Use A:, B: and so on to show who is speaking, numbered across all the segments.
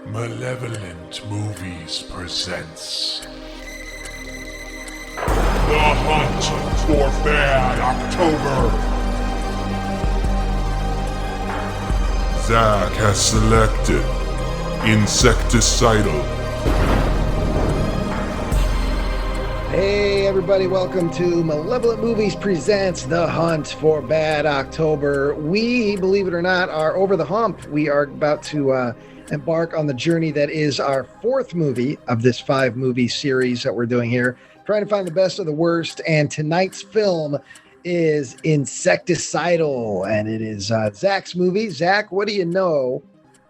A: Malevolent Movies presents The Hunt for Bad October. Zach has selected Insecticidal.
B: Hey everybody, welcome to Malevolent Movies presents The Hunt for Bad October. We, believe it or not, are over the hump. We are about to embark on the journey that is our fourth movie of this 5-movie series that we're doing here, trying to find the best of the worst. And tonight's film is Insecticidal, and it is Zach's movie. Zach, what do you know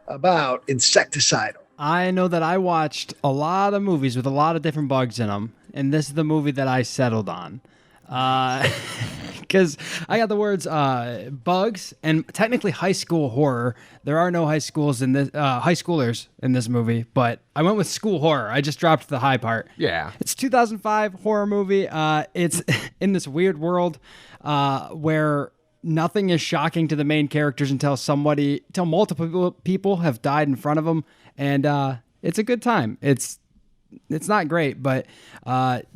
B: about Insecticidal?
C: I know that I watched a lot of movies with a lot of different bugs in them, and this is the movie that I settled on. Because I got the words bugs and technically high school horror. There are no high schoolers in this movie, but I went with school horror. I just dropped the high part.
D: Yeah.
C: It's a 2005 horror movie. It's in this weird world where nothing is shocking to the main characters until multiple people have died in front of them, and it's a good time. It's not great, but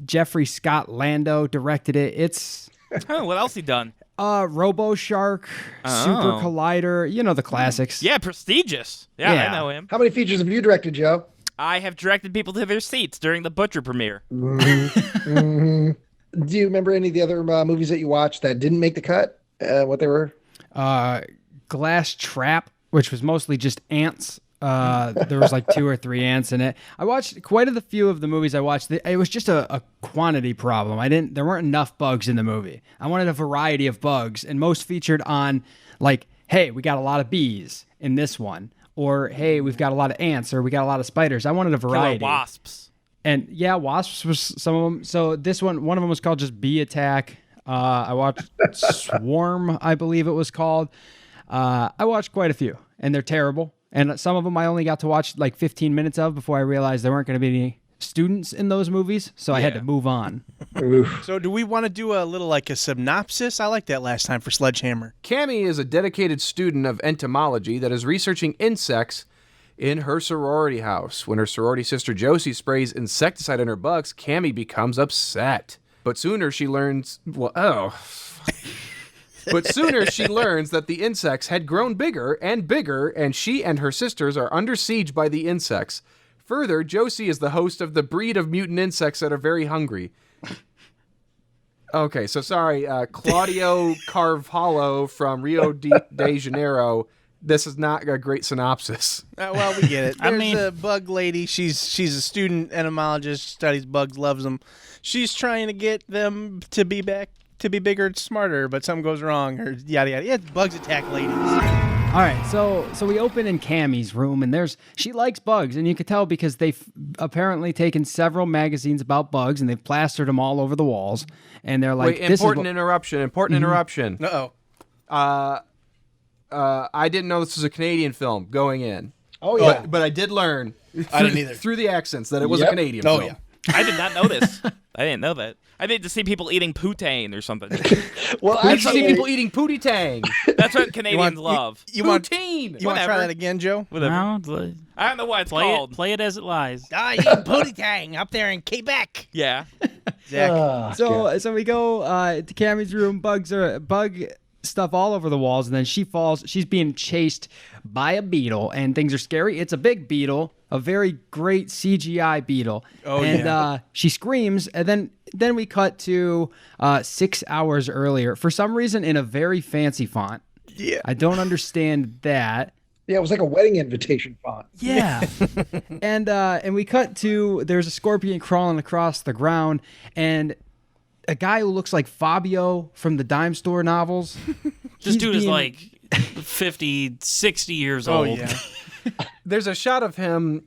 C: Jeffery Lando directed it. It's
E: what else he done?
C: Robo Shark, Super Collider, you know the classics.
E: Yeah, prestigious. Yeah, I know him.
B: How many features have you directed, Joe?
E: I have directed people to their seats during the Butcher premiere.
B: Mm-hmm. Do you remember any of the other movies that you watched that didn't make the cut? What they were?
C: Glass Trap, which was mostly just ants. There was like 2 or 3 ants in it. I watched quite a few of the movies I watched. It was just a quantity problem. There weren't enough bugs in the movie. I wanted a variety of bugs, and most featured on like, hey, we got a lot of bees in this one, or hey, we've got a lot of ants, or we got a lot of spiders. I wanted a variety.
E: Killer wasps.
C: And yeah, wasps was some of them. So this one of them was called just Bee Attack. I watched Swarm, I believe it was called. I watched quite a few, and they're terrible. And some of them I only got to watch like 15 minutes of before I realized there weren't going to be any students in those movies, so I had to move on.
F: So do we want to do a little like a synopsis? I like that last time for Sledgehammer.
D: Cammy is a dedicated student of entomology that is researching insects in her sorority house. When her sorority sister Josie sprays insecticide on her bugs, Cammy becomes upset. But sooner she learns... But sooner she learns that the insects had grown bigger, and she and her sisters are under siege by the insects. Further, Josie is the host of the breed of mutant insects that are very hungry. Okay, so sorry, Claudio Carvalho from Rio de Janeiro. This is not a great synopsis.
F: Well, we get it. There's a bug lady. She's a student entomologist, studies bugs, loves them. She's trying to get them to be bigger and smarter, but something goes wrong, or yada yada. Yeah, bugs attack ladies.
C: All right, so we open in Cammy's room, and she likes bugs, and you could tell because they've apparently taken several magazines about bugs, and they've plastered them all over the walls, and they're like,
D: Wait, important interruption.
F: Uh-oh.
D: I didn't know this was a Canadian film going in.
B: Oh, yeah.
D: But I did learn
F: I didn't either.
D: through the accents that it was a Canadian film.
F: Oh, yeah.
E: I did not know this. I didn't know that. I need to see people eating poutine or something.
B: Well,
D: I see people eating pootie tang.
E: That's what Canadians love.
F: You want
D: Poutine.
F: to try that again, Joe?
E: Whatever.
G: No,
E: I don't know what it's called.
G: play it as it lies.
F: I eat booty tang up there in Quebec.
E: Yeah.
F: Zach.
C: So we go to Cammy's room. Bug stuff all over the walls, and then she falls. She's being chased by a beetle, and things are scary. It's a big beetle, a very great CGI beetle. She screams, and then we cut to 6 hours earlier for some reason in a very fancy font.
F: Yeah,
C: I don't understand that.
B: Yeah, it was like a wedding invitation font.
C: Yeah. And we cut to there's a scorpion crawling across the ground, and a guy who looks like Fabio from the dime store novels.
G: This dude is like 50, 60 years old.
F: Oh, yeah.
D: There's a shot of him.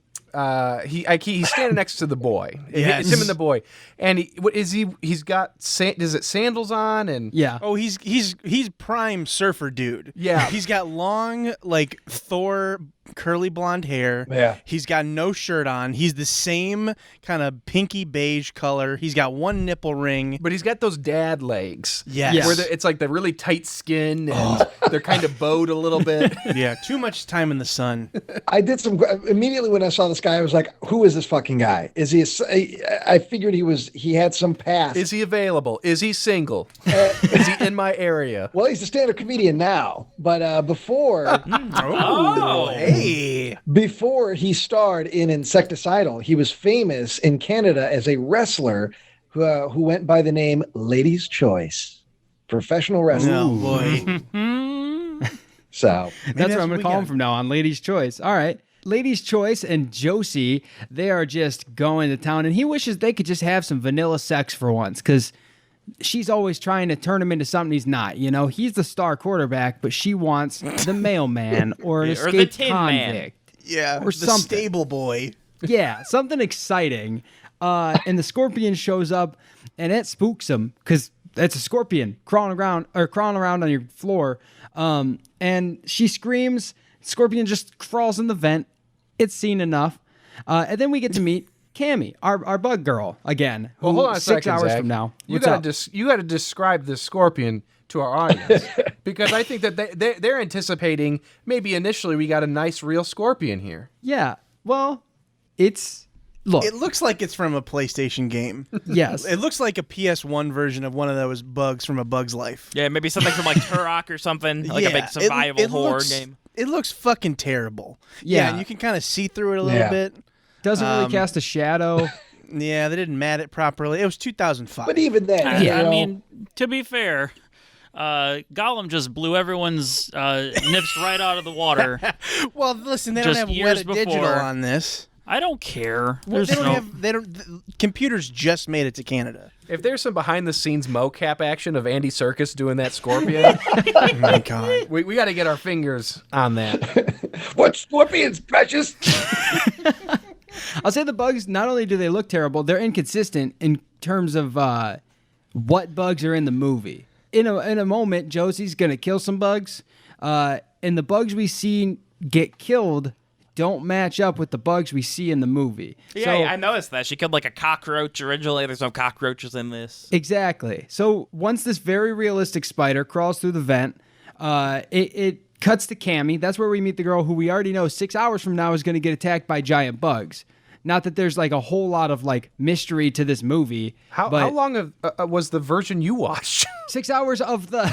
D: He's standing next to the boy.
F: Yes.
D: It's him and the boy. And he's got sandals on and
C: Yeah.
F: Oh, he's prime surfer dude.
D: Yeah.
F: He's got long like Thor curly blonde hair.
B: Yeah.
F: He's got no shirt on. He's the same kind of pinky beige color. He's got one nipple ring.
D: But he's got those dad legs.
F: Yes.
D: Where it's like the really tight skin and they're kind of bowed a little bit.
F: Yeah, too much time in the sun.
B: I did immediately when I saw this guy, I was like, who is this fucking guy? Is he I figured he had some past.
D: Is he available? Is he single? Is he in my area?
B: Well, he's a stand-up comedian now, but before
F: Hey.
B: before he starred in Insecticidal, he was famous in Canada as a wrestler who went by the name Lady's Choice, professional wrestler.
F: Oh, boy.
B: So
C: That's what I'm going to call him from now on, Lady's Choice. All right. Lady's Choice and Josie, they are just going to town, and he wishes they could just have some vanilla sex for once, because she's always trying to turn him into something he's not. You know, he's the star quarterback, but she wants the mailman or an
E: Or the
C: escaped
E: Tin Man.
C: convict.
F: Yeah,
C: Or
F: the
C: something.
F: stable boy.
C: Yeah, something exciting. And the scorpion shows up, and it spooks him because it's a scorpion crawling around on your floor. And she screams. Scorpion just crawls in the vent. It's seen enough. And then we get to meet Cammy, our bug girl again.
D: Well,
C: who
D: hold on a
C: 6
D: second,
C: hours
D: Zach.
C: from now.
D: You
C: What's up?
D: got to describe this scorpion to our audience because I think that they're anticipating maybe initially we got a nice real scorpion here.
C: Yeah. Well, look.
F: It looks like it's from a PlayStation game.
C: Yes.
F: It looks like a PS1 version of one of those bugs from A Bug's Life.
E: Yeah, maybe something from like Turok or something, like a big survival
F: it
E: horror
F: looks,
E: game.
F: It looks fucking terrible.
C: Yeah.
F: And you can kind of see through it a little
B: Yeah.
F: bit.
C: Doesn't really cast a shadow.
F: Yeah, they didn't mat it properly. It was 2005.
B: but even then, you
G: I
B: know,
G: mean, to be fair, Gollum just blew everyone's nips right out of the water.
F: well, listen, they
G: Just
F: don't have
G: years
F: Weta Digital
G: before.
F: on this.
G: I don't care.
F: Well,
G: There's
F: they don't
G: no.
F: have. They don't. The computers just made it to Canada.
D: If there's some behind the scenes mocap action of Andy Serkis doing that scorpion,
F: Oh my god.
D: we got to get our fingers on that.
B: what scorpions, precious?
C: I'll say the bugs, not only do they look terrible, they're inconsistent in terms of what bugs are in the movie. In a moment, Josie's going to kill some bugs, and the bugs we see get killed don't match up with the bugs we see in the movie.
E: Yeah,
C: So-
E: I noticed that. She killed like a cockroach originally. There's no cockroaches in this.
C: Exactly. So once this very realistic spider crawls through the vent, it cuts to Cammy. That's where we meet the girl who we already know 6 hours from now is going to get attacked by giant bugs. Not that there's like a whole lot of like mystery to this movie.
D: How
C: but
D: long was the version you watched?
C: 6 hours of the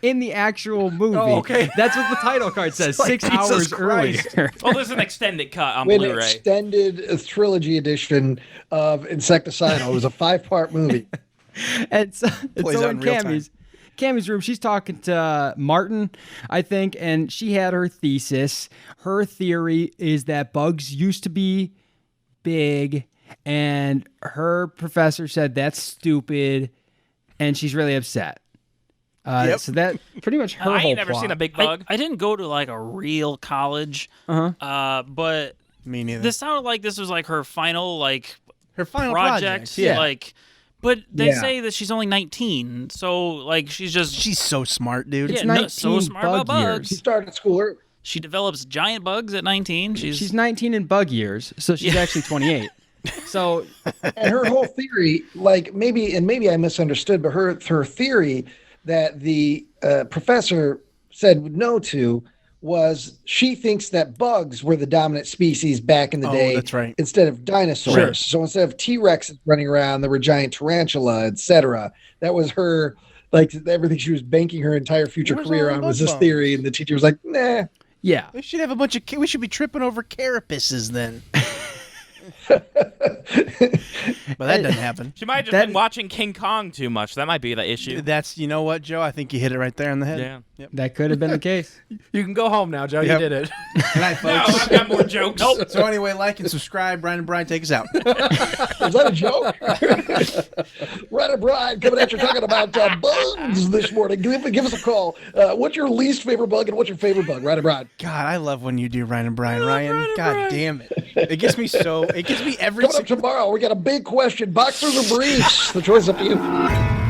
C: in the actual movie.
D: Oh, okay.
C: That's what the title card says.
D: Like
C: 6
D: Jesus
C: hours
D: Christ.
C: earlier.
E: Oh, there's an extended cut on
B: An
E: Blu-ray.
B: extended trilogy edition of Insecticidal. It was a 5-part movie.
C: And so
F: Plays out
C: in
F: in real time.
C: Cammy's room, she's talking to Martin, I think, and she had her thesis. Her theory is that bugs used to be big, and her professor said that's stupid, and she's really upset.
F: Yep.
C: So that pretty much her
E: I
C: whole
E: ain't never
C: plot.
E: seen a big bug.
G: I didn't go to like a real college, but
F: Me neither.
G: this sounded like this was like her final
F: Her final
G: project.
F: Yeah.
G: But they
B: Yeah.
G: say that she's only 19, so like
F: She's so smart, dude.
C: It's
G: yeah, no,
C: 19
G: so smart about
C: bug years.
G: bugs.
B: She started school early.
G: She develops giant bugs at 19.
C: She's 19 in bug years, so she's actually 28. So
B: And her whole theory, like maybe I misunderstood, but her theory that the professor said no to was she thinks that bugs were the dominant species back in the day.
F: That's right.
B: Instead of dinosaurs.
C: Sure.
B: So instead of T-Rexes running around, there were giant tarantula, etc. That was her, like everything she was banking her entire future
F: Where's
B: career
F: all the
B: on was
F: bug
B: this
F: bones?
B: theory, and the teacher was like, nah.
C: yeah.
F: We should have a bunch of. We should be tripping over carapaces then. But that doesn't happen.
E: She might have just
C: That-
E: been watching King Kong too much. That might be the issue.
F: That's, you know what, Joe? I think you hit it right there on the head.
E: Yeah.
F: Yep.
C: That could have been the case.
D: You can go home now, Joe.
F: Yep.
D: You did it.
F: Good night,
E: No,
F: folks.
E: I've got more jokes. Nope.
F: So anyway, like and subscribe. Brian and Brian, take us out.
B: Is that a joke? Ryder Bride coming at you talking about bugs this morning. Give us a call. What's your least favorite bug and what's your favorite bug? Ryder Bride.
F: God, I love when you do Ryan and Brian. Ryan, God damn it. It gets me every
B: Coming up tomorrow, we got a big question. Boxers or briefs? The choice is up to you.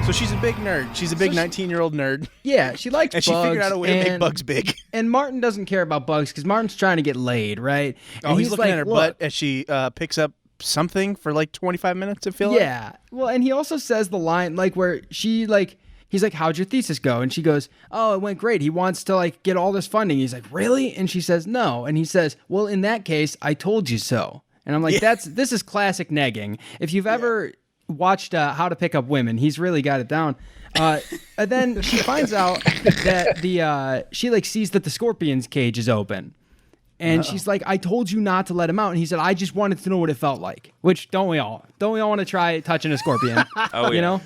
F: So she's a big nerd. She's a big 19-year-old nerd.
C: Yeah, she likes
F: And
C: bugs.
F: she figured out a way to make bugs big.
C: And Martin doesn't care about bugs because Martin's trying to get laid, right?
F: Oh,
C: And
F: he's looking
C: like,
F: at her
C: "Look."
F: butt as she picks up something for like 25 minutes, I feel like.
C: Yeah. Well, and he also says the line like where she like he's like, "How'd your thesis go?" And she goes, "Oh, it went great." He wants to like get all this funding. He's like, "Really?" And she says, "No." And he says, "Well, in that case, I told you so." And I'm like, this is classic negging. If you've ever watched How to Pick Up Women, he's really got it down. And then she finds out that she like sees that the scorpion's cage is open. And she's like, "I told you not to let him out." And he said, "I just wanted to know what it felt like." Which don't we all? Don't we all want to try touching a scorpion?
E: Oh, yeah.
C: You know?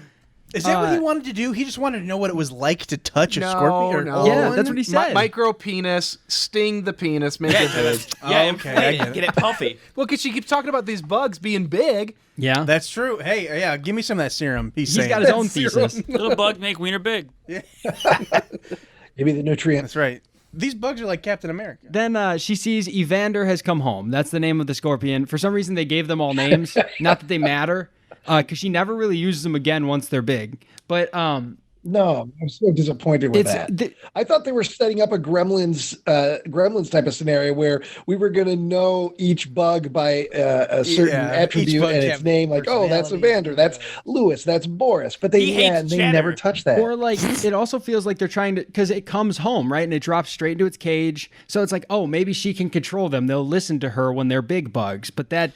F: Is that what he wanted to do? He just wanted to know what it was like to touch a scorpion?
D: No.
C: Yeah, that's what he said.
D: Micro penis, sting the penis, make it big.
E: Yeah,
F: okay,
E: inflate
F: I
E: it,
F: get it.
E: get it puffy.
D: Well, because she keeps talking about these bugs being big.
C: Yeah.
F: That's true. Hey, yeah, give me some of that serum. He's saying.
C: got his own thesis.
G: Little bug make wiener big.
B: Maybe the nutrients.
F: That's right. These bugs are like Captain America.
C: Then she sees Evander has come home. That's the name of the scorpion. For some reason, they gave them all names. Not that they matter, because she never really uses them again once they're big. But
B: No, I'm so disappointed with
C: It's
B: that. I thought they were setting up a Gremlins type of scenario where we were going to know each bug by a certain
F: Yeah, each
B: attribute
F: bug
B: and
F: have
B: its name. Like, oh, that's
F: personality.
B: Evander, that's Lewis, that's Boris. But
E: He hates
B: they
E: cheddar.
B: never touch that.
C: Or like it also feels like they're trying to, because it comes home, right? And it drops straight into its cage. So it's like, oh, maybe she can control them. They'll listen to her when they're big bugs. But that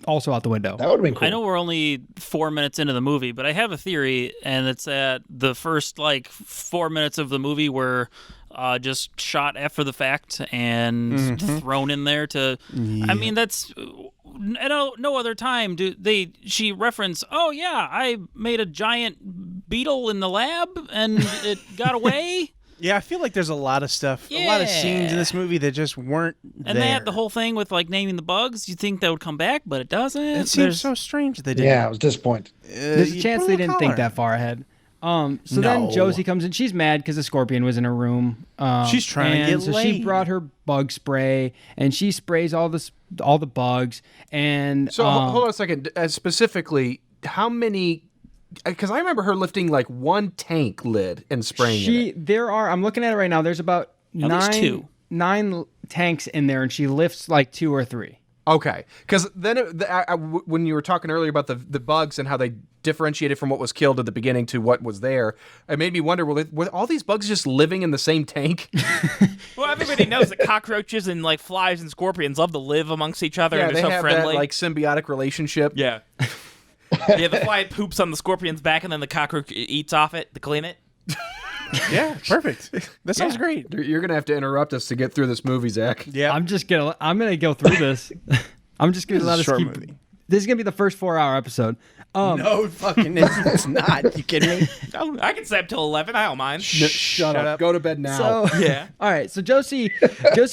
C: also out the window.
B: That would have been cool.
G: I know we're only 4 minutes into the movie, but I have a theory, and it's that the first like 4 minutes of the movie were just shot after the fact and thrown in there to. I mean, that's at no other time do she reference. Oh yeah, I made a giant beetle in the lab and it got away.
F: Yeah, I feel like there's a lot of stuff, a lot of scenes in this movie that just weren't
G: And
F: there.
G: they had the whole thing with like naming the bugs. You think that would come back, but it doesn't.
F: It seems so strange that they did.
B: Yeah, I was disappointed.
C: There's a chance they didn't think that far ahead. So then Josie comes in. She's mad because the scorpion was in her room.
F: She's trying to
C: and
F: get
C: so she
F: laid.
C: brought her bug spray and she sprays all the bugs. And
D: So hold on a second. Specifically, how many? Because I remember her lifting like one tank lid and spraying it.
C: I'm looking at it right now. There's about
G: At least
C: nine tanks in there, and she lifts like 2 or 3.
D: Okay, because then when you were talking earlier about the bugs and how they differentiated from what was killed at the beginning to what was there, it made me wonder: were all these bugs just living in the same tank?
E: Well, everybody knows that cockroaches and like flies and scorpions love to live amongst each other
D: Yeah,
E: and
D: they
E: they're so
D: have
E: friendly.
D: that like symbiotic relationship.
E: Yeah. Yeah, the fly poops on the scorpion's back and then the cockroach eats off it to clean it.
F: Yeah, perfect. That sounds great.
D: You're gonna have to interrupt us to get through this movie, Zach.
F: Yeah,
C: I'm gonna go through this. I'm just gonna let us
F: short
C: keep.
F: movie.
C: This is gonna be the first 4-hour episode.
F: no fucking, it's not. You kidding me?
E: Oh, I can stay up till 11. I don't mind.
D: Shut up. Go to bed now.
C: So
E: Yeah.
C: all right. So Josie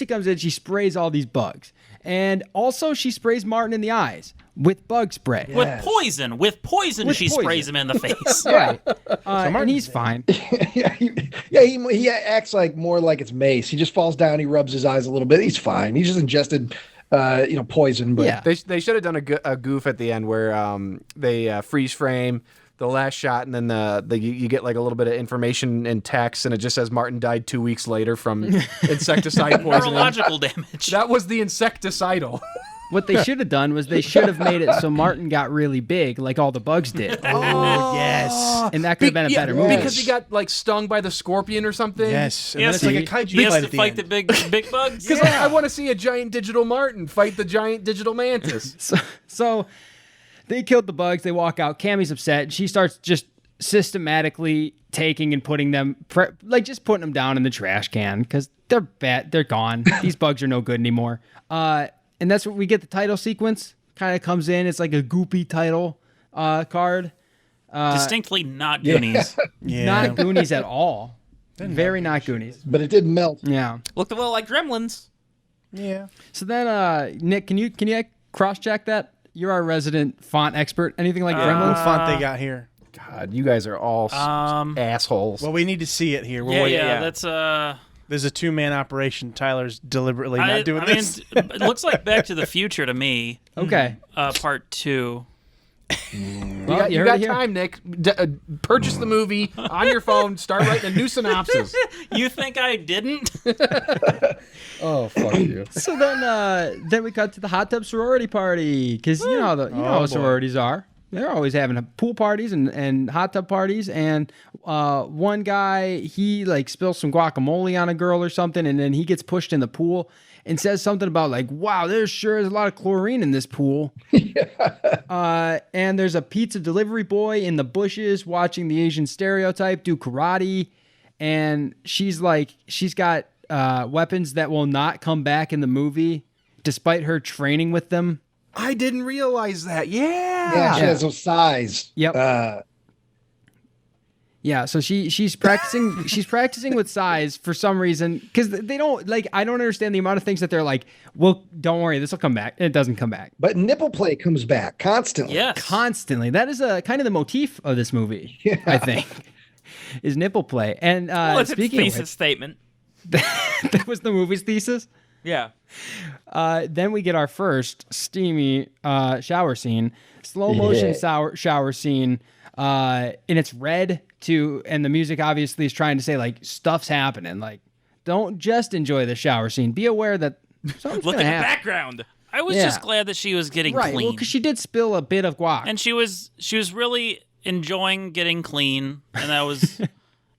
C: comes in. She sprays all these bugs, and also she sprays Martin in the eyes with bug spray.
G: With poison, she
C: poison.
G: sprays him in the face.
C: Right. And he's fine.
B: He acts like more like it's mace. He just falls down. He rubs his eyes a little bit. He's fine. He just ingested, poison. But
C: Yeah.
D: They should have done a goof at the end where they freeze frame the last shot, and then you get like a little bit of information in text, and it just says Martin died 2 weeks later from insecticide poisoning.
G: Neurological damage.
D: That was the insecticidal.
C: What they should have done was they should have made it so Martin got really big, like all the bugs did,
F: Oh, yes.
C: and that could have been a better movie.
D: Because he got like stung by the scorpion or something.
F: Yes. And
G: Yes,
F: then it's like a
G: he
F: kaiju
G: has
F: fight
G: to
F: at the
G: fight
F: end.
G: the big bugs.
D: Because I want to see a giant digital Martin fight the giant digital mantis.
C: So they killed the bugs. They walk out. Cammy's upset. She starts just systematically taking and putting them, just putting them down in the trash can because they're bad. They're gone. These bugs are no good anymore. And that's what we get. The title sequence kind of comes in. It's like a goopy title card.
G: Distinctly not Goonies.
F: Yeah.
C: Not Goonies at all. Very not Goonies.
B: but it did melt.
C: Yeah.
E: Looked a little like Gremlins.
F: Yeah.
C: So then, Nick, can you cross-check that? You're our resident font expert. Anything like
F: What
C: Gremlins?
F: font they got here?
D: God, you guys are all assholes.
F: Well, we need to see it here.
G: Yeah, that's
F: There's a 2-man operation. Tyler's deliberately not doing this.
G: It looks like Back to the Future to me.
C: Okay.
G: Part 2.
C: Well,
D: You
C: heard
D: got
C: it here.
D: time, Nick. Purchase the movie on your phone. Start writing a new synopsis.
G: You think I didn't?
D: Oh, fuck you.
C: So then we cut to the hot tub sorority party because you know how sororities are. They're always having pool parties and hot tub parties. And one guy, he like spills some guacamole on a girl or something, and then he gets pushed in the pool and says something about like, "Wow, there sure is a lot of chlorine in this pool." And there's a pizza delivery boy in the bushes watching the Asian stereotype do karate, and she's got weapons that will not come back in the movie, despite her training with them.
D: I didn't realize that.
B: Yeah, she has those size.
C: Yep. Yeah, so she's practicing she's practicing with size for some reason because they don't like. I don't understand the amount of things that they're like. Well, don't worry, this will come back. It doesn't come back.
B: But nipple play comes back constantly.
G: Yes.
C: Constantly. That is a kind of the motif of this movie.
B: Yeah.
C: I think is nipple play. And
E: Well, it's its
C: speaking of
E: thesis
C: which,
E: statement.
C: that was the movie's thesis.
E: Yeah.
C: Then we get our first steamy shower scene, slow motion shower scene, and it's red too. And the music obviously is trying to say like stuff's happening. Like, don't just enjoy the shower scene. Be aware that something's
E: Look
C: gonna
E: at the
C: happen.
E: background.
G: I was just glad that she was getting
C: Right,
G: clean.
C: well, because she did spill a bit of guac.
G: And she was really enjoying getting clean, and that was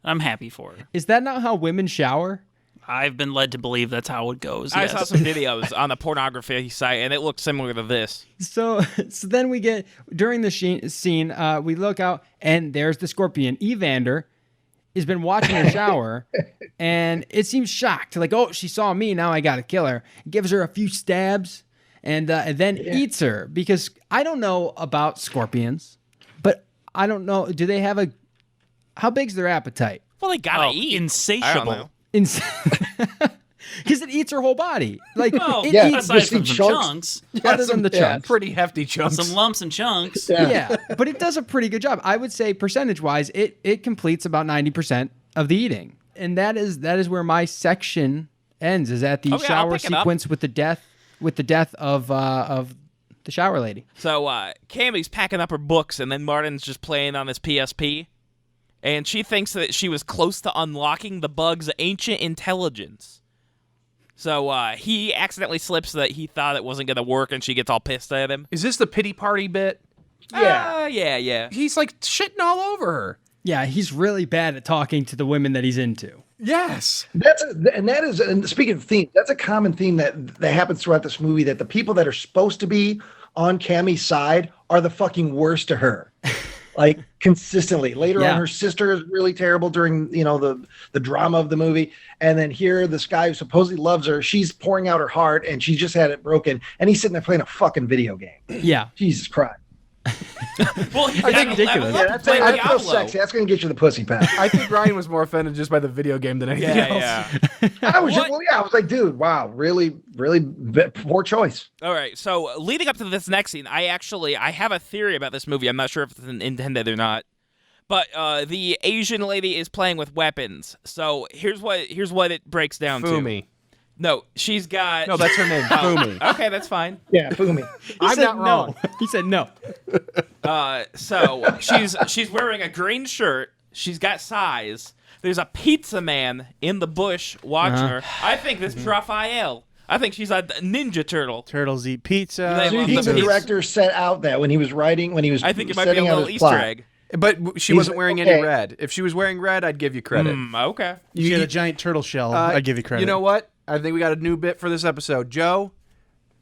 G: I'm happy for her.
C: Is that not how women shower?
G: I've been led to believe that's how it goes.
E: I
G: yes.
E: saw some videos on a pornography site, and it looked similar to this.
C: So then we get during the scene, we look out, and there's the scorpion. Evander has been watching her shower, and it seems shocked, like, oh, she saw me, now I gotta kill her. Gives her a few stabs, and then eats her because I don't know about scorpions, but I don't know. Do they have how big's their appetite?
E: Well, they gotta eat.
G: Insatiable.
E: I don't know.
C: Because it eats her whole body. Like
G: Well,
C: it
B: yeah,
C: eats
G: aside
B: just
G: from
B: eat
G: some
B: chunks.
G: chunks,
C: other than the chunks.
D: Pretty hefty chunks.
G: some lumps and chunks.
C: Yeah, but it does a pretty good job. I would say percentage-wise, it completes about 90% of the eating, and that is where my section ends. Is at the
E: Okay, I'll
C: shower
E: pick it up.
C: sequence with the death of the shower lady.
E: So Cammy's packing up her books, and then Martin's just playing on his PSP. And she thinks that she was close to unlocking the bug's ancient intelligence. So he accidentally slips that he thought it wasn't going to work, and she gets all pissed at him.
D: Is this the pity party bit?
E: Yeah.
D: He's like shitting all over her.
C: Yeah, he's really bad at talking to the women that he's into.
D: Yes.
B: And speaking of themes, that's a common theme that happens throughout this movie, that the people that are supposed to be on Cammy's side are the fucking worst to her. Like consistently. Later on, her sister is really terrible during, the drama of the movie. And then here, this guy who supposedly loves her, she's pouring out her heart and she just had it broken. And he's sitting there playing a fucking video game.
C: Yeah.
B: Jesus Christ.
E: Well,
C: I think ridiculous.
B: Yeah, that's real sexy. That's going to get you the pussy pat.
D: I think Ryan was more offended just by the video game than anything else.
E: Yeah.
B: I was like, dude, wow, really, really poor choice.
E: All right, so leading up to this next scene, I have a theory about this movie. I'm not sure if it's intended or not. But the Asian lady is playing with weapons. So here's what it breaks down
D: Fumi.
E: to. No, she's got...
D: No, that's her name. Fumi.
E: Okay, that's fine.
B: Yeah, Fumi.
D: I'm not wrong.
C: He said no.
E: So she's wearing a green shirt. She's got size. There's a pizza man in the bush watching her. I think this is Raphael. I think she's a ninja turtle.
F: Turtles eat pizza.
E: They
B: Do you
E: love
B: think
E: the
B: the
E: pizza.
B: director set out that when he was
E: I think it might be a
B: setting out
E: little
B: his
E: Easter
B: plot?
E: egg.
D: But she
B: He's
D: wasn't wearing any
B: okay.
D: red. If she was wearing red, I'd give you credit.
E: Okay.
F: You get a giant turtle shell. I give you credit.
D: You know what? I think we got a new bit for this episode. Joe,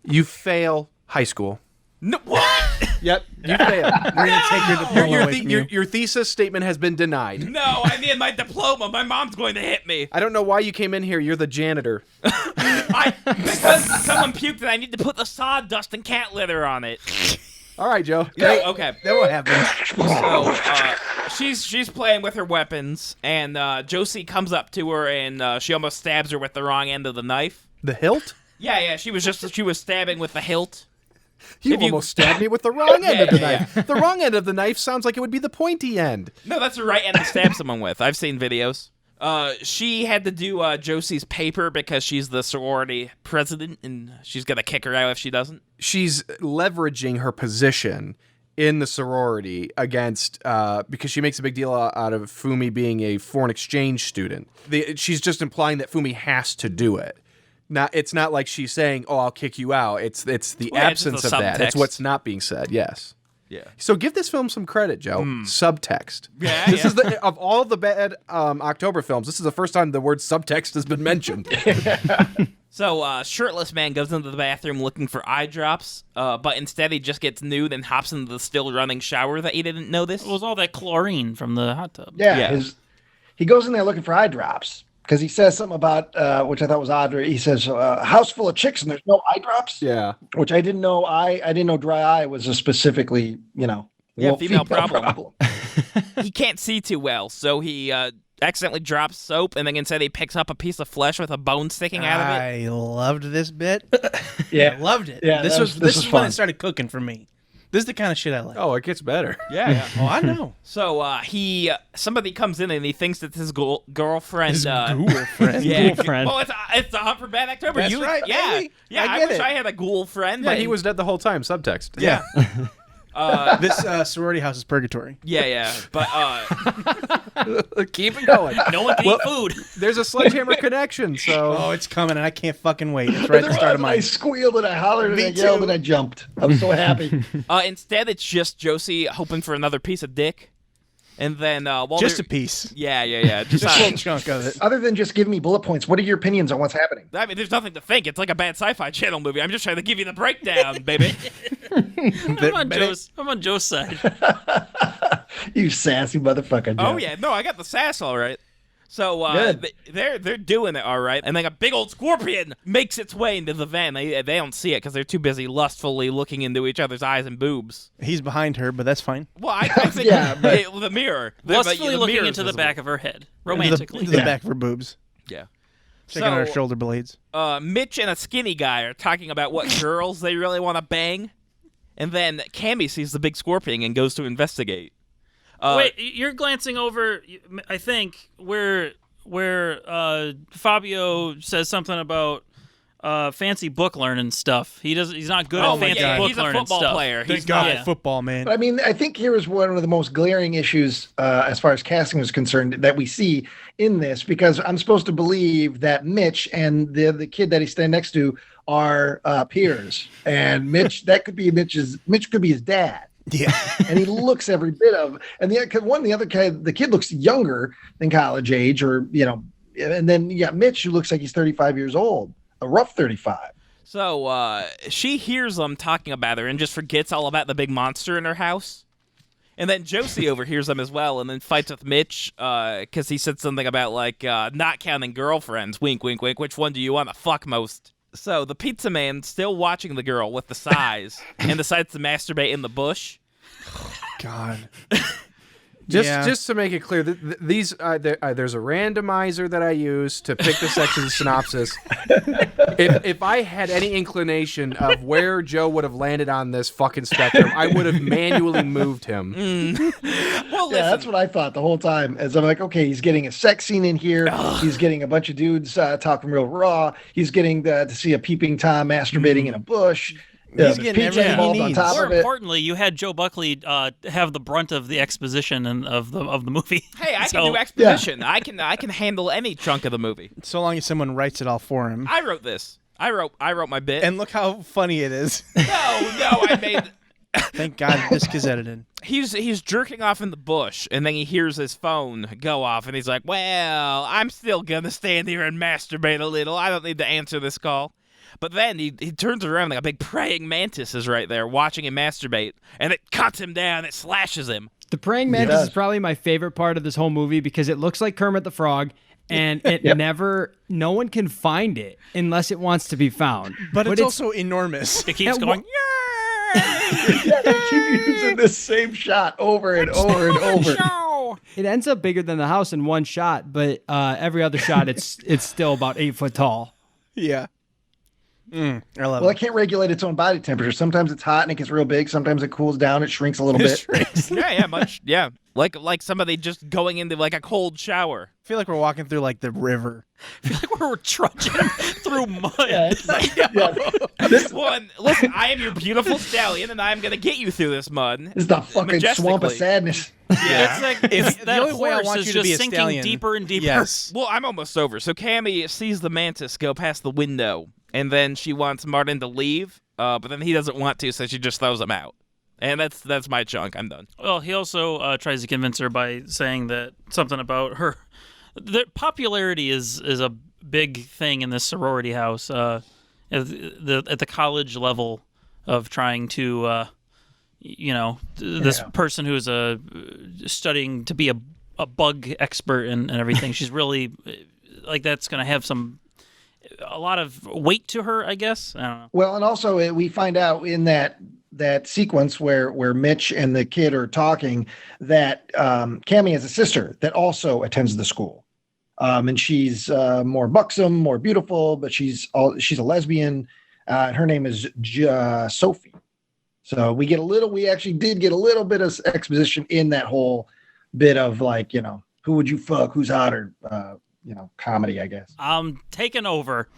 D: you fail high school.
E: No, what?
D: Yep, you fail.
F: We're gonna take your diploma away from you.
D: Your thesis statement has been denied.
E: No, I need my diploma. My mom's going to hit me.
D: I don't know why you came in here. You're the janitor.
E: Because someone puked and I need to put the sawdust and cat litter on it.
D: All right, Joe.
E: No, okay.
F: That will happen.
E: So she's playing with her weapons, and Josie comes up to her and she almost stabs her with the wrong end of the knife.
D: The hilt?
E: Yeah, she was stabbing with the hilt.
D: You
E: If you-
D: almost stabbed me with the wrong end of the
E: Yeah,
D: knife. The wrong end of the knife sounds like it would be the pointy end.
E: No, that's the right end to stab someone with. I've seen videos. She had to do Josie's paper because she's the sorority president, and she's gonna kick her out if she doesn't.
D: She's leveraging her position in the sorority against because she makes a big deal out of Fumi being a foreign exchange student. She's just implying that Fumi has to do it. It's not like she's saying, "Oh, I'll kick you out." It's the absence of that. It's what's not being said. Yes.
E: Yeah.
D: So give this film some credit, Joe. Subtext.
E: Yeah.
D: This is of all the bad October films. This is the first time the word subtext has been mentioned.
E: So, shirtless man goes into the bathroom looking for eye drops, but instead he just gets nude and hops into the still running shower that he didn't notice.
G: It was all that chlorine from the hot tub.
B: Yeah. He goes in there looking for eye drops because he says something about, which I thought was odd. He says, house full of chicks and there's no eye drops.
D: Yeah.
B: Which I didn't know. I didn't know dry eye was a specifically,
E: female problem. He can't see too well, so he accidentally drops soap, and then instead he picks up a piece of flesh with a bone sticking out of it.
F: I loved this bit.
B: Yeah.
F: I loved it.
B: Yeah,
F: this was
B: fun.
F: when it started cooking for me. This is the kind of shit I like.
D: Oh, it gets better.
E: Yeah.
F: Oh, I know.
E: So somebody comes in and he thinks that his girlfriend.
F: His girlfriend.
E: Yeah.
C: Girlfriend.
E: Oh, it's the Hunt for Bad October.
F: That's right,
E: Yeah.
F: baby.
E: Yeah.
F: I
E: I
F: get
E: wish
F: it.
E: I had a ghoul friend.
D: Yeah,
E: but
D: he was dead the whole time. Subtext.
F: Yeah. This sorority house is purgatory.
E: Yeah. But
D: Keep it going.
G: No one can eat food.
D: There's a sledgehammer connection, so...
F: Oh, it's coming, and I can't fucking wait. It's right at the start of
B: I
F: mine.
B: squealed and I hollered and
F: Me
B: I yelled
F: too.
B: and I jumped. I'm so happy.
E: instead, it's just Josie hoping for another piece of dick, and then while
F: Just
E: they're-
F: a piece.
E: Yeah.
F: Just a little chunk of it.
B: Other than just giving me bullet points, what are your opinions on what's happening?
E: I mean, there's nothing to think. It's like a bad sci-fi channel movie. I'm just trying to give you the breakdown, baby.
G: I'm on Joe's side.
B: You sassy motherfucker.
E: Oh
B: Jeff.
E: yeah, no, I got the sass all right. So
B: Good.
E: they're doing it all right, and then a big old scorpion makes its way into the van. They don't see it because they're too busy lustfully looking into each other's eyes and boobs.
F: He's behind her, but that's fine.
E: Well, I think
B: Yeah, but-
E: the mirror,
G: Lustfully
E: the
G: looking
E: mirror is
G: into the
E: visible.
G: back of her head,
F: To
G: romantically.
F: the back of her boobs.
E: Yeah.
F: Checking out her shoulder blades.
E: Mitch and a skinny guy are talking about what girls they really want to bang, and then Cammy sees the big scorpion and goes to investigate.
G: Wait, you're glancing over, I think, where Fabio says something about fancy book learning stuff. He's not good
F: Oh
G: at
F: my
G: fancy
F: God.
G: book
E: He's a
G: learning
E: football
G: stuff.
E: player.
F: Thank
E: He's
F: God
E: not.
G: Yeah.
F: football, man.
B: But I mean, I think here is one of the most glaring issues as far as casting is concerned that we see in this, because I'm supposed to believe that Mitch and the kid that he's standing next to are peers, and Mitch could be his dad.
F: Yeah.
B: And he looks every bit of, and the kid looks younger than college age, or and then you got Mitch who looks like he's 35 years old, a rough 35.
E: So she hears them talking about her and just forgets all about the big monster in her house. And then Josie overhears them as well, and then fights with Mitch because he said something about not counting girlfriends. Wink, wink, wink. Which one do you want to fuck most? So the pizza man, still watching the girl with the size, and decides to masturbate in the bush.
F: God.
D: Just to make it clear, these there's a randomizer that I use to pick the section of the synopsis. If I had any inclination of where Joe would have landed on this fucking spectrum, I would have manually moved him.
E: Well,
B: Yeah, that's what I thought the whole time. As I'm like, okay, he's getting a sex scene in here. He's getting a bunch of dudes talking real raw. He's getting to see a peeping Tom masturbating in a bush.
F: He's getting
B: pizza
F: everything he
B: involved on
F: needs.
B: top
G: More
B: of it.
G: importantly, you had Joe Buckley have the brunt of the exposition and of the movie.
E: Hey, I
G: So-
E: can do exposition. I can handle any chunk of the movie.
F: So long as someone writes it all for him.
E: I wrote this. I wrote my bit.
F: And look how funny it is.
E: no, I made.
F: Thank God this is edited.
E: He's jerking off in the bush, and then he hears his phone go off, and he's like, "Well, I'm still gonna stand here and masturbate a little. I don't need to answer this call." But then he turns around, like a big praying mantis is right there watching him masturbate, and it cuts him down. It slashes him.
C: The praying mantis
B: Yes.
C: is probably my favorite part of this whole movie because it looks like Kermit the Frog, and it no one can find it unless it wants to be found.
F: But it's also enormous.
G: It keeps
C: And
G: going.
B: Yeah, they keep using this same shot over and over and over.
C: It ends up bigger than the house in one shot, but every other shot it's still about 8 foot tall.
F: Yeah. I love
B: Well,
F: it.
B: it can't regulate its own body temperature. Sometimes it's hot and it gets real big. Sometimes it cools down. It shrinks a little bit.
E: Yeah, much. Yeah, like somebody just going into like a cold shower.
F: I feel like we're walking through like the river.
G: I feel like we're trudging through mud.
E: Well, and listen, I am your beautiful stallion, and I'm gonna get you through this mud.
B: This is the fucking swamp of
E: majestically.
B: sadness.
G: It's like
F: If
G: that
F: the only way I
G: horse
F: want
G: is
F: you to be
G: just
F: a
G: sinking
F: stallion,
G: deeper and deeper.
F: Yes.
E: Well, I'm almost over. So Cammy sees the mantis go past the window, and then she wants Martin to leave, but then he doesn't want to, so she just throws him out. And that's my chunk. I'm done.
G: Well, he also tries to convince her by saying that something about her. The popularity is a big thing in this sorority house at the college level of trying to, this person who's studying to be a bug expert and everything. She's really like that's going to have a lot of weight to her, I guess. I don't know.
B: Well, and also we find out in that sequence where Mitch and the kid are talking that Cammy has a sister that also attends the school. And she's more buxom, more beautiful, but she's a lesbian. And her name is Sophie. So we actually did get a little bit of exposition in that whole bit of like, who would you fuck, who's hotter, comedy, I guess.
G: I'm taking over.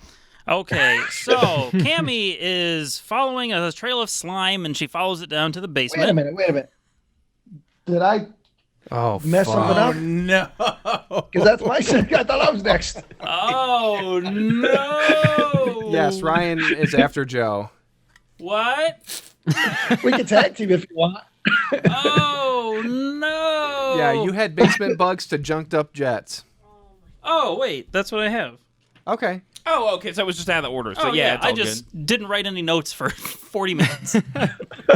G: Okay, so Cammy is following a trail of slime, and she follows it down to the basement.
B: Wait a minute. Did I mess something up?
F: No.
B: Because that's my second. I thought I was next.
G: Oh, no!
D: Yes, Ryan is after Joe.
G: What?
B: We can tag team if you want.
G: Oh, no!
D: Yeah, you had basement bugs to junked up jets.
G: Oh, wait, that's what I have.
D: Okay.
E: Oh, okay. So it was just out of order. So yeah, it's all
G: I just
E: good.
G: didn't write any notes for 40 minutes.
F: All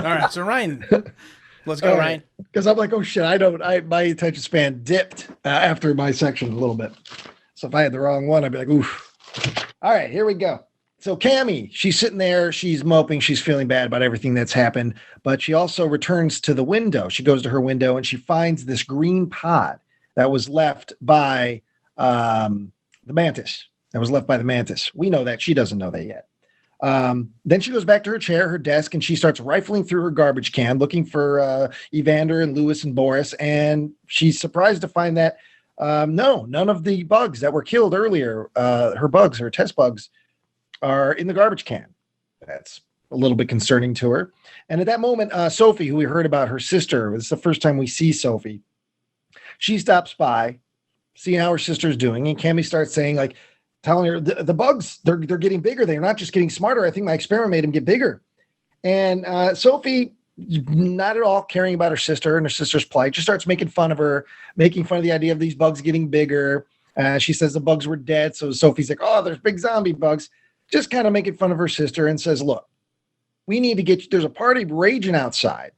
F: right, so Ryan, let's go, Ryan.
B: Because I'm like, oh shit, my attention span dipped after my section a little bit. So if I had the wrong one, I'd be like, oof. All right, here we go. So Cammy, she's sitting there, she's moping, she's feeling bad about everything that's happened, but she also returns to the window. She goes to her window and she finds this green pod that was left by the mantis. We know that. She doesn't know that yet. Then she goes back to her chair, her desk, and she starts rifling through her garbage can, looking for Evander and Lewis and Boris. And she's surprised to find that none of the bugs that were killed earlier, her test bugs, are in the garbage can. That's a little bit concerning to her. And at that moment, Sophie, who we heard about, her sister, this is the first time we see Sophie. She stops by, seeing how her sister's doing, and Cammy starts saying, like, telling her the bugs, they're getting bigger. They're not just getting smarter. I think my experiment made them get bigger. And Sophie, not at all caring about her sister and her sister's plight, just starts making fun of her, making fun of the idea of these bugs getting bigger. She says the bugs were dead. So Sophie's like, oh, there's big zombie bugs. Just kind of making fun of her sister and says, look, we need to there's a party raging outside.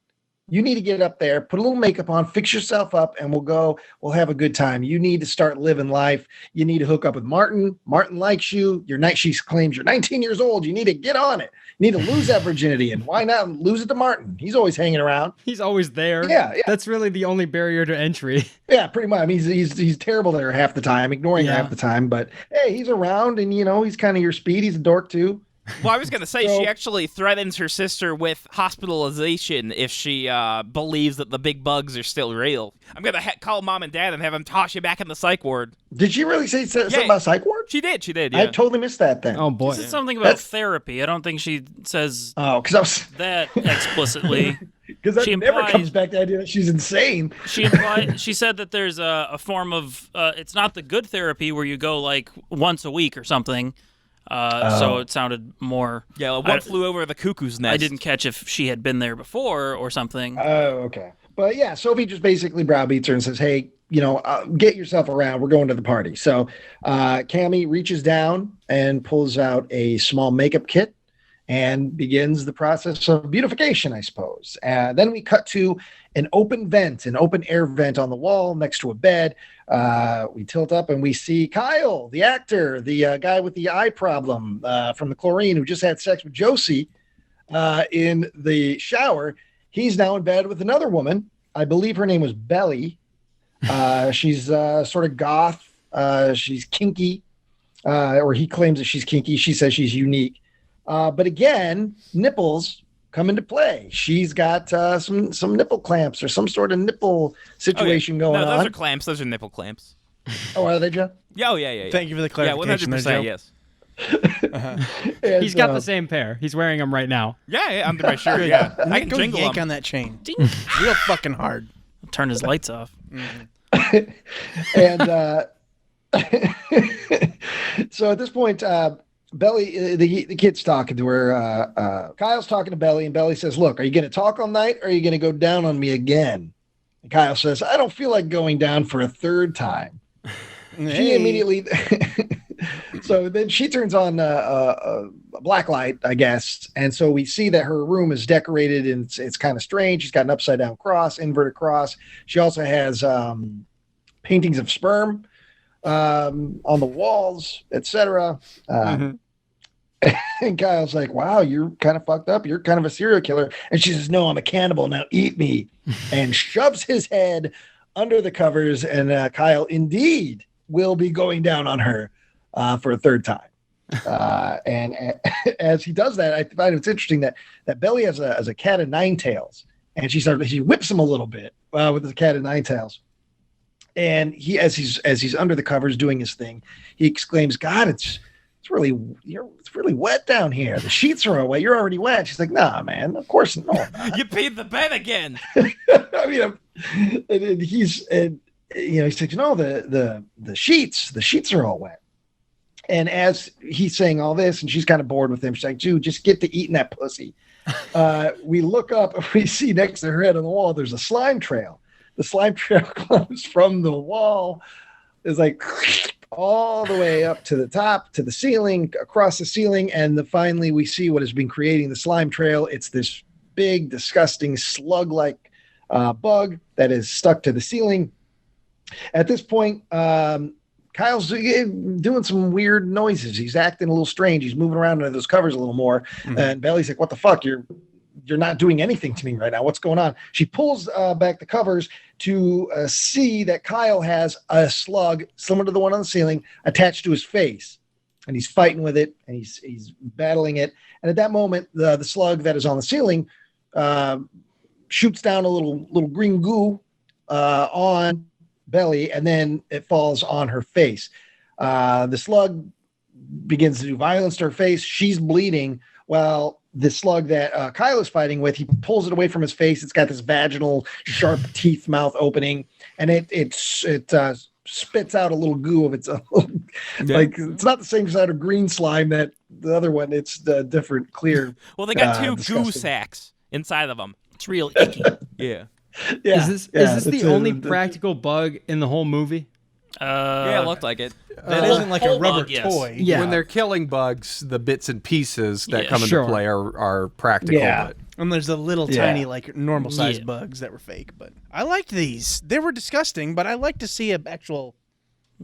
B: You need to get up there, put a little makeup on, fix yourself up, and we'll have a good time. You need to start living life. You need to hook up with Martin. Martin likes you. She claims you're 19 years old. You need to get on it. You need to lose that virginity. And why not lose it to Martin? He's always hanging around.
C: He's always there.
B: Yeah.
C: That's really the only barrier to entry.
B: Yeah, pretty much. I mean, he's terrible there half the time, ignoring her half the time. But hey, he's around, and he's kind of your speed. He's a dork too.
E: Well, I was going to say, she actually threatens her sister with hospitalization if she believes that the big bugs are still real. I'm going to call mom and dad and have them toss you back in the psych ward.
B: Did she really say something about psych ward?
E: She did, yeah.
B: I totally missed that then.
C: Oh, boy.
G: This is something about therapy. I don't think she says that explicitly.
B: Because that never comes back to the idea that she's insane.
G: She said that there's a form of, it's not the good therapy where you go like once a week or something. So it sounded more...
E: Yeah, one flew over the cuckoo's nest.
G: I didn't catch if she had been there before or something.
B: Oh, okay. But yeah, Sophie just basically browbeats her and says, hey, get yourself around. We're going to the party. So Cammy reaches down and pulls out a small makeup kit and begins the process of beautification, I suppose. Then we cut to an open air vent on the wall next to a bed. We tilt up and we see Kyle, the actor, the guy with the eye problem from the chlorine who just had sex with Josie in the shower. He's now in bed with another woman. I believe her name was Belly. She's sort of goth. She's kinky, or he claims that she's kinky. She says she's unique. But again, nipples come into play. She's got some nipple clamps or some sort of nipple situation going
E: no, those
B: on.
E: are clamps. Those are nipple clamps.
B: Oh, are they, Joe?
E: Yeah, yeah.
F: Thank you for the
E: Yeah,
F: clarification.
E: 100%. Yes.
B: And,
C: He's got the same pair. He's wearing them right now.
E: Yeah, under my shirt. Yeah, I can
F: Go
E: jingle
F: yank
E: them.
F: on that chain. Real fucking hard.
G: Turn his lights off.
B: And so at this point, Belly, the kid's talking to her. Kyle's talking to Belly, and Belly says, "Look, are you going to talk all night, or are you going to go down on me again?" And Kyle says, "I don't feel like going down for a third time." She immediately. So then she turns on a black light, I guess, and so we see that her room is decorated, and it's kind of strange. She's got an upside down cross, inverted cross. She also has paintings of sperm on the walls, etc. And Kyle's like, "Wow, you're kind of fucked up. You're kind of a serial killer." And she says, "No, I'm a cannibal. Now eat me," and shoves his head under the covers. And Kyle indeed will be going down on her for a third time. And as he does that, I find it's interesting that Belly has a cat of nine tails, and she whips him a little bit with the cat of nine tails. And he, as he's under the covers doing his thing, he exclaims, "God, it's really wet down here. The sheets are all wet. You're already wet." She's like, "Nah, man, of course not."
E: You peed the bed again.
B: I mean, and he said, "No, the sheets are all wet." And as he's saying all this, and she's kind of bored with him, she's like, "Dude, just get to eating that pussy." We look up and we see next to her head on the wall, there's a slime trail. The slime trail comes from the wall, is like all the way up to the top, to the ceiling, across the ceiling. And finally we see what has been creating the slime trail. It's this big, disgusting slug-like bug that is stuck to the ceiling. At this point, Kyle's doing some weird noises. He's acting a little strange. He's moving around under those covers a little more. And Belly's like, "What the fuck? You're not doing anything to me right now. What's going on?" She pulls back the covers to see that Kyle has a slug similar to the one on the ceiling attached to his face. And he's fighting with it, and he's battling it. And at that moment, the slug that is on the ceiling shoots down a little green goo on Belly, and then it falls on her face. The slug begins to do violence to her face. She's bleeding. Well, the slug that Kyle is fighting with, he pulls it away from his face. It's got this vaginal, sharp teeth mouth opening, and it spits out a little goo of its own. Like, it's not the same side of green slime that the other one. It's the different clear.
E: Well, they got two
B: disgusting
E: goo sacks inside of them.
G: It's real icky.
E: Yeah.
B: Yeah,
C: Is this the only practical bug in the whole movie?
E: Yeah, it looked like it.
F: That isn't like a
G: whole
F: rubber
G: bug, yes.
F: toy.
C: Yeah.
D: When they're killing bugs, the bits and pieces that
G: Yeah,
D: come into
C: sure.
D: play are practical.
B: Yeah.
D: But
F: And there's the little
B: Yeah.
F: tiny, like normal sized
G: Yeah.
F: bugs that were fake. But I liked these. They were disgusting, but I like to see an actual,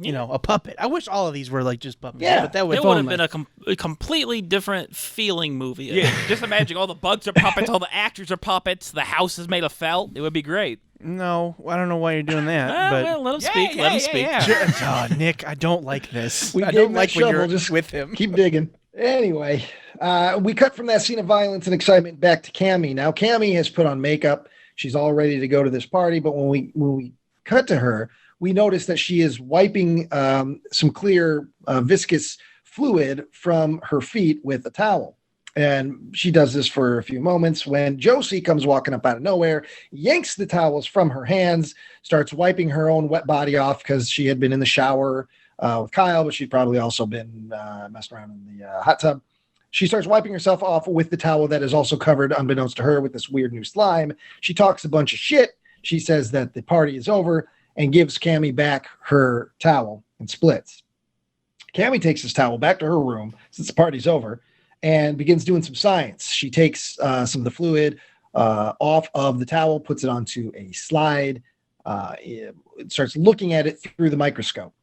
F: a puppet. I wish all of these were like just puppets.
B: Yeah.
F: But that would
G: It would have
C: only.
G: been a completely different feeling movie.
E: Yeah, just imagine all the bugs are puppets, all the actors are puppets, the house is made of felt. It would be great.
F: No, I don't know why you're doing that. But
G: Well, let him speak. Let him speak.
F: Oh, Nick, I don't like this.
B: We
F: I
B: gave
F: don't
B: him
F: like
B: that
F: when
B: shovel,
F: you're
B: just
F: with him.
B: Keep digging. Anyway, we cut from that scene of violence and excitement back to Cammy. Now, Cammy has put on makeup. She's all ready to go to this party. But when we cut to her, we notice that she is wiping some clear viscous fluid from her feet with a towel. And she does this for a few moments when Josie comes walking up out of nowhere, yanks the towels from her hands, starts wiping her own wet body off because she had been in the shower with Kyle, but she'd probably also been messing around in the hot tub. She starts wiping herself off with the towel that is also covered, unbeknownst to her, with this weird new slime. She talks a bunch of shit. She says that the party is over and gives Cammy back her towel and splits. Cammy takes this towel back to her room since the party's over and begins doing some science. She takes some of the fluid off of the towel, puts it onto a slide, it starts looking at it through the microscope.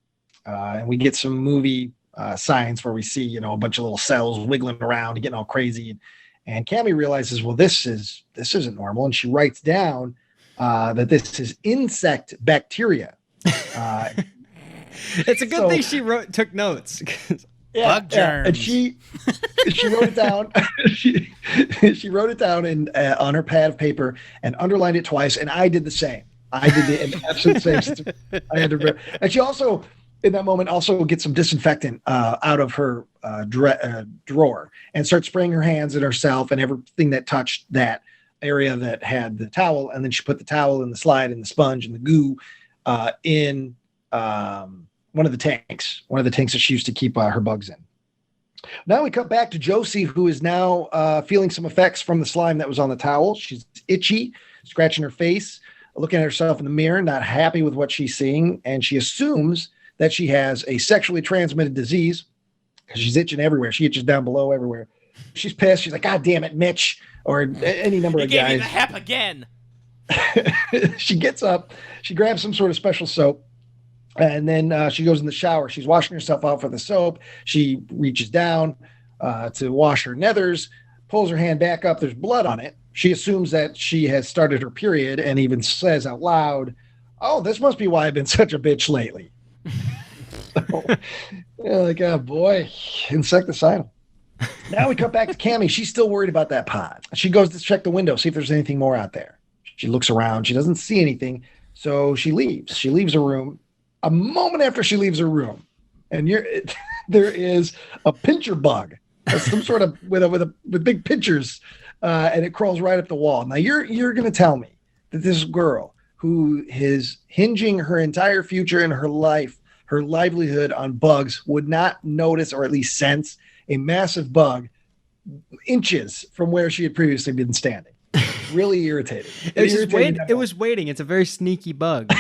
B: And we get some movie science where we see, a bunch of little cells wiggling around and getting all crazy. And Cammy realizes, well, this isn't normal. And she writes down that this is insect bacteria.
C: It's a good thing she took notes.
F: Bug germs.
B: And she wrote it down. she wrote it down on her pad of paper and underlined it twice. And I did the same. I did the absolute same. I had to, and she also, in that moment, also gets some disinfectant out of her drawer and starts spraying her hands and herself and everything that touched that area that had the towel. And then she put the towel and the slide and the sponge and the goo in one of the tanks that she used to keep her bugs in. Now we cut back to Josie, who is now feeling some effects from the slime that was on the towel. She's itchy, scratching her face, looking at herself in the mirror, not happy with what she's seeing. And she assumes that she has a sexually transmitted disease because she's itching everywhere. She itches down below everywhere. She's pissed. She's like, God damn it, Mitch, or any number of guys.
E: You gave me the hep again.
B: She gets up, she grabs some sort of special soap, and then she goes in the shower. She's washing herself out for the soap. She reaches down to wash her nethers, pulls her hand back up. There's blood on it. She assumes that she has started her period and even says out loud, oh, this must be why I've been such a bitch lately. So, like, oh boy, insecticidal. Now we cut back to Cammy. She's still worried about that pod. She goes to check the window, see if there's anything more out there. She looks around. She doesn't see anything. So she leaves. She leaves her room. A moment after she leaves her room, and there is a pincher bug, some sort of with big pinchers, and it crawls right up the wall. Now you're going to tell me that this girl who is hinging her entire future and her life, her livelihood on bugs, would not notice or at least sense a massive bug inches from where she had previously been standing. Really irritating.
C: It was waiting. It's a very sneaky bug.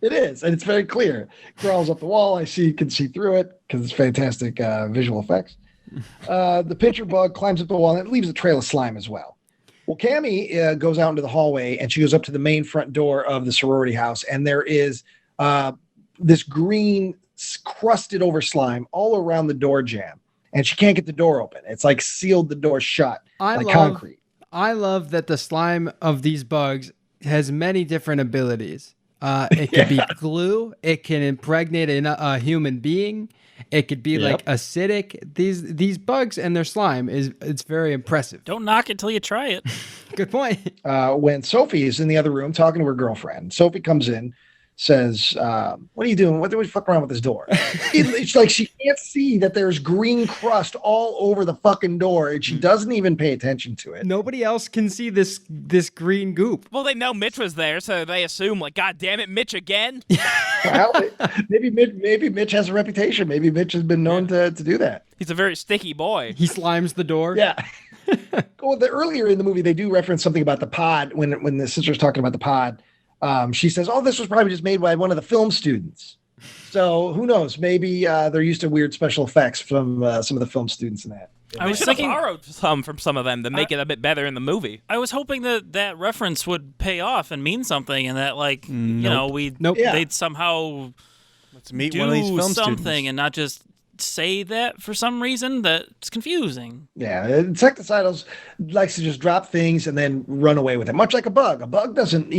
B: It is, and it's very clear. Crawls up the wall. Can see through it because it's fantastic visual effects. The pincher bug climbs up the wall, and it leaves a trail of slime as well. Well, Cammy goes out into the hallway, and she goes up to the main front door of the sorority house, and there is this green crusted over slime all around the door jamb, and she can't get the door open. It's like sealed the door shut concrete.
C: I love that the slime of these bugs has many different abilities. It could be glue. It can impregnate a human being. It could be like acidic. These bugs and their slime it's very impressive.
G: Don't knock it till you try it.
C: Good point.
B: When Sophie is in the other room talking to her girlfriend, Sophie comes in, says, what are you doing? What do we fuck around with this door? It's like she can't see that there's green crust all over the fucking door, and she doesn't even pay attention to it.
C: Nobody else can see this green goop.
E: Well, they know Mitch was there, so they assume, like, God damn it, Mitch again?
B: Well, maybe Mitch has a reputation. Maybe Mitch has been known to do that.
E: He's a very sticky boy.
C: He slimes the door.
B: Yeah. Well, earlier in the movie, they do reference something about the pod. When the sister's talking about the pod, she says, oh, this was probably just made by one of the film students. So who knows? Maybe they're used to weird special effects from some of the film students in that.
G: I was
E: should
G: thinking
E: have borrowed some from some of them to make it a bit better in the movie.
G: I was hoping that reference would pay off and mean something, and that they'd somehow
F: Let's meet
G: do
F: one of these film
G: something
F: students.
G: and not just say that for some reason. That's confusing.
B: Yeah, Insecticidal likes to just drop things and then run away with it, much like a bug. A bug doesn't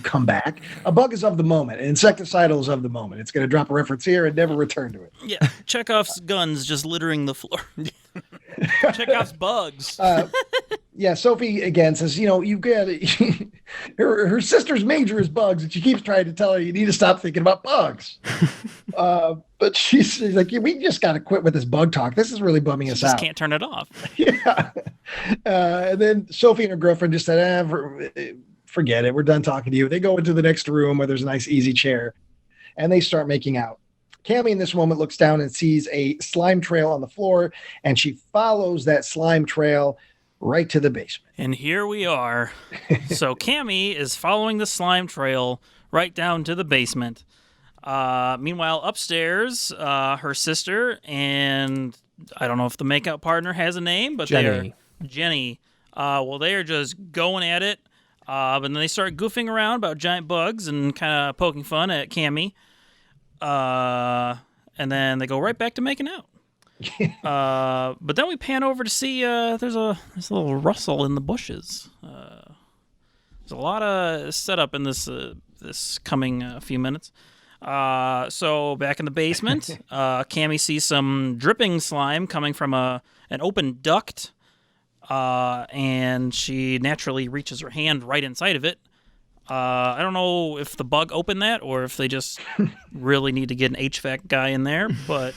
B: come back. A bug is of the moment. Insecticidal is of the moment. It's going to drop a reference here and never return to it.
G: Yeah, Chekhov's guns just littering the floor.
E: Chekhov's bugs.
B: Yeah, Sophie again says, you got her sister's major is bugs, and she keeps trying to tell her you need to stop thinking about bugs. But she's like, we just got to quit with this bug talk. This is really bumming us out.
G: Can't turn it off.
B: Yeah. And then Sophie and her girlfriend just said, forget it. We're done talking to you. They go into the next room where there's a nice easy chair, and they start making out. Cammy in this moment looks down and sees a slime trail on the floor, and she follows that slime trail right to the basement.
G: And here we are. So Cammy is following the slime trail right down to the basement. Meanwhile, upstairs, her sister and I don't know if the makeout partner has a name, but
D: Jenny.
G: Jenny. Well, they are just going at it. But then they start goofing around about giant bugs and kind of poking fun at Cammy. And then they go right back to making out. But then we pan over to see there's a little rustle in the bushes. There's a lot of setup in this coming few minutes. So back in the basement, Cammy sees some dripping slime coming from an open duct, and she naturally reaches her hand right inside of it. I don't know if the bug opened that or if they just really need to get an HVAC guy in there, but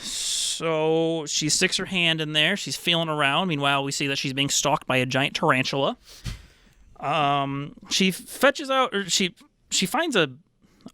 G: so she sticks her hand in there. She's feeling around. Meanwhile, we see that she's being stalked by a giant tarantula. She fetches out, or she finds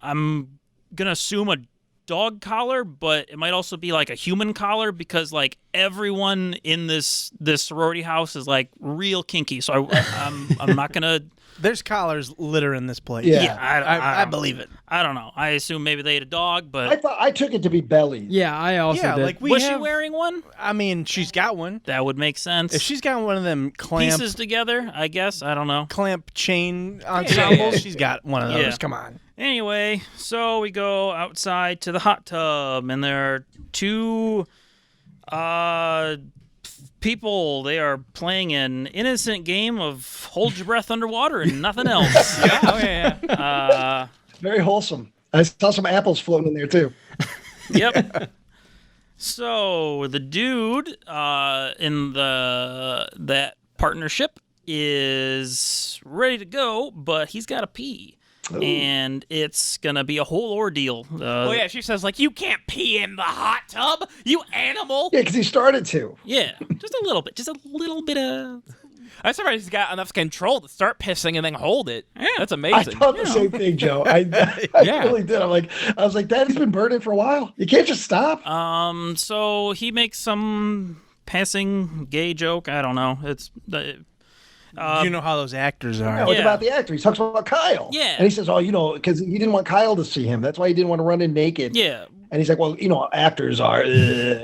G: I'm gonna assume a dog collar, but it might also be like a human collar because like everyone in this sorority house is like real kinky. So I'm not gonna.
F: There's collars littering this place.
B: Yeah.
F: I believe it.
G: I don't know. I assume maybe they ate a dog, but
B: I took it to be bellies.
C: Yeah, I also
F: Yeah,
C: did.
F: like we
G: was
F: have,
G: she wearing one?
F: I mean, she's got one.
G: That would make sense.
F: If she's got one of them clamp
G: Pieces together, I guess. I don't know.
F: chain ensembles,
G: yeah.
F: she's got one of those.
G: Yeah.
F: Come on.
G: Anyway, so we go outside to the hot tub, and there are two people. They are playing an innocent game of hold your breath underwater and nothing else.
B: Very wholesome. I saw some apples floating in there too.
G: Yep. So the dude in that partnership is ready to go, but he's got to pee.
B: Ooh.
G: And it's gonna be a whole ordeal.
E: Oh yeah, she says like, "You can't pee in the hot tub, you animal."
B: Yeah, because he started to.
G: Yeah, just a little bit of.
E: I'm surprised he's got enough control to start pissing and then hold it.
G: Yeah.
E: That's
B: I
E: amazing.
B: thought the same thing, Joe. I
E: Yeah.
B: really did. I was like, Daddy's been burning for a while. You can't just stop.
G: So he makes some passing gay joke. I don't know. It's
F: You know how those actors are.
B: Yeah, like
G: yeah.
B: about the actor. He talks about Kyle.
G: Yeah.
B: And he says, because he didn't want Kyle to see him. That's why he didn't want to run in naked.
G: yeah,
B: And he's like, well, actors are.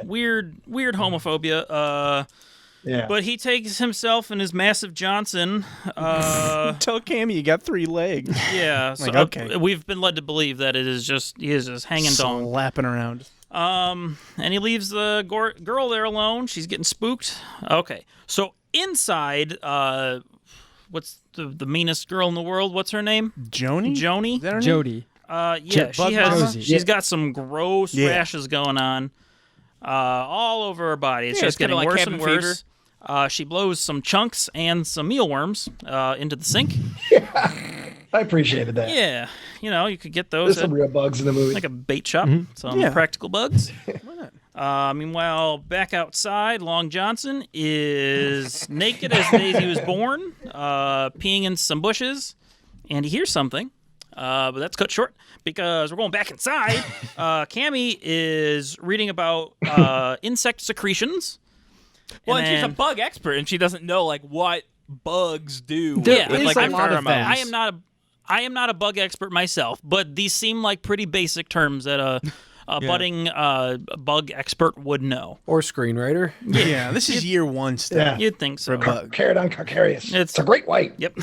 G: weird homophobia.
B: Yeah.
G: But he takes himself and his massive Johnson.
F: Tell Cammy you got 3 legs.
G: Yeah, so
F: Like, okay.
G: we've been led to believe that he is just hanging dong.
F: Slapping around.
G: And he leaves the girl there alone. She's getting spooked. Okay, so inside, what's the meanest girl in the world? What's her name?
F: Joni?
G: Joni.
F: Is that her name?
C: Jody.
G: Yeah,
F: Bug Mama?
G: she's got some gross rashes going on, all over her body. It's
E: Yeah,
G: just
E: it's kinda
G: getting
E: like
G: worse and
E: cabin
G: worse. She blows some chunks and some mealworms into the sink.
B: I appreciated that.
G: Yeah, you could get those
B: There's
G: at
B: some real bugs in the movie.
G: like a bait shop. Some
F: Yeah.
G: practical bugs. Meanwhile, back outside, Long Johnson is naked as the day he was born, peeing in some bushes, and he hears something. But that's cut short because we're going back inside. Cammy is reading about insect secretions.
E: Well, and she's a
G: then-
E: bug expert, and she doesn't know like what bugs do.
C: There
E: with,
C: is
E: like,
C: a
E: their
C: lot of
E: pheromones.
C: that.
G: I am not a bug expert myself, but these seem like pretty basic terms that a budding bug expert would know.
D: Or screenwriter.
F: Yeah, this is year 1 stuff.
B: Yeah.
G: You'd think so.
B: Caradon Carcarius.
G: It's-
B: It's a great white.
G: Yep.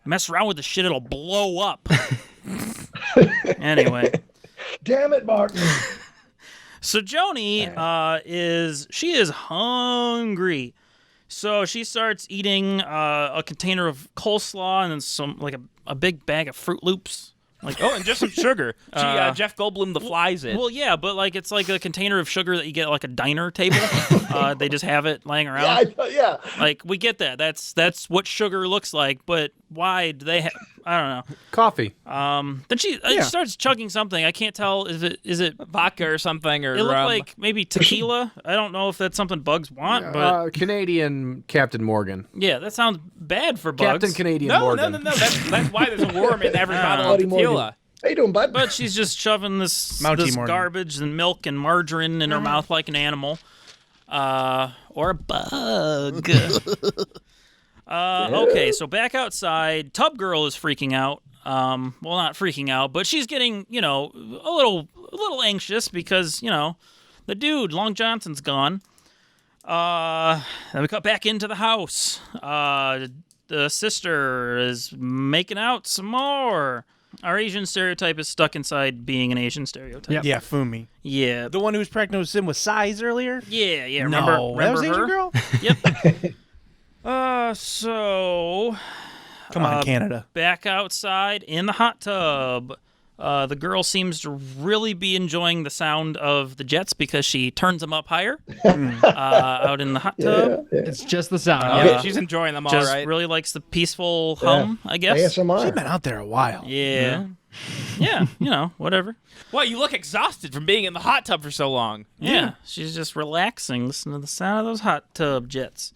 G: Mess around with the shit, it'll blow up. Anyway.
B: Damn it, Martin.
G: So Joni is hungry. So she starts eating a container of coleslaw and then some like a big bag of Fruit Loops. Like
E: And just some sugar. She Jeff Goldblum the flies it.
G: well, yeah, but like it's like a container of sugar that you get at like a diner table. They just have it laying around.
B: Yeah.
G: Like we get that. That's what sugar looks like. But why do they have? I don't know.
D: Coffee.
G: Then she starts chugging something. I can't tell. Is it?
E: Vodka or something, or
G: It looked like maybe tequila. I don't know if that's something bugs want, but
D: Canadian Captain Morgan.
G: yeah, that sounds bad for bugs.
D: Captain Canadian
E: no.
D: Morgan.
E: That's why there's a worm in every bottle of
B: Bloody
E: tequila.
B: Morgan. How you doing, bud?
G: But she's just shoving this
F: Mountie Morgan.
G: garbage and milk and margarine in her mouth like an animal. Or a bug. Okay, so back outside, Tub Girl is freaking out. Well, not freaking out, but she's getting, a little anxious because, the dude, Long Johnson's gone. Then we cut back into the house. The sister is making out some more. Our Asian stereotype is stuck inside being an Asian stereotype.
C: Yep.
F: Yeah, Fumi.
G: Yeah.
F: The one who was pregnant with him with size earlier?
G: Yeah.
F: No,
G: Remember
F: that was
G: her?
F: Asian girl?
G: Yep. So
F: Come on, Canada.
G: Back outside in the hot tub. The girl seems to really be enjoying the sound of the jets because she turns them up higher out in the hot tub.
C: It's just the sound.
E: Yeah, she's enjoying them all
G: Just
E: right.
G: really likes the peaceful hum, I guess.
B: ASMR.
F: She's been out there a while.
G: Yeah. Yeah, whatever.
E: Well, you look exhausted from being in the hot tub for so long.
G: Yeah, she's just relaxing, listening to the sound of those hot tub jets.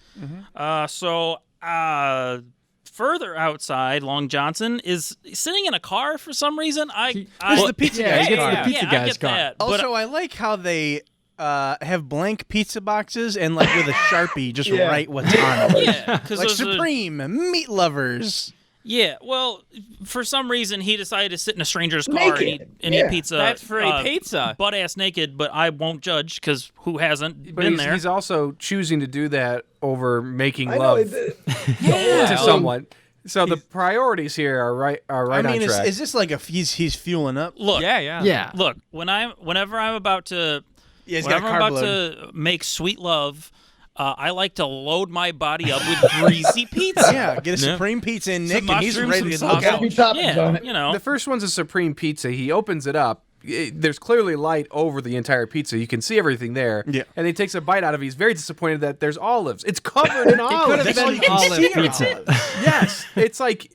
G: Further outside, Long Johnson is sitting in a car for some reason.
F: There's the pizza
C: yeah,
F: guy's
C: he gets
F: car.
C: the pizza
G: I
C: guy's
G: get
C: car.
G: that. But
F: Also, I like how they have blank pizza boxes and like with a Sharpie just write what's on them.
G: yeah, because
F: Like Supreme, Meat Lovers.
G: yeah, well, for some reason he decided to sit in a stranger's car
B: Naked.
G: and eat pizza.
E: That's free pizza.
G: Butt ass naked, but I won't judge because who hasn't
D: But
G: been
D: he's,
G: there?
D: he's also choosing to do that over making
B: I know.
D: love to someone. So the priorities here are right
F: I mean,
D: on track.
F: is this like he's fueling up?
G: Look,
C: Yeah.
G: look. Whenever I'm about to,
F: Yeah, he's got
G: whenever I'm
F: carb
G: about
F: load.
G: to make sweet love, I like to load my body up with greasy pizza.
F: Yeah, get a Supreme pizza in Nick,
G: Some
F: and he's
G: mushrooms,
F: ready to
G: some
F: knock
G: sausage.
F: out.
B: Happy toppings on
G: Yeah,
B: it.
D: The first one's a Supreme Pizza. He opens it up. There's clearly light over the entire pizza. You can see everything there.
F: Yeah.
D: And he takes a bite out of it. He's very disappointed that there's olives. It's covered in olives.
C: Could have been olive pizza.
D: Yes. It's like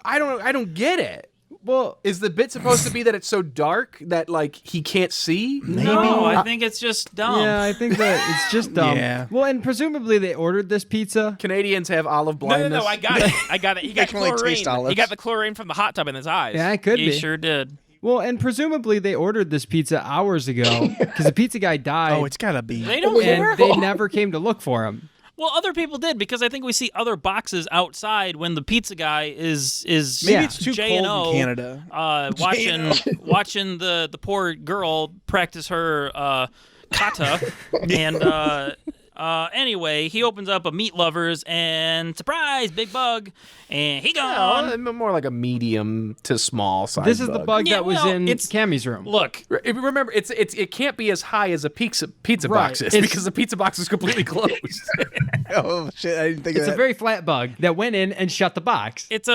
D: I don't get it.
C: Well,
D: Is the bit supposed to be that it's so dark that like he can't see?
G: No, I think it's just dumb.
C: yeah, I think that it's just dumb.
F: Yeah.
C: Well, and presumably they ordered this pizza.
D: Canadians have olive
E: No,
D: blindness.
E: I got it. I got it. He got
F: can only taste
E: chlorine.
F: olives.
E: He got the chlorine from the hot tub in his eyes.
C: Yeah, it could
G: You
C: be.
G: sure did.
C: Well, and presumably they ordered this pizza hours ago because the pizza guy died.
F: Oh, it's gotta be.
G: They don't care.
C: and they never came to look for him.
G: Well, other people did because I think we see other boxes outside when the pizza guy is
F: Maybe
C: Yeah.
F: it's too
G: J&O,
F: cold in Canada.
G: watching the poor girl practice her kata, and anyway, he opens up a Meat Lovers and surprise, big bug, and he gone.
D: More like a medium to small size.
C: This is the bug
G: Yeah,
C: that was
G: well,
C: in
G: it's-
C: Cammy's room.
G: Look,
D: Remember, it can't be as high as a pizza
C: Right.
D: box is
C: It's-
D: because the pizza box is completely closed.
F: Oh shit! I didn't think
C: It's
F: of
C: a
F: that.
C: very flat bug that went in and shut the box.
G: it's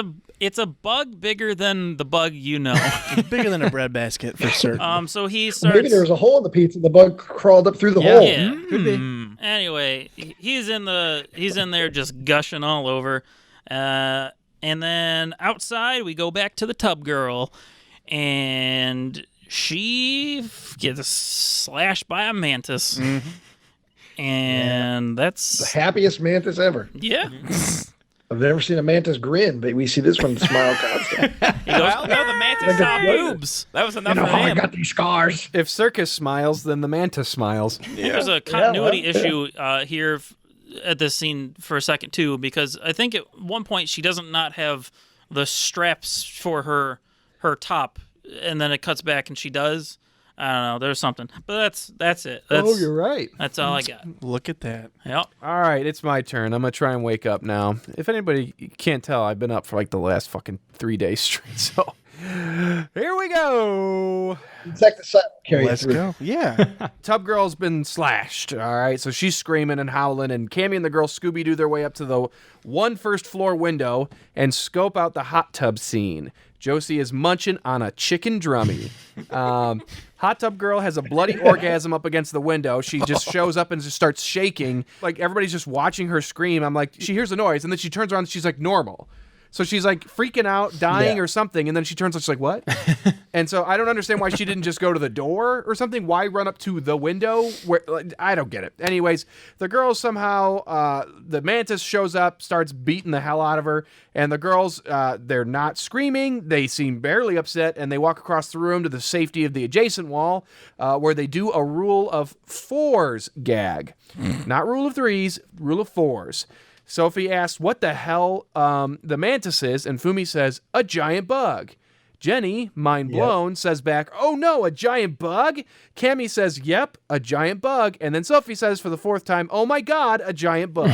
G: a bug bigger than the bug you know.
F: bigger than a bread basket for certain.
G: So he
B: Maybe
G: starts.
B: there was a hole in the pizza. The bug crawled up through the hole.
G: Yeah.
C: Could be.
G: Anyway, he's in there just gushing all over, and then outside we go back to the tub girl, and she gets slashed by a mantis, and
B: The
G: that's
B: happiest mantis ever.
G: yeah.
B: I've never seen a mantis grin, but we see this one smile constant.
E: Well, no, the mantis saw boobs. That was enough
B: You know
E: for
B: how I
E: him.
B: got these scars?
D: If Circus smiles, then the mantis smiles.
G: There's a continuity
B: well, yeah.
G: issue here at this scene for a second too, because I think at one point she doesn't not have the straps for her top, and then it cuts back and she does. I don't know. There's something, but that's it. That's,
D: right.
G: That's all I got.
F: Look at that.
G: Yep.
D: All right, it's my turn. I'm gonna try and wake up now. If anybody can't tell, I've been up for like the last fucking 3 days straight. So here we go.
B: Insecticidal carry
F: Let's
B: through.
F: go. Yeah.
D: Tub Girl's been slashed. All right, so she's screaming and howling, and Cammy and the girl Scooby Doo their way up to the one first floor window and scope out the hot tub scene. Josie is munching on a chicken drummy. Hot Tub Girl has a bloody orgasm up against the window. She just shows up and just starts shaking. Like, everybody's just watching her scream. I'm like, she hears a noise, and then she turns around and she's like, normal. So she's like freaking out, dying or something, and then she turns and she's like, what? And so I don't understand why she didn't just go to the door or something. Why run up to the window? Where I don't get it. Anyways, the girls somehow, the mantis shows up, starts beating the hell out of her, and the girls, they're not screaming. They seem barely upset, and they walk across the room to the safety of the adjacent wall, where they do a rule of fours gag. Not rule of threes, rule of fours. Sophie asks what the hell the mantis is, and Fumi says, a giant bug. Jenny, mind blown, says back, oh no, a giant bug? Cammy says, yep, a giant bug. And then Sophie says for the fourth time, oh my god, a giant bug.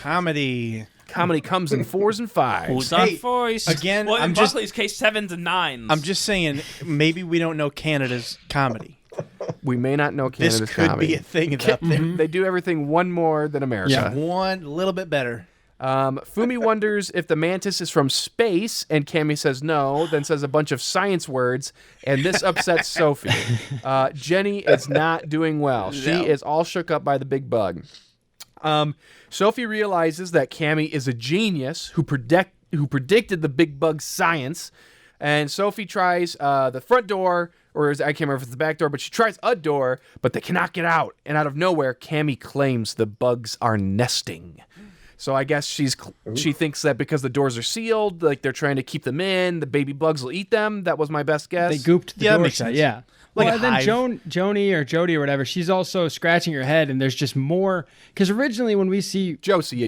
F: Comedy.
D: Comedy comes in 4s and 5s.
G: Who's on
F: Hey,
G: voice?
F: Again,
E: Well, in
F: I'm just
E: Buckley's case, 7s and 9s.
F: I'm just saying maybe we don't know Canada's comedy.
D: We may not know Canada's
F: This could
D: comedy.
F: be a thing up there.
D: They do everything one more than America.
F: One little bit better.
D: Fumi wonders if the mantis is from space, and Cammy says no, then says a bunch of science words, and this upsets Sophie. Jenny is not doing well. She is all shook up by the big bug. Sophie realizes that Cammy is a genius who predicted the big bug's science, and Sophie tries the front door, or I can't remember if it's the back door, but she tries a door, but they cannot get out. And out of nowhere, Cammy claims the bugs are nesting. So I guess she thinks that because the doors are sealed, like they're trying to keep them in, the baby bugs will eat them. That was my best guess.
C: They gooped the door shut, yeah.
F: Like
C: well,
F: a
C: and then
F: hive.
C: Joni or Jody or whatever, she's also scratching her head, and there's just more. Because originally when we see
D: Josie,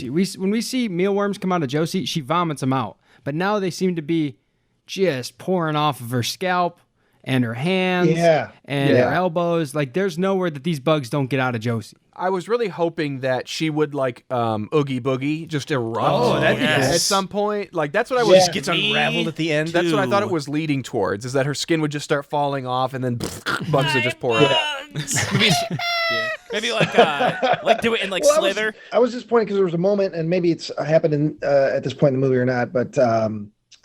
C: when we see mealworms come out of Josie, she vomits them out. But now they seem to be just pouring off of her scalp and her hands and her elbows. Like, there's nowhere that these bugs don't get out of Josie.
D: I was really hoping that she would like Oogie Boogie just erupt at some point. Like that's what I was.
F: Just gets unraveled at the end.
D: That's what I thought it was leading towards. Is that her skin would just start falling off and then bugs would just pour out.
E: Maybe like do it in like Slither.
B: I was disappointed because there was a moment, and maybe it's happened in, at this point in the movie or not, but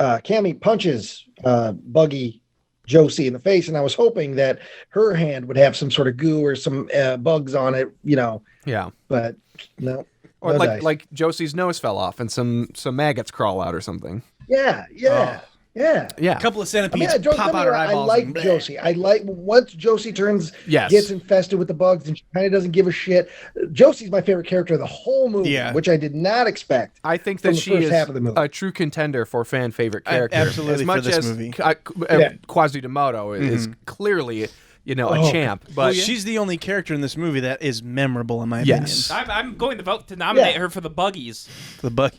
B: Cammy punches Buggy Josie in the face, and I was hoping that her hand would have some sort of goo or some bugs on it,
D: Yeah.
B: But no.
D: Or
B: no
D: like
B: dice.
D: like Josie's nose fell off and some maggots crawl out or something.
B: Yeah.
D: Yeah.
F: A couple of centipedes
B: don't
F: pop
B: get me
F: out her
B: wrong,
F: eyeballs.
B: I like
F: and bleh.
B: Josie. I like once Josie gets infested with the bugs and she kind of doesn't give a shit. Josie's my favorite character of the whole movie, which I did not expect.
D: I think
B: from
D: that
B: the
D: she
B: first
D: is
B: half of the movie.
D: a true contender for fan favorite character.
F: Absolutely,
D: as much
F: for this
D: as
F: movie.
D: Quasimodo is clearly, a champ. But
F: She's the only character in this movie that is memorable in my opinion.
E: I'm going to vote to nominate her for the Buggies.
F: The bug.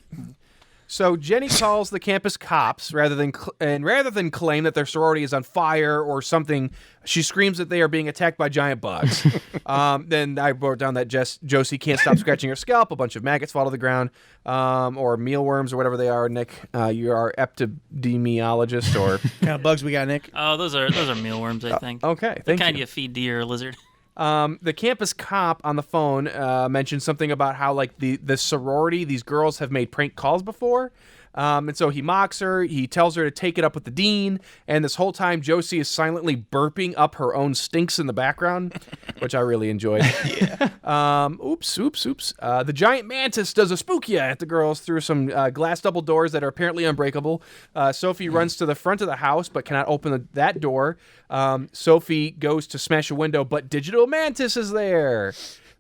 D: So Jenny calls the campus cops rather than claim that their sorority is on fire or something. She screams that they are being attacked by giant bugs. Then I wrote down that Josie can't stop scratching her scalp. A bunch of maggots fall to the ground, or mealworms or whatever they are. Nick, you are epidemiologist or
F: What kind of bugs we got, Nick?
G: Oh, those are mealworms, I think.
D: okay.
G: The
D: Thank
G: kind
D: you.
G: you feed deer or lizard.
D: The campus cop on the phone mentioned something about how like the sorority, these girls have made prank calls before. And so he mocks her. He tells her to take it up with the dean. And this whole time, Josie is silently burping up her own stinks in the background, which I really enjoyed. Oops. The giant mantis does a spookia at the girls through some glass double doors that are apparently unbreakable. Sophie runs to the front of the house but cannot open that door. Sophie goes to smash a window, but Digital Mantis is there.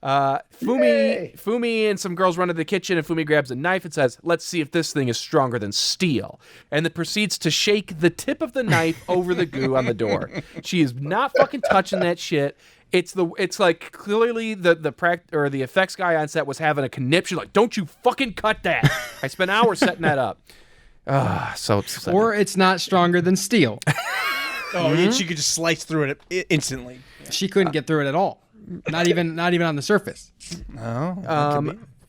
D: Fumi and some girls run to the kitchen, and Fumi grabs a knife and says, "Let's see if this thing is stronger than steel," and then proceeds to shake the tip of the knife over the goo on the door. She is not fucking touching that shit. It's like clearly the effects guy on set was having a conniption, like, "Don't you fucking cut that." I spent hours setting that up. So upsetting.
C: Or it's not stronger than steel.
F: And she could just slice through it instantly.
C: She couldn't get through it at all. Not even on the surface.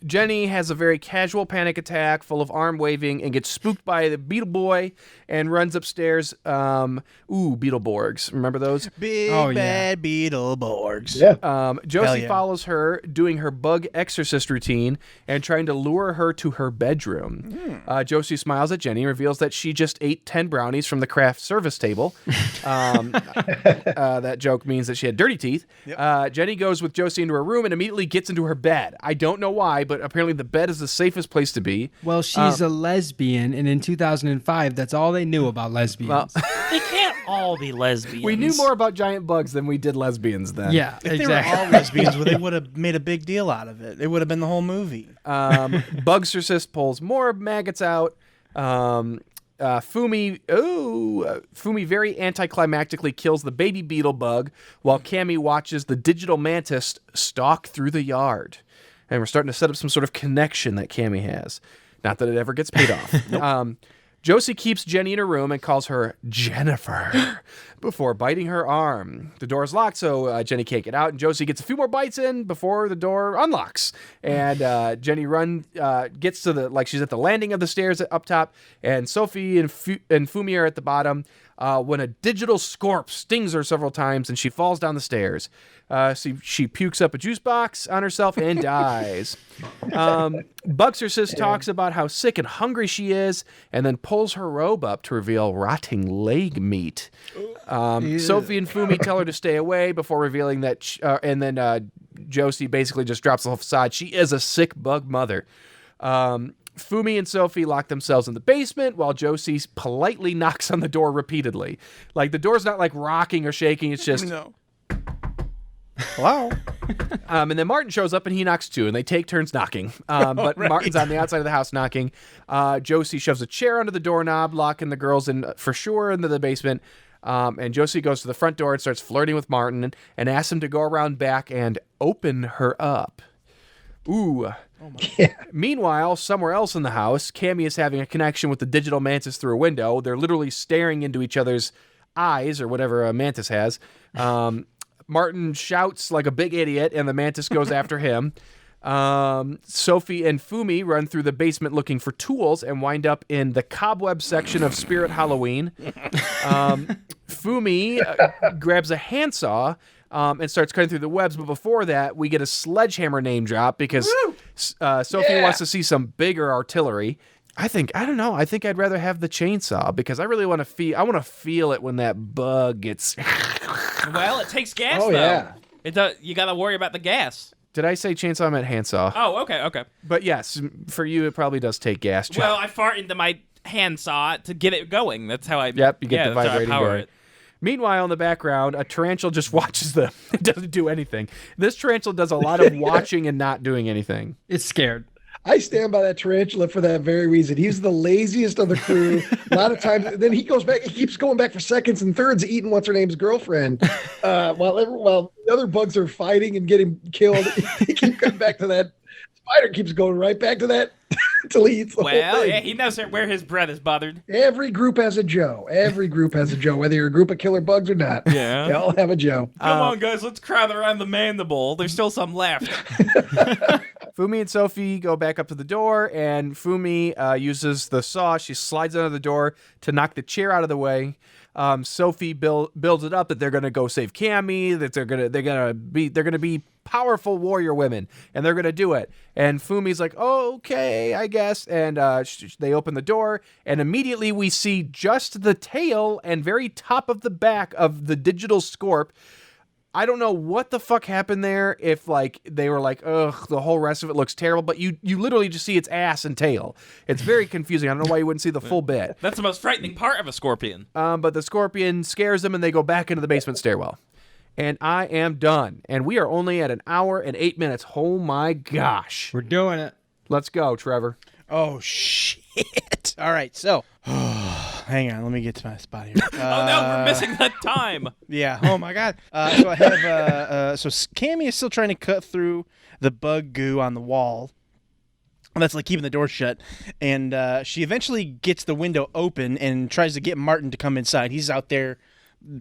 D: Jenny has a very casual panic attack full of arm waving and gets spooked by the Beetle Boy and runs upstairs. Beetleborgs. Remember those?
F: Big bad Beetleborgs.
B: Yeah.
D: Josie follows her, doing her bug exorcist routine and trying to lure her to her bedroom. Josie smiles at Jenny and reveals that she just ate 10 brownies from the craft service table. That joke means that she had dirty teeth. Yep. Jenny goes with Josie into her room and immediately gets into her bed. I don't know why, but apparently the bed is the safest place to be.
C: Well, she's a lesbian, and in 2005, that's all they knew about lesbians.
G: They can't all be lesbians.
D: We knew more about giant bugs than we did lesbians then.
C: Yeah,
F: If
C: exactly.
F: they were all lesbians, well, they would have made a big deal out of it. It would have been the whole movie.
D: Bugsorcist pulls more maggots out. Fumi very anticlimactically kills the baby beetle bug while Cammy watches the digital mantis stalk through the yard. And we're starting to set up some sort of connection that Cammy has. Not that it ever gets paid off. Josie keeps Jenny in her room and calls her Jennifer before biting her arm. The door is locked, so Jenny can't get out, and Josie gets a few more bites in before the door unlocks. And Jenny gets to she's at the landing of the stairs up top, and Sophie and Fumi are at the bottom. when a digital scorp stings her several times and she falls down the stairs. She pukes up a juice box on herself and dies. Bugsorcist talks about how sick and hungry she is and then pulls her robe up to reveal rotting leg meat. Sophie and Fumi tell her to stay away before revealing that, and then Josie basically just drops the whole facade. She is a sick bug mother. Fumi and Sophie lock themselves in the basement while Josie politely knocks on the door repeatedly. Like, the door's not like rocking or shaking, it's just...
F: No. Hello?
D: And then Martin shows up and he knocks too, and they take turns knocking. But
F: right.
D: Martin's on the outside of the house knocking. Josie shoves a chair under the doorknob, locking the girls in for sure into the basement. And Josie goes to the front door and starts flirting with Martin and asks him to go around back and open her up. Ooh.
B: Yeah.
D: Meanwhile, somewhere else in the house, Cammy is having a connection with the digital mantis through a window. They're literally staring into each other's eyes, or whatever a mantis has. Martin shouts like a big idiot, and the mantis goes after him. Sophie and Fumi run through the basement looking for tools and wind up in the cobweb section of Spirit Halloween. Fumi grabs a handsaw and starts cutting through the webs, but before that, we get a sledgehammer name drop because Sophie wants to see some bigger artillery. I think I'd rather have the chainsaw because I really want to feel it when that bug gets...
E: Well, it takes gas,
B: Oh,
E: though.
B: yeah.
E: It does. You got to worry about the gas.
D: Did I say chainsaw? I meant handsaw.
E: Oh, okay.
D: But yes, for you, it probably does take gas.
E: Well, I fart into my handsaw to get it going. That's how I...
D: Yep, you get the
E: that's how I
D: vibrating
E: power
D: going.
E: it.
D: Meanwhile, in the background, a tarantula just watches them. It doesn't do anything. This tarantula does a lot of watching and not doing anything.
C: It's scared.
B: I stand by that tarantula for that very reason. He's the laziest of the crew. A lot of times, then he goes back. He keeps going back for seconds and thirds, eating what's her name's girlfriend. While the other bugs are fighting and getting killed, he keeps coming back to that. Spider keeps going right back to that until he eats the whole thing.
E: Yeah, he knows where his breath is bothered.
B: Every group has a Joe. Every group has a Joe, whether you're a group of killer bugs or not.
E: Yeah.
B: They all have a Joe.
E: Come on, guys, let's crowd around the mandible. There's still some left.
D: Fumi and Sophie go back up to the door, and Fumi uses the saw. She slides under the door to knock the chair out of the way. Sophie builds it up that they're gonna go save Cammy, that they're gonna be powerful warrior women, and they're gonna do it. And Fumi's like, oh, okay, I guess. And they open the door, and immediately we see just the tail and very top of the back of the digital scorp. I don't know what the fuck happened there. If like they were like, ugh, the whole rest of it looks terrible, but you literally just see its ass and tail. It's very confusing. I don't know why you wouldn't see the full bit.
E: That's the most frightening part of a scorpion.
D: But the scorpion scares them, and they go back into the basement stairwell. And I am done. And we are only at 1 hour and 8 minutes. Oh my gosh.
C: We're doing it.
D: Let's go, Trevor.
F: Oh, shit. All right, so... hang on, let me get to my spot here.
E: Oh, no, we're missing that time.
F: Yeah, oh my God. So I have... so Cammy is still trying to cut through the bug goo on the wall. That's like keeping the door shut. And she eventually gets the window open and tries to get Martin to come inside. He's out there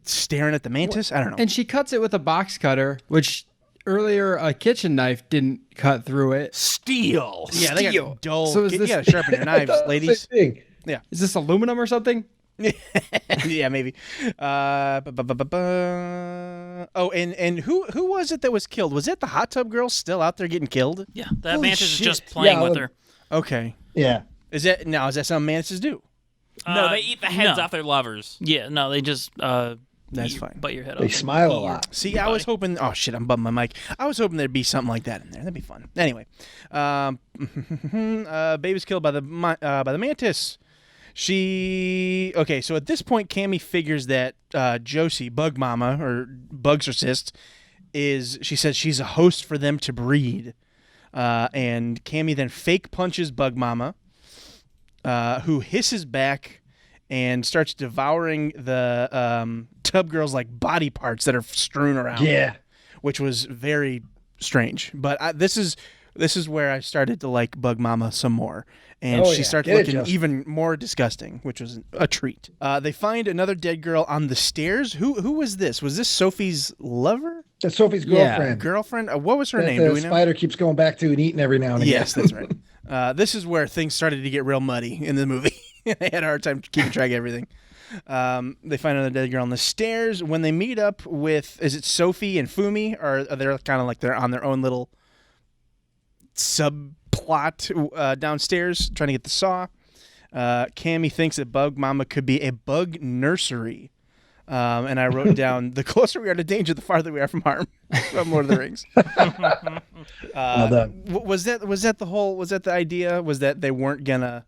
F: staring at the mantis. I don't know.
C: And she cuts it with a box cutter, which earlier a kitchen knife didn't cut through it.
D: Steel.
F: Yeah, they got dull.
C: So is
F: You
C: this-
F: gotta sharpen your knives, ladies.
B: Same thing.
F: Yeah.
C: Is this aluminum or something?
F: Yeah, maybe. Oh, and who was it that was killed? Was it the hot tub girl still out there getting killed?
G: Yeah, that
F: Holy
G: mantis is
F: shit.
G: just playing
B: Yeah,
G: with
B: look-
G: her.
F: Okay.
B: Yeah.
F: Is that something mantises do?
E: No, they eat the heads
G: no.
E: off their lovers.
G: Yeah, no, they just
F: That's fine.
G: Bite your head
B: They
G: off.
B: smile a lot.
F: See, I was hoping. Oh shit, I'm bumping my mic. I was hoping there'd be something like that in there. That'd be fun. Anyway, baby's killed by the mantis. Okay, so at this point, Cammy figures that Josie, Bug Mama or Bugsorcist, she says she's a host for them to breed, and Cammy then fake punches Bug Mama, who hisses back and starts devouring the tub girl's like body parts that are strewn around.
B: Yeah.
F: Which was very strange. But this is where I started to like Bug Mama some more. And
B: Oh,
F: she
B: yeah.
F: starts
B: Get it,
F: looking
B: Justin.
F: even more disgusting, which was a treat. They find another dead girl on the stairs. Who was this? Was this Sophie's lover?
B: That's Sophie's
C: Yeah.
B: girlfriend.
F: Girlfriend? What was her
B: That
F: name? Do
B: the
F: we know?
B: spider keeps going back to and eating every now and again.
F: Yes, that's right. This is where things started to get real muddy in the movie. I had a hard time keeping track of everything. They find another dead girl on the stairs. When they meet up with, is it Sophie and Fumi? Or are they kind of like they're on their own little subplot downstairs trying to get the saw? Cammy thinks that Bug Mama could be a bug nursery. And I wrote down, the closer we are to danger, the farther we are from harm. From Lord of the Rings.
B: Well done.
F: Was that the idea? Was that they weren't gonna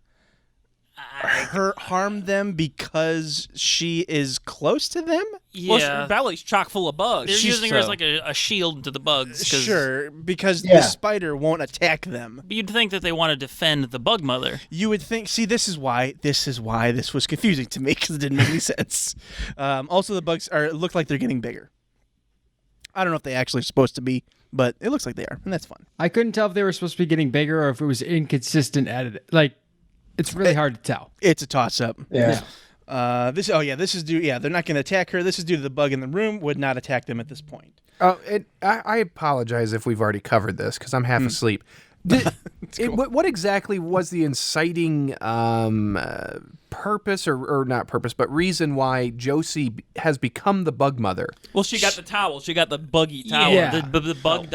F: harm them because she is close to them?
E: Well,
G: Yeah.
E: her belly's chock full of bugs.
G: They're using her
E: so-
G: as like a shield to the bugs.
F: Sure, because
B: Yeah.
F: the spider won't attack them.
G: But you'd think that they want to defend the bug mother.
F: You would think. See, this is why this was confusing to me because it didn't make any sense. Also, the bugs look like they're getting bigger. I don't know if they actually are supposed to be, but it looks like they are, and that's fun.
C: I couldn't tell if they were supposed to be getting bigger or if it was inconsistent edited. Like, it's really hard to tell.
F: It's a toss-up.
B: Yeah.
F: This is due. Yeah, they're not going to attack her. This is due to the bug in the room. Would not attack them at this point.
D: I apologize if we've already covered this because I'm half asleep. What exactly was the inciting purpose, or not purpose, but reason why Josie has become the bug mother?
E: Well, she got the towel. She got the buggy towel.
G: Yeah, the bug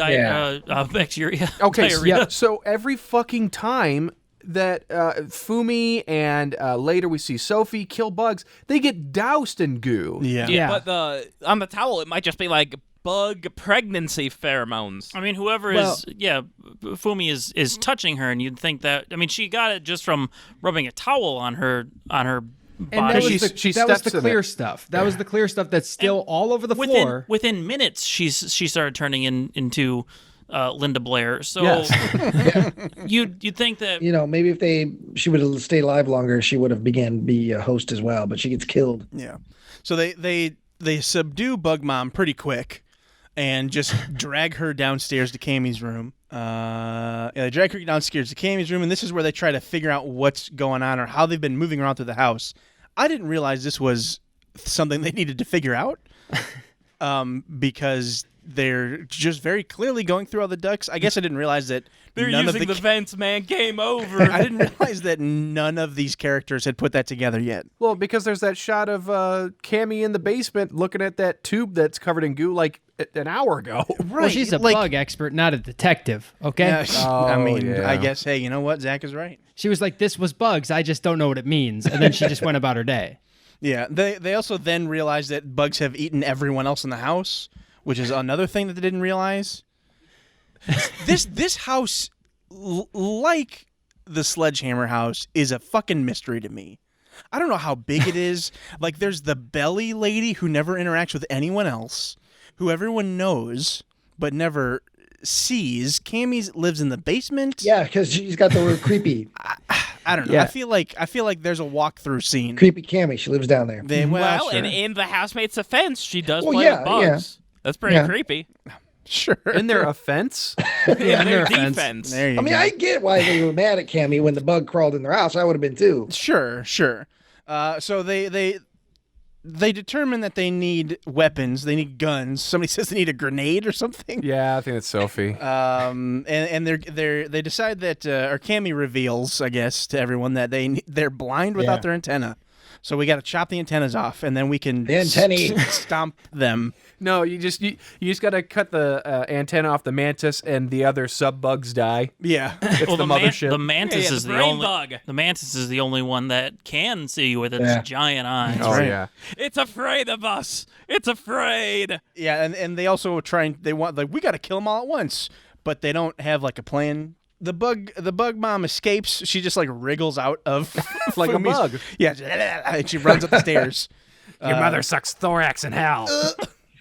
G: bacteria.
D: Okay,
G: diarrhea.
D: so every fucking time that Fumi and later we see Sophie kill bugs, they get doused in goo.
C: Yeah.
E: But on the towel, it might just be like bug pregnancy pheromones.
G: I mean, whoever Fumi is touching her, and you'd think that. I mean, she got it just from rubbing a towel on her
C: And
G: body.
C: that was the
D: steps in
C: clear
D: it.
C: stuff. That was the clear stuff that's still all over the floor.
G: Within minutes, she started turning into Linda Blair. So
D: Yes.
G: you'd think that
B: Maybe if she would have stayed alive longer, she would have began to be a host as well. But she gets killed.
F: Yeah. So they subdue Bug Mom pretty quick, and just drag her downstairs to Cammy's room. They drag her downstairs to Cammy's room, and this is where they try to figure out what's going on or how they've been moving around through the house. I didn't realize this was something they needed to figure out, because they're just very clearly going through all the ducts. I guess I didn't realize that
E: They're
F: none
E: using
F: of
E: the vents, man. Game over.
F: I didn't realize that none of these characters had put that together yet.
D: Well, because there's that shot of Cammy in the basement looking at that tube that's covered in goo like an hour ago.
C: Well, she's a bug expert, not a detective. Okay.
F: Yeah, I mean,
D: yeah.
F: I guess. Hey, you know what? Zach is right.
C: She was like, "This was bugs. I just don't know what it means," and then she just went about her day.
F: Yeah, they also then realized that bugs have eaten everyone else in the house, which is another thing that they didn't realize. This house, like the Sledgehammer house, is a fucking mystery to me. I don't know how big it is. Like, there's the belly lady who never interacts with anyone else, who everyone knows but never sees. Cammy lives in the basement.
B: Yeah, because she's got the word creepy.
F: I don't know.
C: Yeah.
F: I feel like there's a walkthrough scene.
B: Creepy Cammy. She lives down there.
E: Well,
F: sure.
E: and in the housemate's offense, she does
B: Well,
E: play
B: yeah,
E: with bugs. That's pretty
B: Yeah.
E: creepy.
F: Sure.
D: In their offense,
E: In
C: their
E: their
C: offense.
E: defense.
F: There you
B: I mean,
F: go.
B: I get why they were mad at Cammy when the bug crawled in their house. I would have been too.
F: Sure. So they determine that they need weapons. They need guns. Somebody says they need a grenade or something.
D: yeah, I think it's Sophie.
F: And they decide that, or Cammy reveals, I guess, to everyone that they're blind without
B: Yeah.
F: their antenna. So we got to chop the antennas off, and then we can
B: The antennae.
F: stomp them.
D: No, you just got to cut the antenna off the mantis, and the other sub bugs die.
F: Yeah.
D: It's
G: well,
D: the
G: the
D: mothership.
G: mantis
E: Yeah,
G: is
E: the
G: the
E: brain
G: only
E: bug.
G: the mantis is the only one that can see with its
B: Yeah.
G: giant eyes.
D: oh
F: right.
D: yeah.
E: It's afraid of us. It's afraid.
F: Yeah, and they also we got to kill them all at once, but they don't have like a plan. The bug mom escapes. She just like wriggles out of
D: Like a
F: Fumi's-
D: bug.
F: Yeah, and she runs up the stairs.
D: Your mother sucks thorax in hell.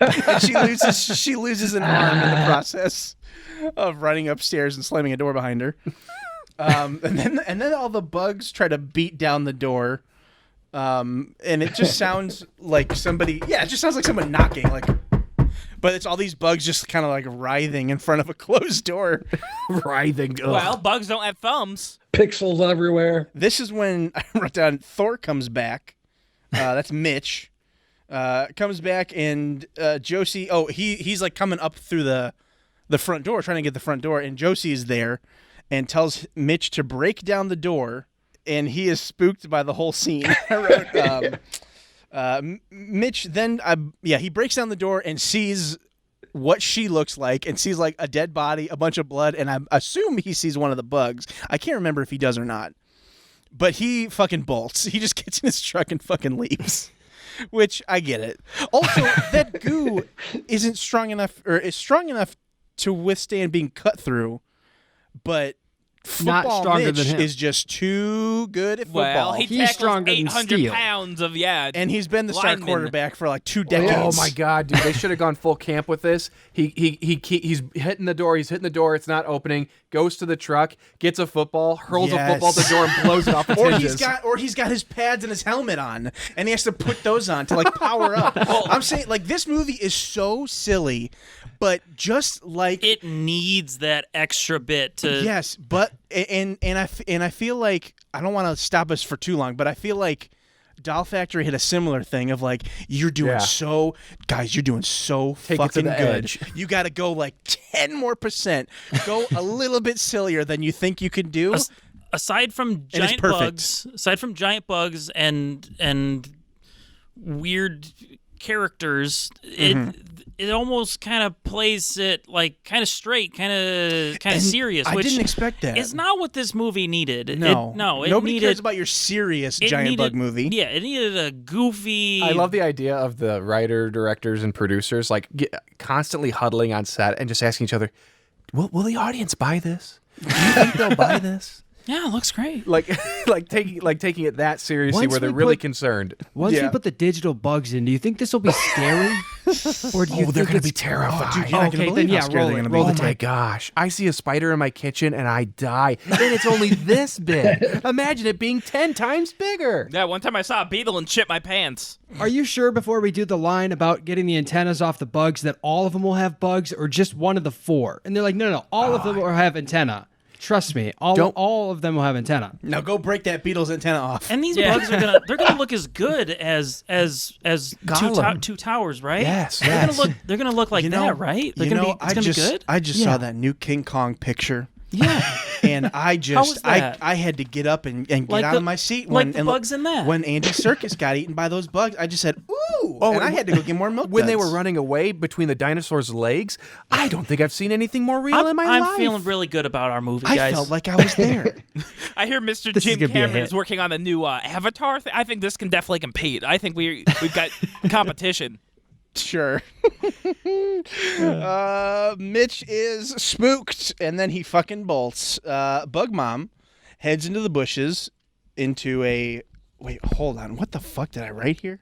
F: And she loses an arm in the process of running upstairs and slamming a door behind her. And then all the bugs try to beat down the door. And it just sounds like somebody. Yeah, it just sounds like someone knocking. Like, but it's all these bugs just kind of like writhing in front of a closed door.
D: Writhing. Ugh.
E: Well, bugs don't have thumbs.
B: Pixels everywhere.
F: This is when I wrote down Thor comes back. That's Mitch. Comes back and Josie. Oh, he's like coming up through the front door, trying to get the front door, and Josie is there, and tells Mitch to break down the door, and he is spooked by the whole scene. I wrote, Mitch then, he breaks down the door and sees what she looks like and sees like a dead body, a bunch of blood, and I assume he sees one of the bugs. I can't remember if he does or not. But he fucking bolts. He just gets in his truck and fucking leaves. Which, I get it. Also, that goo isn't strong enough, or is strong enough to withstand being cut through, but
C: Not
F: Football
C: stronger
F: Mitch
C: than him.
F: is just too good at football.
E: Well, he
C: He's
E: tackles
C: stronger than
E: 800
C: steel.
E: pounds of,
F: and he's been the star
E: lineman.
F: quarterback for like 2 decades.
D: Oh my God, dude! They should have gone full camp with this. He's hitting the door. He's hitting the door. It's not opening. Goes to the truck, gets a football, hurls a football at the door, and blows it off its hinges.
F: He's got his pads and his helmet on, and he has to put those on to like power up. I'm saying like this movie is so silly, but just like
G: It needs that extra bit to.
F: yes, but and I feel like I don't want to stop us for too long, but I feel like Doll Factory hit a similar thing of like you're doing so
D: Take it to
F: fucking
D: the
F: good.
D: edge.
F: You got to go like 10 more %. Go a little bit sillier than you think you can do.
G: Aside from
F: And it's
G: giant bugs and weird characters, it almost kind of plays it like kind of straight, kind of serious.
F: I
G: which
F: didn't expect that.
G: Is not what this movie needed.
F: No,
G: it
F: nobody
G: needed,
F: cares about your serious giant bug movie.
G: Yeah, it needed a goofy.
D: I love the idea of the writer, directors, and producers like constantly huddling on set and just asking each other, "Will the audience buy this? Do you think they'll buy this?"
G: Yeah, it looks great.
D: Like taking it that seriously,
C: Once
D: where they're
C: we
D: really
C: put-
D: concerned.
C: Once we
F: Yeah.
C: put the digital bugs in, do you think this will be scary? Or do you think
D: they're gonna
C: it's-
D: be terrified.
F: Dude, you're not gonna
C: Okay,
F: believe
C: then
F: how
C: yeah,
F: scared
C: roll
F: they're
C: it.
F: gonna
C: Roll
F: be.
C: the
D: Oh my
C: tape.
D: gosh! I see a spider in my kitchen and I die. And it's only this big. Imagine it being 10 times bigger.
E: Yeah, one time I saw a beetle and shit my pants.
C: Are you sure before we do the line about getting the antennas off the bugs that all of them will have bugs or just one of the 4? And they're like, no, all of them will have antenna. Trust me, all of them will have antenna.
F: Now go break that beetle's antenna off.
G: And these bugs are gonna look as good as
D: Gollum.
G: two towers, right?
D: Yes,
G: They're gonna look like that, right? They're gonna be good.
F: I just saw that new King Kong picture.
G: Yeah.
F: And I
G: was that?
F: I had to get up and get
G: Like
F: out
G: the-
F: of my seat
G: like
F: when
G: the
F: and
G: bugs in that.
F: When Andy Serkis got eaten by those bugs. I just said, "Ooh!"
D: Oh,
F: and I had to go get more milk.
D: When they
F: duds.
D: were running away between the dinosaurs' legs, I don't think I've seen anything more real in my life.
G: I'm feeling really good about our movie,
F: I
G: guys.
F: felt like I was there.
E: I hear Mr.
C: This is
E: Jim
C: gonna be a
E: Cameron
C: hit.
E: is working on a new Avatar. I think this can definitely compete. I think we've got competition.
F: Sure. Mitch is spooked, and then he fucking bolts. Bug Mom heads into the bushes into a... Wait, hold on. What the fuck did I write here?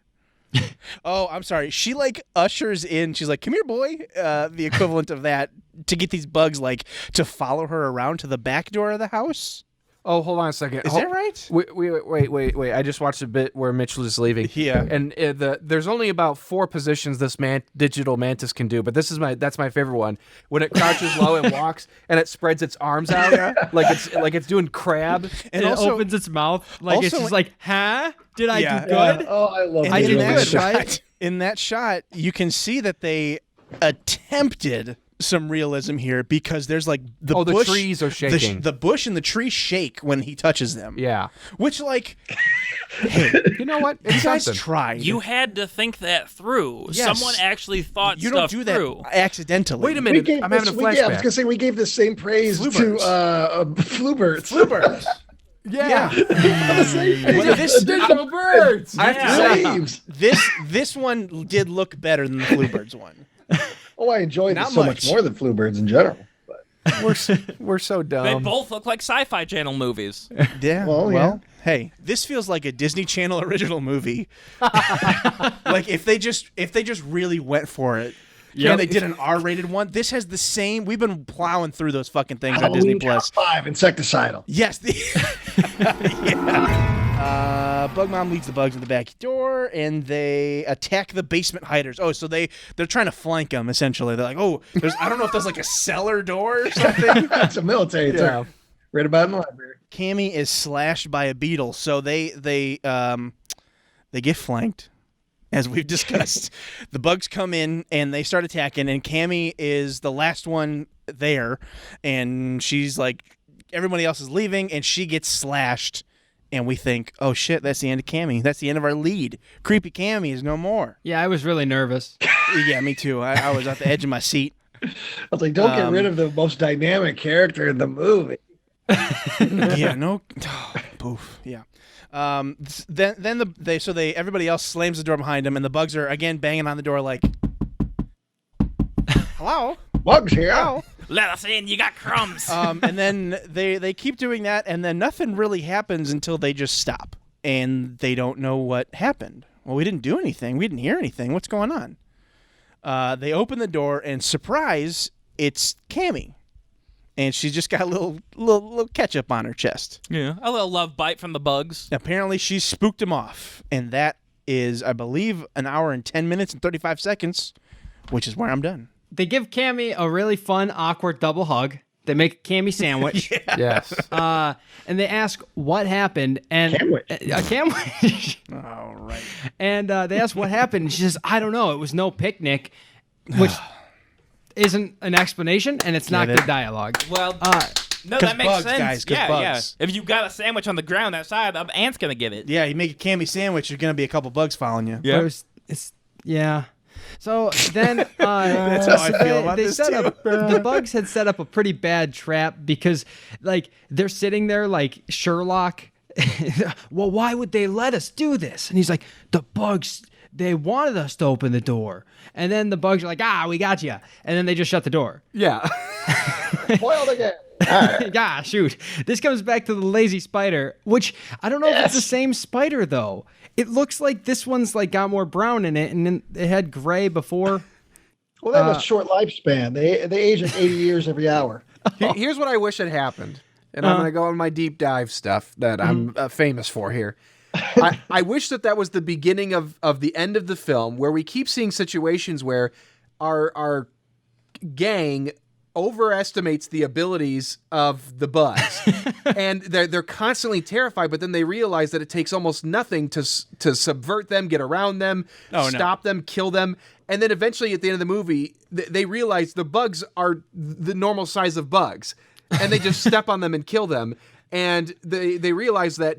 F: Oh, I'm sorry. She, like, ushers in. She's like, come here, boy. The equivalent of that to get these bugs, like, to follow her around to the back door of the house.
D: Oh, hold on a second.
F: Is that right?
D: Wait. I just watched a bit where Mitchell is leaving.
F: Yeah.
D: And there's only about 4 positions this digital mantis can do, but that's my favorite one. When it crouches low and walks, and it spreads its arms out like it's doing crab.
C: And it opens its mouth like it's
F: also-
C: just like, huh? Did I
F: Yeah.
C: do good?
B: Oh, I love
F: And
C: I
B: that.
C: did
F: in that
C: good,
F: shot,
C: right?
F: in that shot, you can see that they attempted some realism here because there's like the bush,
D: trees are shaking.
F: The bush and the tree shake when he touches them.
D: Yeah.
F: Which, like,
D: You know what? It's
F: you guys
D: something.
F: tried.
G: You had to think that through.
F: Yes.
G: Someone actually thought
F: You
G: stuff
F: don't do that
G: through.
F: accidentally.
D: Wait a
B: We
D: minute.
B: gave
D: I'm having a
B: this- we- yeah, I was
D: flashback.
B: gonna say we gave the same praise to Fluebirds.
F: Bluebirds.
D: Yeah.
F: Well, this
D: Digital birds.
F: I have to say,
B: Flames.
F: this one did look better than the Bluebirds one.
B: Oh, I enjoyed
F: Not
B: it so
F: much.
B: much more than Fluebirds in general. But
D: We're so
E: They
D: dumb.
E: both look like Sci-Fi Channel movies.
F: Yeah.
B: Well, yeah.
F: Hey, this feels like a Disney Channel original movie. Like if they just really went for it. Yeah, they did an R-rated one. This has the same. We've been plowing through those fucking things on Disney
B: Halloween
F: Plus.
B: Top 5, Insecticidal.
F: Yes. Yeah. Bug Mom leads the bugs in the back door, and they attack the basement hiders. Oh, so they're trying to flank them essentially. They're like, oh, I don't know if there's like a cellar door or something.
B: It's a military term. Read about it in the library.
F: Cammy is slashed by a beetle, so they get flanked. As we've discussed, the bugs come in and they start attacking, and Cammy is the last one there, and she's like, everybody else is leaving, and she gets slashed and we think, oh shit, that's the end of Cammy. That's the end of our lead. Creepy Cammy is no more.
C: Yeah, I was really nervous.
F: Yeah, me too. I was at the edge of my seat.
B: I was like, don't get rid of the most dynamic character in the movie.
F: Yeah, no. Poof. Yeah. Then everybody else slams the door behind them, and the bugs are again banging on the door like, hello,
B: Bugs here.
F: hello.
E: Let us in. You got crumbs.
F: And then they keep doing that, and then nothing really happens until they just stop, and they don't know what happened. Well, we didn't do anything. We didn't hear anything. What's going on? They open the door, and surprise, it's Cammy. And she's just got a little ketchup on her chest.
E: Yeah, a little love bite from the bugs.
F: Apparently, she spooked him off. And that is, I believe, an hour and 10 minutes and 35 seconds, which is where I'm done.
C: They give Cammy a really fun, awkward double hug. They make a Cammy sandwich.
D: Yes.
C: And they ask what happened. And
B: Camwich.
C: A Camwich.
F: All right.
C: And they ask what happened. And she says, I don't know. It was no picnic, which isn't an explanation, and it's not good dialogue.
E: Well, no,
F: 'cause
E: that makes
F: bugs,
E: sense.
F: guys, 'cause
E: yeah,
F: bugs.
E: yeah. If you got a sandwich on the ground outside, the ant's gonna get it.
F: Yeah, you make a Cammy sandwich, there's going to be a couple bugs following you.
C: But yeah. So then
F: That's how I feel about this,
C: set
F: too.
C: up, the bugs had set up a pretty bad trap because like they're sitting there like Sherlock. Well, why would they let us do this? And he's like, the bugs, they wanted us to open the door. And then the bugs are like, we got you. And then they just shut the door.
D: Yeah.
B: Spoiled again.
C: Yeah, shoot. This comes back to the lazy spider, which I don't know if it's the same spider though. It looks like this one's like got more brown in it, and then it had gray before.
B: Well, they have a short lifespan. They age like 80 years every hour.
D: Here's what I wish had happened. And I'm going to go on my deep dive stuff that I'm famous for here. I wish that was the beginning of the end of the film, where we keep seeing situations where our gang overestimates the abilities of the bugs, and they're constantly terrified. But then they realize that it takes almost nothing to subvert them, get around them, stop them, kill them, and then eventually at the end of the movie, they realize the bugs are the normal size of bugs, and they just step on them and kill them. And they realize that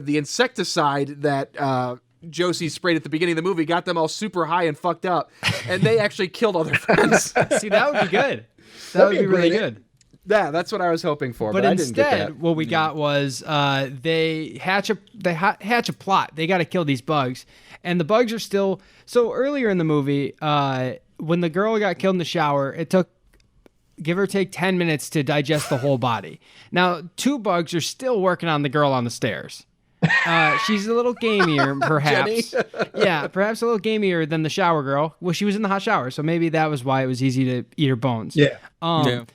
D: the insecticide that Josie sprayed at the beginning of the movie got them all super high and fucked up, and they actually killed all their friends.
C: See, that would be good. That would be really good.
D: Yeah, that's what I was hoping for, but I didn't get that.
C: Instead, what we got was they hatch a plot. They got to kill these bugs, and the bugs are still. So earlier in the movie, when the girl got killed in the shower, it took, give or take, 10 minutes to digest the whole body. Now, 2 bugs are still working on the girl on the stairs. She's a little gamier, perhaps. Yeah, perhaps a little gamier than the shower girl. Well, she was in the hot shower, so maybe that was why it was easy to eat her bones.
B: Yeah.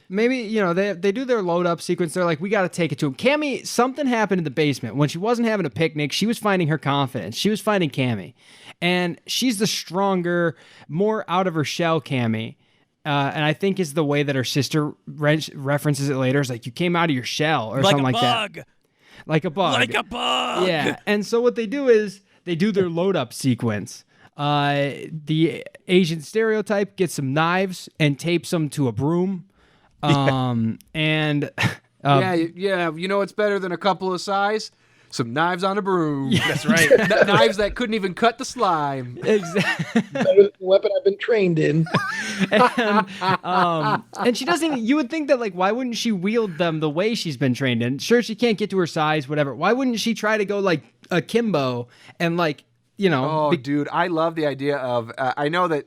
C: Maybe, they do their load up sequence. They're like, we got to take it to him. Cammy, something happened in the basement. When she wasn't having a picnic, she was finding her confidence. She was finding Cammy. And she's the stronger, more out of her shell Cammy. And I think is the way that her sister references it later. It's like, you came out of your shell or something like that. Like a bug.
E: Like a bug.
C: Yeah. And so what they do is they do their load up sequence. The Asian stereotype gets some knives and tapes them to a broom. And
D: you know what's better than a couple of size? Some knives on a broom.
C: Yeah.
F: That's right.
D: Knives that couldn't even cut the slime.
C: Exactly.
B: Better than the weapon I've been trained in.
C: And she doesn't even, you would think that, like, why wouldn't she wield them the way she's been trained in? Sure, she can't get to her size, whatever. Why wouldn't she try to go like a Kimbo and, like,
D: Oh, dude, I love the idea of, I know that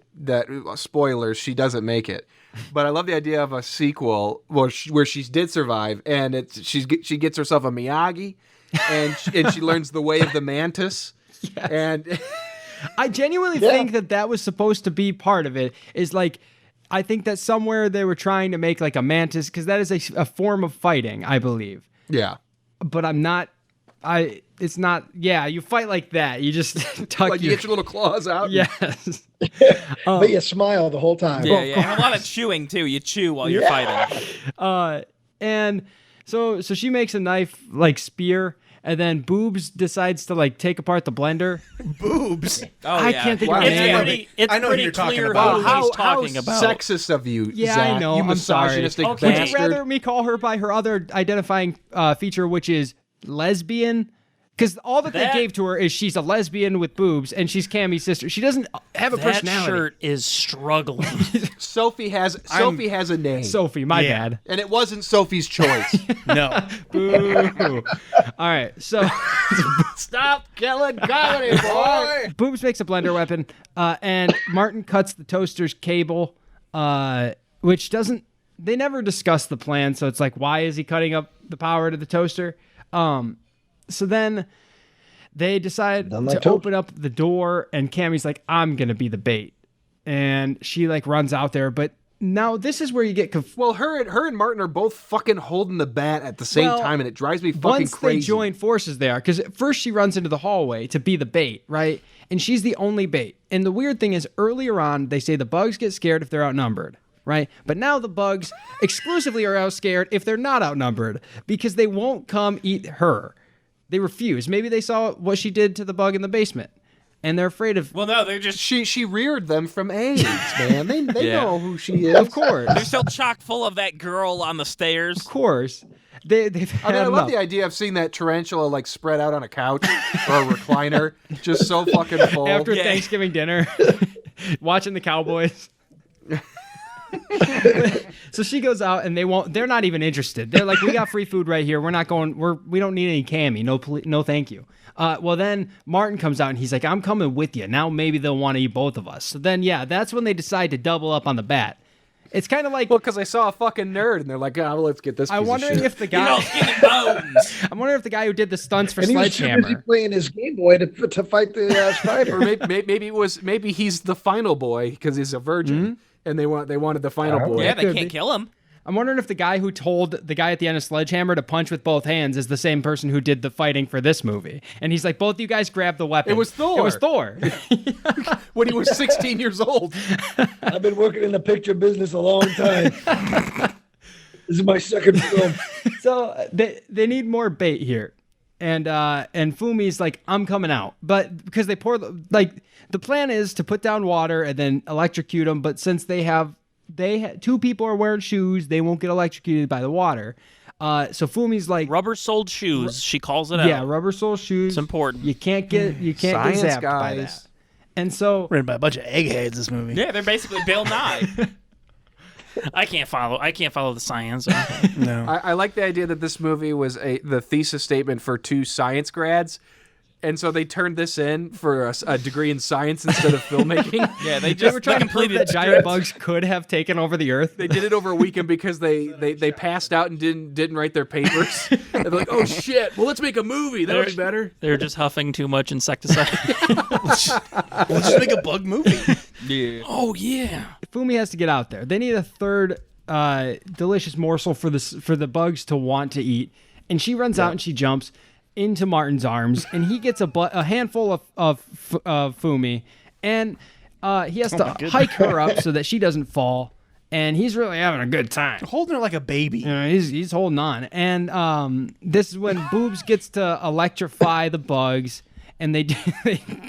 D: spoilers, she doesn't make it, but I love the idea of a sequel where she did survive, and she gets herself a Miyagi, and she learns the way of the mantis.
C: Yes.
D: And
C: I genuinely think that was supposed to be part of it. Is like, I think that somewhere they were trying to make like a mantis, because that is a form of fighting, I believe.
D: yeah.
C: But I'm not. It's not. Yeah, you fight like that. You just tuck
D: Like you get your little claws out.
C: Yes.
B: But you smile the whole time.
E: Yeah, yeah. And a lot of chewing too. You chew while you're fighting.
C: And so she makes a knife like spear, and then Boobs decides to like take apart the blender.
F: Boobs.
E: Oh,
C: I
E: yeah.
C: can't think
D: Wow.
C: of the
G: It's
C: name of it.
G: pretty, it's
F: I know who
G: pretty
F: you're talking
G: clear
F: about.
G: who he's talking
D: how
G: about.
D: sexist of you,
C: Yeah,
D: Zach.
C: I know.
D: You
C: I'm sorry.
D: misogynistic
C: Would you
D: bastard.
C: rather me call her by her other identifying feature, which is lesbian? Because all that they
G: That-
C: gave to her is she's a lesbian with boobs, and she's Cammy's sister. She doesn't have a
G: That
C: personality.
G: shirt is struggling.
D: Sophie has a name,
C: Sophie, my
F: Yeah.
C: bad.
D: and it wasn't Sophie's choice.
F: No.
C: Boo. All right, so
D: Stop killing comedy, boy.
C: Boobs makes a blender weapon, and Martin cuts the toaster's cable, which doesn't. They never discuss the plan, so it's like, why is he cutting up the power to the toaster? So then they decide
B: Done like
C: to
B: toast.
C: open up the door, and Cammy's like, I'm gonna be the bait, and she like runs out there. But now this is where you get
D: Well, her and Martin are both fucking holding the bat at the same
C: Well,
D: time, and it drives me fucking
C: once
D: crazy.
C: they join forces there, because at first she runs into the hallway to be the bait, right? And she's the only bait. And the weird thing is, earlier on, they say the bugs get scared if they're outnumbered, right? But now the bugs exclusively are out scared if they're not outnumbered, because they won't come eat her. They refuse. Maybe they saw what she did to the bug in the basement, and they're afraid of.
E: Well, no, they're just
D: She reared them from AIDS, man. They
E: Yeah.
D: know who she is.
C: Of course,
E: they're still chock full of that girl on the stairs.
C: of course. They've
D: I
C: had
D: mean, I love
C: enough.
D: the idea of seeing that tarantula like spread out on a couch or a recliner, just so fucking full.
C: After
E: Yeah.
C: Thanksgiving dinner, watching the Cowboys. So she goes out, and they're not even interested. They're like, we got free food right here. We're not going. We don't need any Cammy. No, thank you. Well, then Martin comes out, and he's like, I'm coming with you. Now maybe they'll want to eat both of us. So then, yeah, that's when they decide to double up on the bat. It's kind of like,
D: Well, because I saw a fucking nerd, and they're like, well, let's get this piece
C: I'm
D: of
C: wondering
D: shit.
C: if the
E: You know,
C: guy,
E: skinny bones.
C: I'm wondering if the guy who did the stunts for
B: And he was too busy
C: Sledgehammer.
B: playing his Game Boy to fight the spider.
D: Or maybe he's the final boy because he's a virgin, and they wanted the final boy.
E: Yeah, they
C: could
E: can't
C: be.
E: kill him.
C: I'm wondering if the guy who told the guy at the end of Sledgehammer to punch with both hands is the same person who did the fighting for this movie. And he's like, both of you guys grab the weapon.
D: It was Thor.
C: It was Thor.
D: When he was 16 years old.
B: I've been working in the picture business a long time. This is my second film.
C: So they need more bait here. And Fumi's like, I'm coming out. But because they pour, like, the plan is to put down water and then electrocute them. But since two people are wearing shoes, they won't get electrocuted by the water. So Fumi's like,
G: Rubber-soled shoes. She calls it out.
C: yeah, rubber sole shoes.
G: It's important.
C: You can't get
D: Science,
C: zapped by
D: guys.
C: that. And so
F: Written by a bunch of eggheads, this movie.
E: Yeah, they're basically Bill Nye.
G: I can't follow the science.
F: No.
D: I like the idea that this movie was the thesis statement for 2 science grads. And so they turned this in for a degree in science instead of filmmaking.
E: Yeah, they
C: they
E: just
C: were trying to prove that giant bugs could have taken over the earth.
D: They did it over a weekend because they passed out and didn't write their papers. And they're like, oh shit, well let's make a movie. That'll be better.
G: They're just huffing too much insecticide.
F: Let's just make a bug movie.
E: Yeah.
G: Oh yeah.
C: Fumi has to get out there. They need a third delicious morsel for the bugs to want to eat. And she runs out and she jumps into Martin's arms, and he gets a handful of Fumi, and he has to hike her up so that she doesn't fall. And he's really having a good time.
F: Holding her like a baby.
C: You know, he's holding on. And this is when Boobs gets to electrify the bugs, and they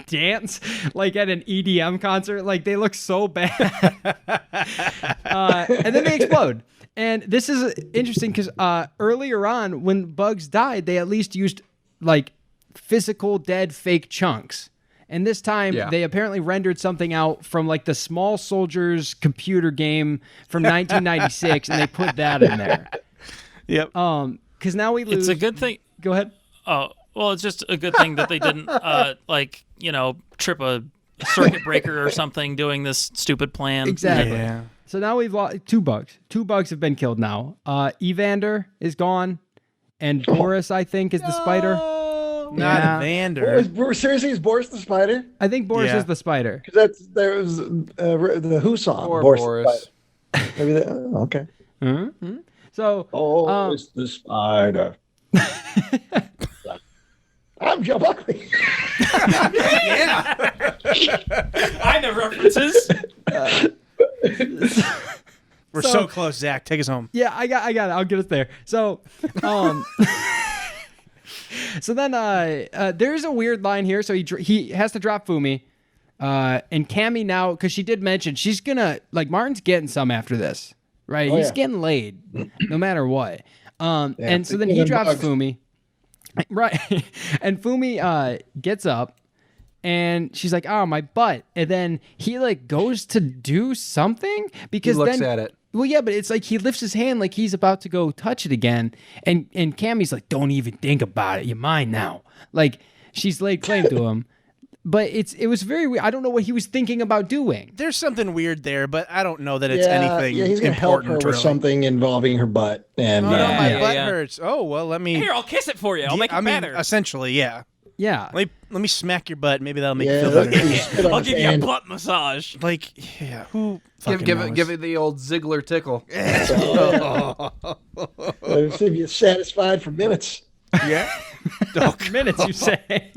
C: dance like at an EDM concert. Like, they look so bad. And then they explode. And this is interesting because earlier on, when bugs died, they at least used like physical dead fake chunks. And this time, they apparently rendered something out from like the Small Soldiers computer game from 1996, and they put that in there.
F: Yep.
C: Because now we lose.
G: It's a good thing.
C: Go ahead.
G: Oh, well, it's just a good thing that they didn't, trip a circuit breaker or something doing this stupid plan.
C: Exactly.
F: Yeah.
C: So now we've lost 2 bugs. 2 bugs have been killed now. Evander is gone, and Boris, I think, is the spider.
F: Not
C: Yeah.
F: Evander.
B: Seriously, is Boris the spider?
C: I think Boris
F: Yeah.
C: is the spider.
B: Because there was the Who song.
D: Poor
B: Boris.
D: Boris.
B: The Spider. Maybe okay.
C: Mm-hmm. So
B: Oh, it's the spider. I'm Joe Buckley.
E: I know references.
F: We're so close, Zach. Take us home.
C: yeah, I got it. I'll get us there. So, so then there's a weird line here. So he has to drop Fumi, and Cammy now, because she did mention she's gonna, like, Martin's getting some after this, right? He's
B: yeah.
C: getting laid no matter what. And so then he
B: thinking
C: drops
B: bugs.
C: Fumi. Right. And Fumi gets up and she's like, oh, my butt. And then he like goes to do something because
D: He looks
C: then,
D: at it.
C: Well, yeah, but it's like he lifts his hand like he's about to go touch it again. And Cammy's like, don't even think about it. You're mine now. Like she's laid claim to him. But it was very weird. I don't know what he was thinking about doing.
F: There's something weird there, but I don't know that it's anything
B: Yeah, he's gonna help
F: important.
B: her with
F: really.
B: something involving her butt. And
F: Oh, no, my
E: Yeah,
F: butt
E: yeah.
F: hurts. Oh, well, let me...
E: Here, I'll kiss it for you. I'll make it better.
F: essentially, yeah.
C: Yeah.
F: Let me smack your butt. Maybe that'll make
B: yeah,
F: you feel better.
B: you spit on
E: I'll
B: his
E: give you a
B: hand.
E: butt massage.
F: Like, yeah, who fucking
D: Give
F: knows?
D: it the old Ziggler tickle.
B: See if you're satisfied for minutes.
F: Yeah.
C: Minutes, you say.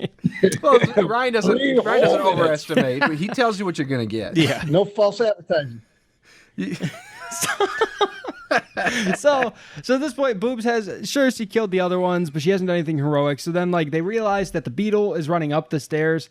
D: Well, Ryan doesn't
B: Three whole minutes.
D: overestimate. But he tells you what you're gonna get.
F: Yeah.
B: No false advertising.
C: So at this point, Boobs she killed the other ones, but she hasn't done anything heroic. So then, like, they realize that the beetle is running up the stairs.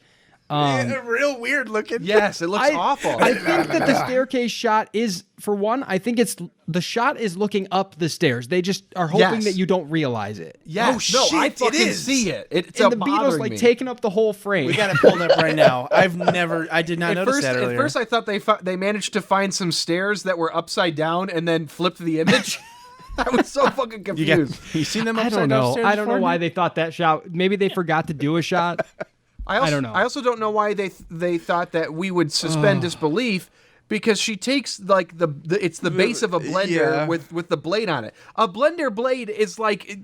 F: Real weird looking.
D: Yes, it looks awful.
C: I think that the staircase shot is, for one, I think the shot is looking up the stairs. They just are hoping
D: Yes.
C: that you don't realize it.
D: yes.
F: Oh,
D: No, I
F: shit, it
D: fucking
F: is.
D: see it. It's
C: And the beetle's
D: bothering
C: like
D: me.
C: taking up the whole frame.
F: We got it pulled up right now. I did not notice that earlier.
D: At first, I thought they managed to find some stairs that were upside down and then flipped the image. I was so fucking confused.
F: you seen them
C: I
F: upside
C: don't
F: down
C: know.
F: stairs
C: I don't know
F: before?
C: why they thought that shot. Maybe they forgot to do a shot.
D: I
C: don't know.
D: I also don't know why they thought that we would suspend disbelief because she takes like it's the base of a blender
F: Yeah.
D: with the blade on it. A blender blade is like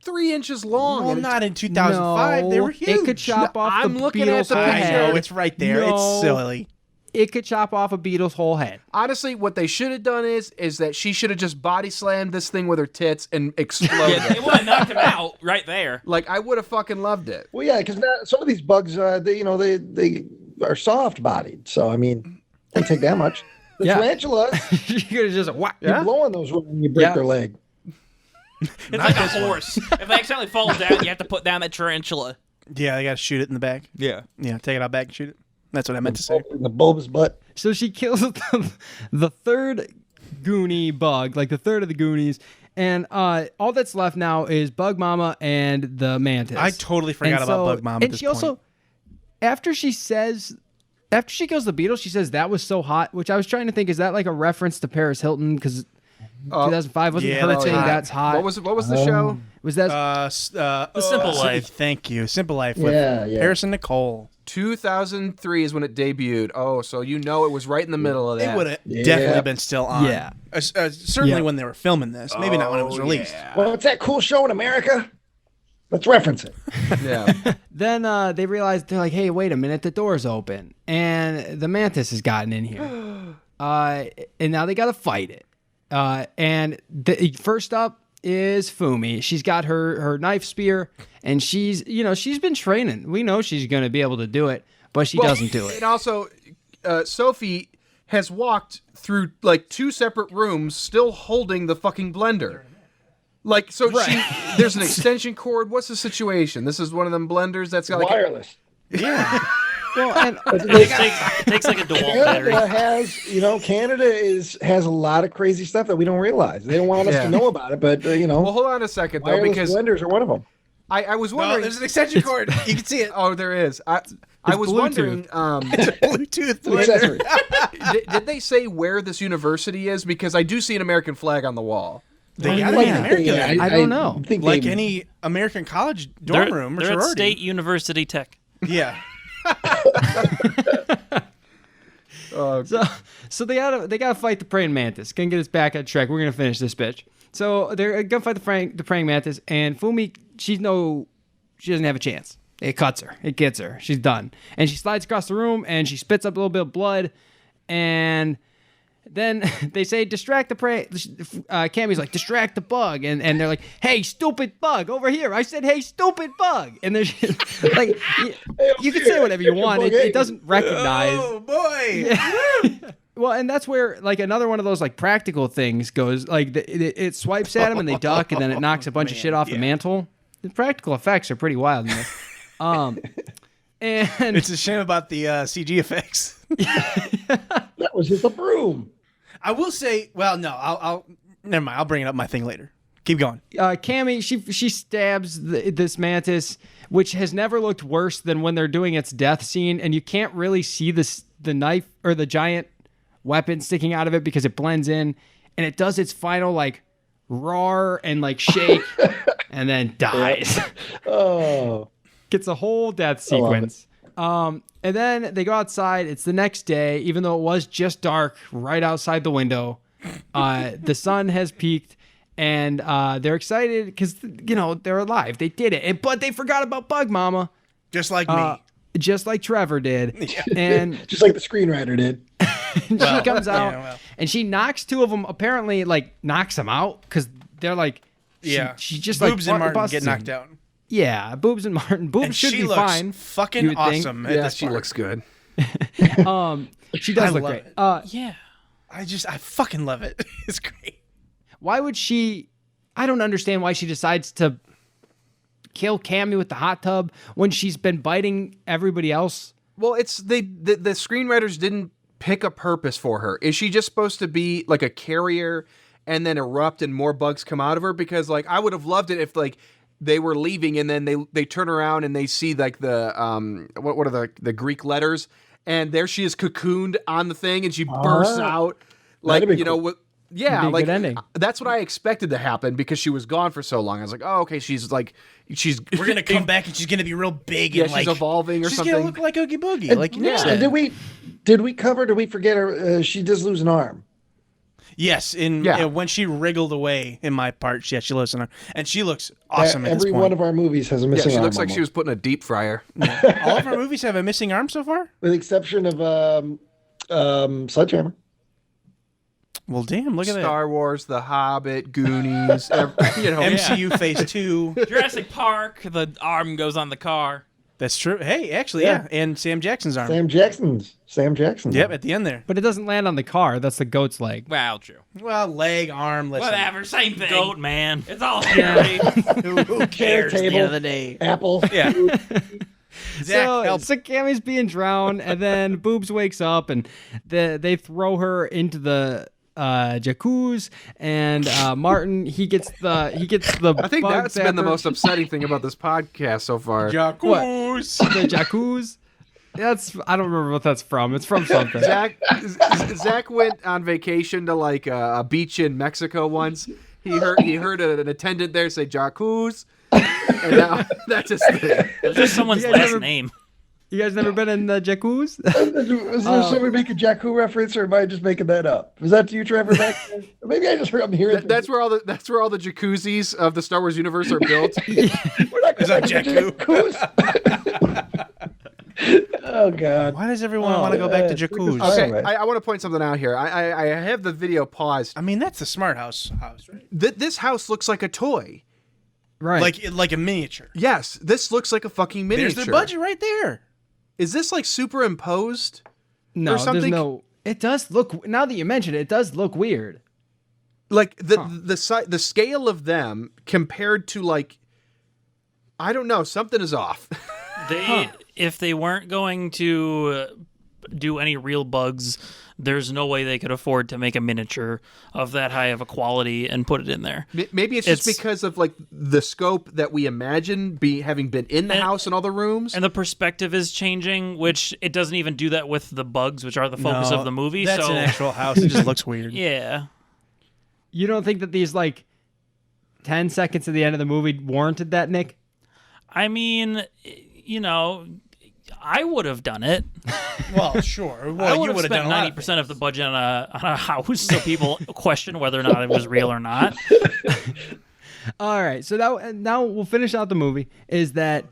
D: 3 inches long.
F: Well,
D: and
F: not in 2005. They
C: No,
F: were huge.
C: It could chop off
D: I'm
C: the
D: looking at
C: beetle's
D: the
C: whole
F: I
D: picture.
C: head.
F: know, it's right there.
C: No.
F: It's silly.
C: It could chop off a beetle's whole head.
D: Honestly, what they should have done is that she should have just body slammed this thing with her tits and exploded.
E: Yeah, it would have knocked him out right there.
D: Like I would have fucking loved it.
B: Well, yeah, because some of these bugs, they are soft bodied. So I mean, they don't take that much. The
C: Yeah.
B: tarantula,
C: You could have just whack.
B: you blow on those when you break
C: Yeah.
B: their leg.
E: It's like a horse. If they accidentally fall down, you have to put down that tarantula.
F: Yeah, they got to shoot it in the back.
E: Yeah.
F: Yeah, take it out back and shoot it. That's what I meant to say.
B: In the bulbous butt.
C: So she kills the third Goonie bug, like the third of the Goonies, and all that's left now is Bug Mama and the Mantis.
F: I totally forgot
C: And
F: about Bug Mama at
C: And
F: this
C: she also, after she kills the beetle, she says that was so hot, which I was trying to think, is that like a reference to Paris Hilton? Because 2005 wasn't
F: yeah,
C: her
F: that's
C: saying
F: hot.
C: that's hot.
D: What was the show?
C: Was that?
F: The
G: Simple Life.
F: Thank you. Simple Life with
B: Yeah, yeah.
F: Harrison Nicole.
D: 2003 is when it debuted. Oh, so it was right in the middle of that.
F: It would have
B: Yeah.
F: definitely been still on.
C: Yeah.
F: Certainly
C: Yeah.
F: when they were filming this. Maybe not when it was released.
B: Well, it's that cool show in America. Let's reference it.
D: Yeah.
C: Then they realize, they're like, hey, wait a minute, the door's open, and the Mantis has gotten in here, and now they got to fight it. And first up is Fumi. She's got her knife spear, and she's been training. We know she's going to be able to do it, but she doesn't do it.
D: And also, Sophie has walked through like 2 separate rooms, still holding the fucking blender. Like, so there's an extension cord. What's the situation? This is one of them blenders that's got like
B: Wireless.
C: Well, and
G: It takes like a DeWalt battery.
B: Canada has a lot of crazy stuff that we don't realize. They don't want us
D: Yeah.
B: to know about it, but
D: Well, hold on a second though,
B: wireless
D: because
B: blenders are one of them.
D: I was
F: No,
D: wondering.
F: there's an extension cord. You can see it.
D: Oh, there is. I was
C: Bluetooth.
D: wondering.
F: Bluetooth blender.
B: Accessory.
D: did they say where this university is? Because I do see an American flag on the wall.
F: They got
B: Like,
F: it in America.
C: I don't know.
B: think
F: Like
B: they-
F: any American college dorm room or
G: They're at
F: sorority.
G: State University Tech.
F: Yeah.
C: So they gotta fight the praying mantis. Can get us back on track. We're gonna finish this bitch. So they're gonna fight the praying mantis, and Fumi, she doesn't have a chance. It cuts her. It gets her. She's done. And she slides across the room, and she spits up a little bit of blood, and then they say, distract the prey. Cammy's like, distract the bug. And they're like, hey, stupid bug, over here. I said, hey, stupid bug. And they're just, like, you can say whatever you want. It doesn't recognize.
F: Oh, boy.
C: Well, and that's where, like, another one of those, like, practical things goes. Like, it swipes at them, and they duck, and then it knocks a bunch of shit off the mantle. The practical effects are pretty wild in this. And
F: It's a shame about the CG effects.
B: That was just a broom.
F: I will say, well, no, I'll never mind. I'll bring it up my thing later Keep going.
C: Cammy, she stabs this mantis, which has never looked worse than when they're doing its death scene, and you can't really see the knife or the giant weapon sticking out of it because it blends in, and it does its final like roar and like shake, and then dies.
B: Oh,
C: Gets a whole death sequence. And then they go outside. It's the next day, even though it was just dark right outside the window. The sun has peaked, and they're excited because, they're alive. They did it. But they forgot about Bug Mama.
F: Just like me.
C: Just like Trevor did. And
B: just like the screenwriter did.
C: she comes out, and she knocks two of them, apparently, like, knocks them out because they're like, she just
F: Boobs
C: like
F: and Martin
C: busts
F: get knocked
C: them.
F: out.
C: Yeah, Boobs and Martin. Boobs
F: And
C: should
F: she
C: be
F: looks
C: fine.
F: fucking
C: you would think.
F: awesome at
D: Yeah,
F: this
D: she
F: part.
D: looks good.
C: She does
F: I
C: look
F: love
C: great.
F: it.
G: Yeah.
F: I fucking love it. It's great.
C: Why would she? I don't understand why she decides to kill Cammy with the hot tub when she's been biting everybody else.
D: Well, it's the screenwriters didn't pick a purpose for her. Is she just supposed to be like a carrier and then erupt and more bugs come out of her? Because like I would have loved it if like they were leaving and then they turn around and they see like the what are the Greek letters, and there she is cocooned on the thing and she bursts out like
B: That'd be cool.
D: with.
C: It'd
D: Yeah,
C: be a
D: like
C: good ending.
D: that's what I expected to happen because she was gone for so long. I was like, oh, okay, she's
F: We're gonna come back and she's gonna be real big
D: yeah,
F: and like
D: she's evolving or
F: she's
D: something.
F: gonna look like Oogie Boogie. Like you
B: Yeah.
F: said.
B: Did we forget her? She does lose an arm.
F: Yes, when she wriggled away in my part, she looks in her, and she looks awesome at this
B: Every
F: point.
B: one of our movies has a
D: Yeah,
B: missing
D: she
B: arm.
D: looks like she
B: almost.
D: was put in a deep fryer.
F: All of our movies have a missing arm so far.
B: with the exception of Sledgehammer.
F: Well, damn, look at that.
D: Star Wars, The Hobbit, Goonies,
F: MCU Phase 2.
E: Jurassic Park, the arm goes on the car.
F: That's true. Hey, actually, yeah. And Sam Jackson's arm.
B: Sam Jackson.
F: Yep, at the end there.
C: But it doesn't land on the car. That's the goat's leg.
E: Well, true.
F: Well, leg, arm, listen.
E: Whatever, same thing.
G: Goat man.
E: It's all hairy.
F: Who cares at the
B: table.
F: end of the day?
B: Apple.
F: Yeah. Zach, help.
C: So Cammy's being drowned, and then Boobs wakes up, and they throw her into the jacuzzi, and Martin he gets the
D: I think
C: bug
D: that's been the
C: zapper.
D: most upsetting thing about this podcast so far.
F: Jacuzzi.
C: The jacuzzi. I don't remember what that's from. It's from something.
D: Zach went on vacation to like a beach in Mexico once. He heard an attendant there say jacuzzi, and now that's his thing.
G: It's just someone's
C: You guys
G: last
C: never-
G: name.
C: You guys never been in the jacuzzi?
B: Was there somebody make a Jakku reference, or am I just making that up? Was that you, Trevor? Back there? Maybe I just heard. I'm hearing.
D: That's where all the jacuzzis of the Star Wars universe are built.
B: We're not
F: Is that Jakku?
B: Oh God!
F: Why does everyone want to go back to jacuzzi?
B: Okay.
D: Okay, I want to point something out here. I have the video paused.
F: I mean, that's the smart house, right?
D: This house looks like a toy.
C: Right.
F: Like a miniature.
D: Yes, this looks like a fucking miniature.
F: There's their budget right there.
D: Is this like superimposed?
C: no,
D: or
C: there's
D: something?
C: no. It does look. Now that you mention it, it does look weird.
D: Like the scale of them compared to like, I don't know, something is off.
G: If they weren't going to do any real bugs, there's no way they could afford to make a miniature of that high of a quality and put it in there.
D: Maybe it's just because of like the scope that we imagine having been in the house and all the rooms.
G: And the perspective is changing, which it doesn't even do that with the bugs, which are the focus of the movie.
F: That's
G: so
F: an actual house. It just looks weird.
G: yeah.
C: You don't think that these like 10 seconds at the end of the movie warranted that, Nick?
G: I mean, I would have done it.
F: Well, sure. Well,
G: I would
F: you
G: have
F: would have
G: spent
F: done
G: 90% of the budget on a house so people question whether or not it was real or not.
C: All right, so now we'll finish out the movie. Is that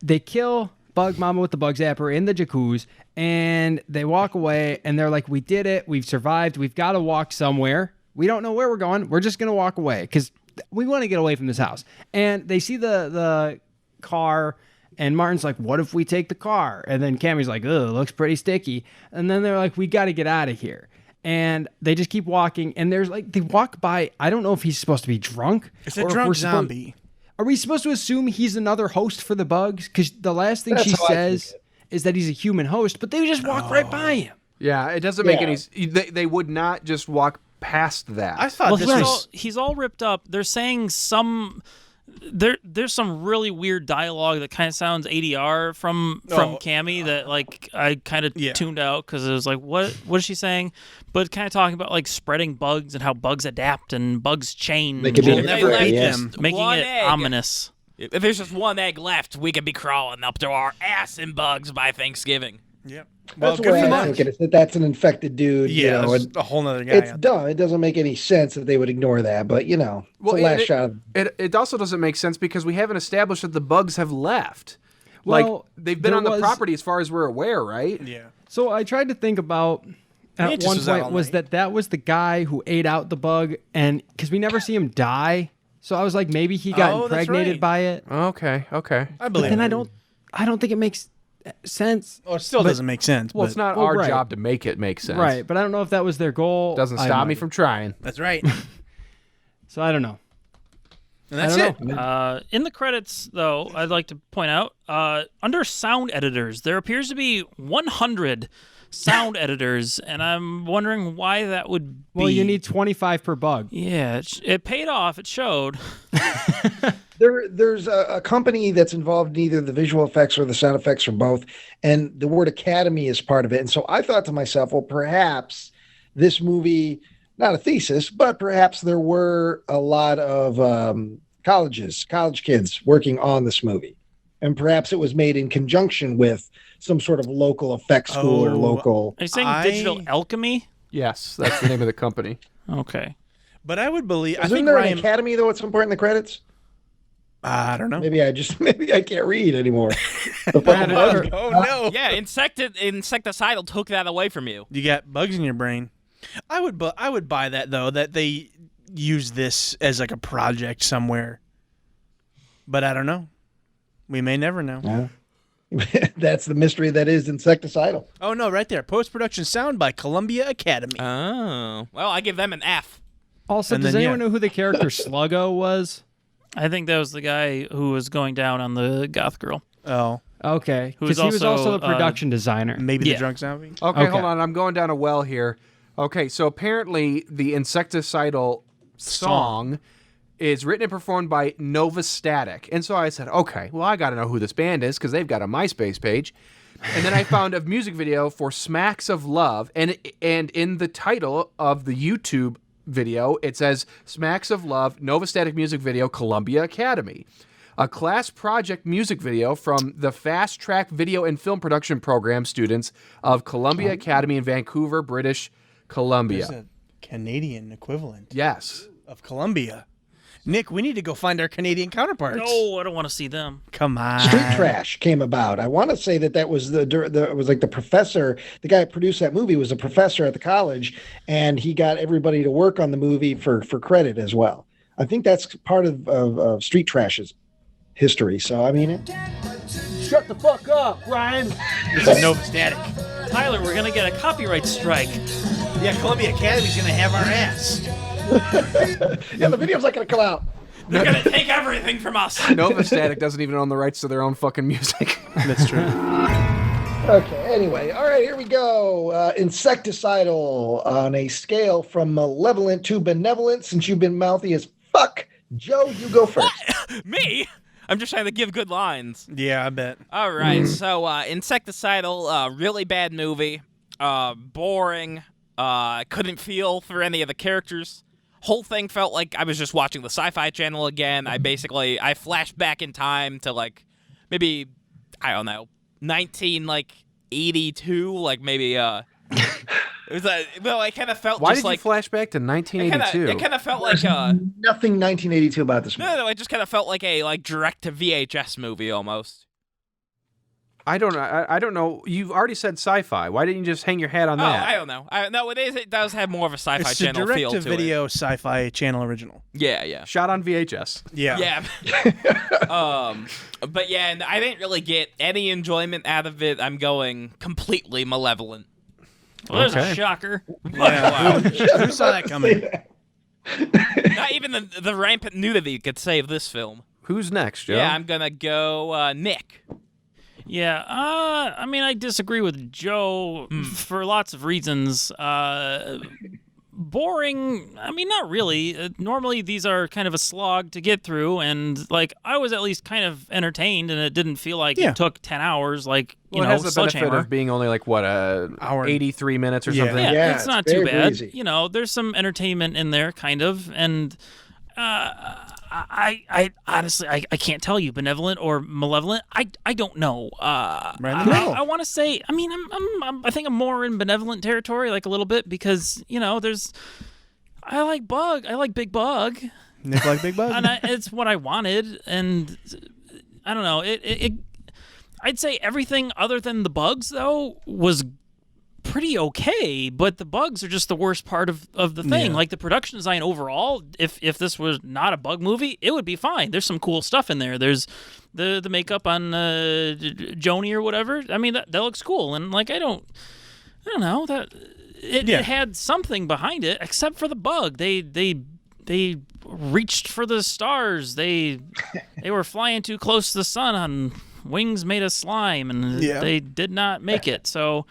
C: they kill Bug Mama with the bug zapper in the jacuzzi, and they walk away, and they're like, "We did it. We've survived. We've got to walk somewhere. We don't know where we're going. We're just gonna walk away because we want to get away from this house." And they see the car. And Martin's like, what if we take the car? And then Cammy's like, ugh, it looks pretty sticky. And then they're like, we got to get out of here. And they just keep walking. And there's like, they walk by. I don't know if he's supposed to be drunk.
F: It's a
C: or if
F: drunk
C: we're
F: zombie.
C: Are we supposed to assume he's another host for the bugs? Because the last thing
B: That's
C: she
B: how I
C: says
B: take
C: is that he's a human host, but they just walk right by him.
D: Yeah, it doesn't make
B: Yeah.
D: any. They would not just walk past that.
F: I thought
G: Well,
F: this was.
G: he's all ripped up. They're saying there's some really weird dialogue that kind of sounds ADR from Cammy that like I kind of tuned out because it was like what is she saying? But kind of talking about like spreading bugs and how bugs adapt and bugs change.
B: They could be
F: We'll never eat them.
G: making
E: One
G: it
E: egg.
G: ominous.
E: If there's just one egg left, we could be crawling up to our ass in bugs by Thanksgiving.
F: Yep. Well,
B: That's
F: good
B: the way
F: for
B: I
F: them.
B: think it is. That's an infected dude.
F: Yeah,
B: you know,
F: there's
B: and
F: a whole nother guy.
B: it's
F: out there.
B: dumb. It doesn't make any sense that they would ignore that. But you know, it's the last shot.
D: It also doesn't make sense because we haven't established that the bugs have left.
C: Well,
D: like they've been
C: there
D: on the
C: was-
D: property as far as we're aware, right?
F: Yeah.
C: So I tried to think about at
F: Mantis
C: one
F: was out
C: point
F: all
C: was
F: night.
C: that was the guy who ate out the bug, and because we never see him die, so I was like maybe he got
F: Oh, that's
C: impregnated
F: right.
C: by it.
D: Okay.
F: I
C: But
F: believe
C: then
F: it.
C: I don't think it makes sense.
F: Oh, it still doesn't make sense.
D: Well,
F: but
D: it's not
C: well,
D: our
C: right.
D: job to make it make sense.
C: Right, but I don't know if that was their goal.
D: Doesn't
C: I have
D: stop
C: no
D: me
C: idea.
D: from trying.
F: That's right.
C: So I don't know.
F: And that's
C: I
F: it.
C: don't know.
G: In the credits, though, I'd like to point out under sound editors, there appears to be 100 sound editors, and I'm wondering why that would be.
C: Well, you need 25 per bug.
G: Yeah, it paid off. It showed.
B: There's a company that's involved in either the visual effects or the sound effects or both, and the word academy is part of it. And so I thought to myself, well, perhaps this movie, not a thesis, but perhaps there were a lot of college kids working on this movie. And perhaps it was made in conjunction with some sort of local effects school or
F: Oh,
B: local.
G: Are you saying Digital Alchemy?
D: Yes, that's the name of the company.
G: Okay.
F: But I would believe. I
B: Isn't
F: think
B: there
F: Ryan.
B: an academy though at some point in the credits?
F: I don't know.
B: Maybe I can't read anymore.
F: Oh no!
E: Yeah, insecticidal took that away from you.
F: You got bugs in your brain. I would buy that though. That they use this as like a project somewhere. But I don't know. We may never know.
B: Yeah. That's the mystery that is Insecticidal.
F: Oh no! Right there, post-production sound by Columbia Academy.
E: Oh. Well, I give them an F.
C: Also,
F: And
C: does
F: then,
C: anyone
F: yeah.
C: know who the character Sluggo was?
G: I think that was the guy who was going down on the goth girl.
F: Oh,
C: Okay,
G: Who's
C: because he was
G: also,
C: also the production designer.
F: maybe the
G: Yeah.
F: drunk zombie.
D: Okay,
C: Okay.
D: hold on. I'm going down a well here. Okay, so apparently the Insecticidal song is written and performed by Nova Static. And so I said, okay, well, I got to know who this band is because they've got a MySpace page. And then I found a music video for Smacks of Love. And in the title of the YouTube video, it says Smacks of Love, Nova Static music video, Columbia Academy. A class project music video from the Fast Track Video and Film Production Program students of Columbia Academy in Vancouver, British Columbia.
F: There's a Canadian equivalent
D: Yes.
F: of Columbia. Nick, we need to go find our Canadian counterparts.
G: No, I don't want to see them.
F: Come on.
B: Street Trash came about. I want to say that was it was like the professor, the guy who produced that movie was a professor at the college, and he got everybody to work on the movie for credit as well. I think that's part of Street Trash's history. So I mean,
H: Shut the fuck up, Ryan.
F: This is Nova Static.
G: Tyler, we're going to get a copyright strike.
F: Yeah, Columbia Academy's gonna have our ass.
B: yeah, the video's not going to come out.
E: They're gonna take everything from us.
D: Nova Static doesn't even own the rights to their own fucking music.
F: That's true.
B: Okay, anyway, all right, here we go. Insecticidal on a scale from malevolent to benevolent. Since you've been mouthy as fuck, Joe, you go first.
E: Me? I'm just trying to give good lines.
F: Yeah, I bet.
E: All right, so Insecticidal, really bad movie. Boring. Couldn't feel for any of the characters. Whole thing felt like I was just watching the Sci-Fi Channel again. I flashed back in time to maybe I don't know 1982, maybe it was I kind of felt
D: Why
E: just
D: did you flash back to 1982?
E: it kind of felt like
B: Nothing 1982 about this movie.
E: no, it just kind of felt like a direct to VHS movie almost.
D: I don't know. I don't know. You've already said sci-fi. Why didn't you just hang your hat on
E: Oh,
D: that?
E: I don't know. No, it does have more of a Sci-Fi
F: It's a
E: Channel feel to it.
F: direct-to-video Sci-Fi Channel original.
E: Yeah.
D: Shot on VHS.
F: Yeah.
E: Yeah. But yeah, and I didn't really get any enjoyment out of it. I'm going completely malevolent.
G: Well, there's
D: Okay.
G: a shocker.
F: Yeah. Who saw that coming?
E: Not even the rampant nudity could save this film.
D: Who's next, Joe?
E: Yeah, I'm gonna go Nick.
G: Yeah, I mean, I disagree with Joe for lots of reasons. boring. I mean, not really. Normally, these are kind of a slog to get through, and like I was at least kind of entertained, and it didn't feel like it took 10 hours. Like
D: Well, it has the benefit of being only like what
F: Hour.
D: 83 minutes or something.
G: Yeah, it's not too
B: very
G: bad.
B: breezy.
G: You know, there's some entertainment in there, kind of, and I honestly I can't tell you benevolent or malevolent. I don't know. I want to say. I mean, I think I'm more in benevolent territory, like a little bit, because you know, I like Big Bug.
F: Nick like Big Bug.
G: And it's what I wanted, and I don't know. I'd say everything other than the bugs though was pretty okay, but the bugs are just the worst part of the thing. Like the production design overall, if this was not a bug movie, it would be fine. There's some cool stuff in there. There's the makeup on Joni or whatever. I mean that looks cool, and like I don't know that it had something behind it except for the bug. They reached for the stars. They were flying too close to the sun on wings made of slime, and they did not make it. So.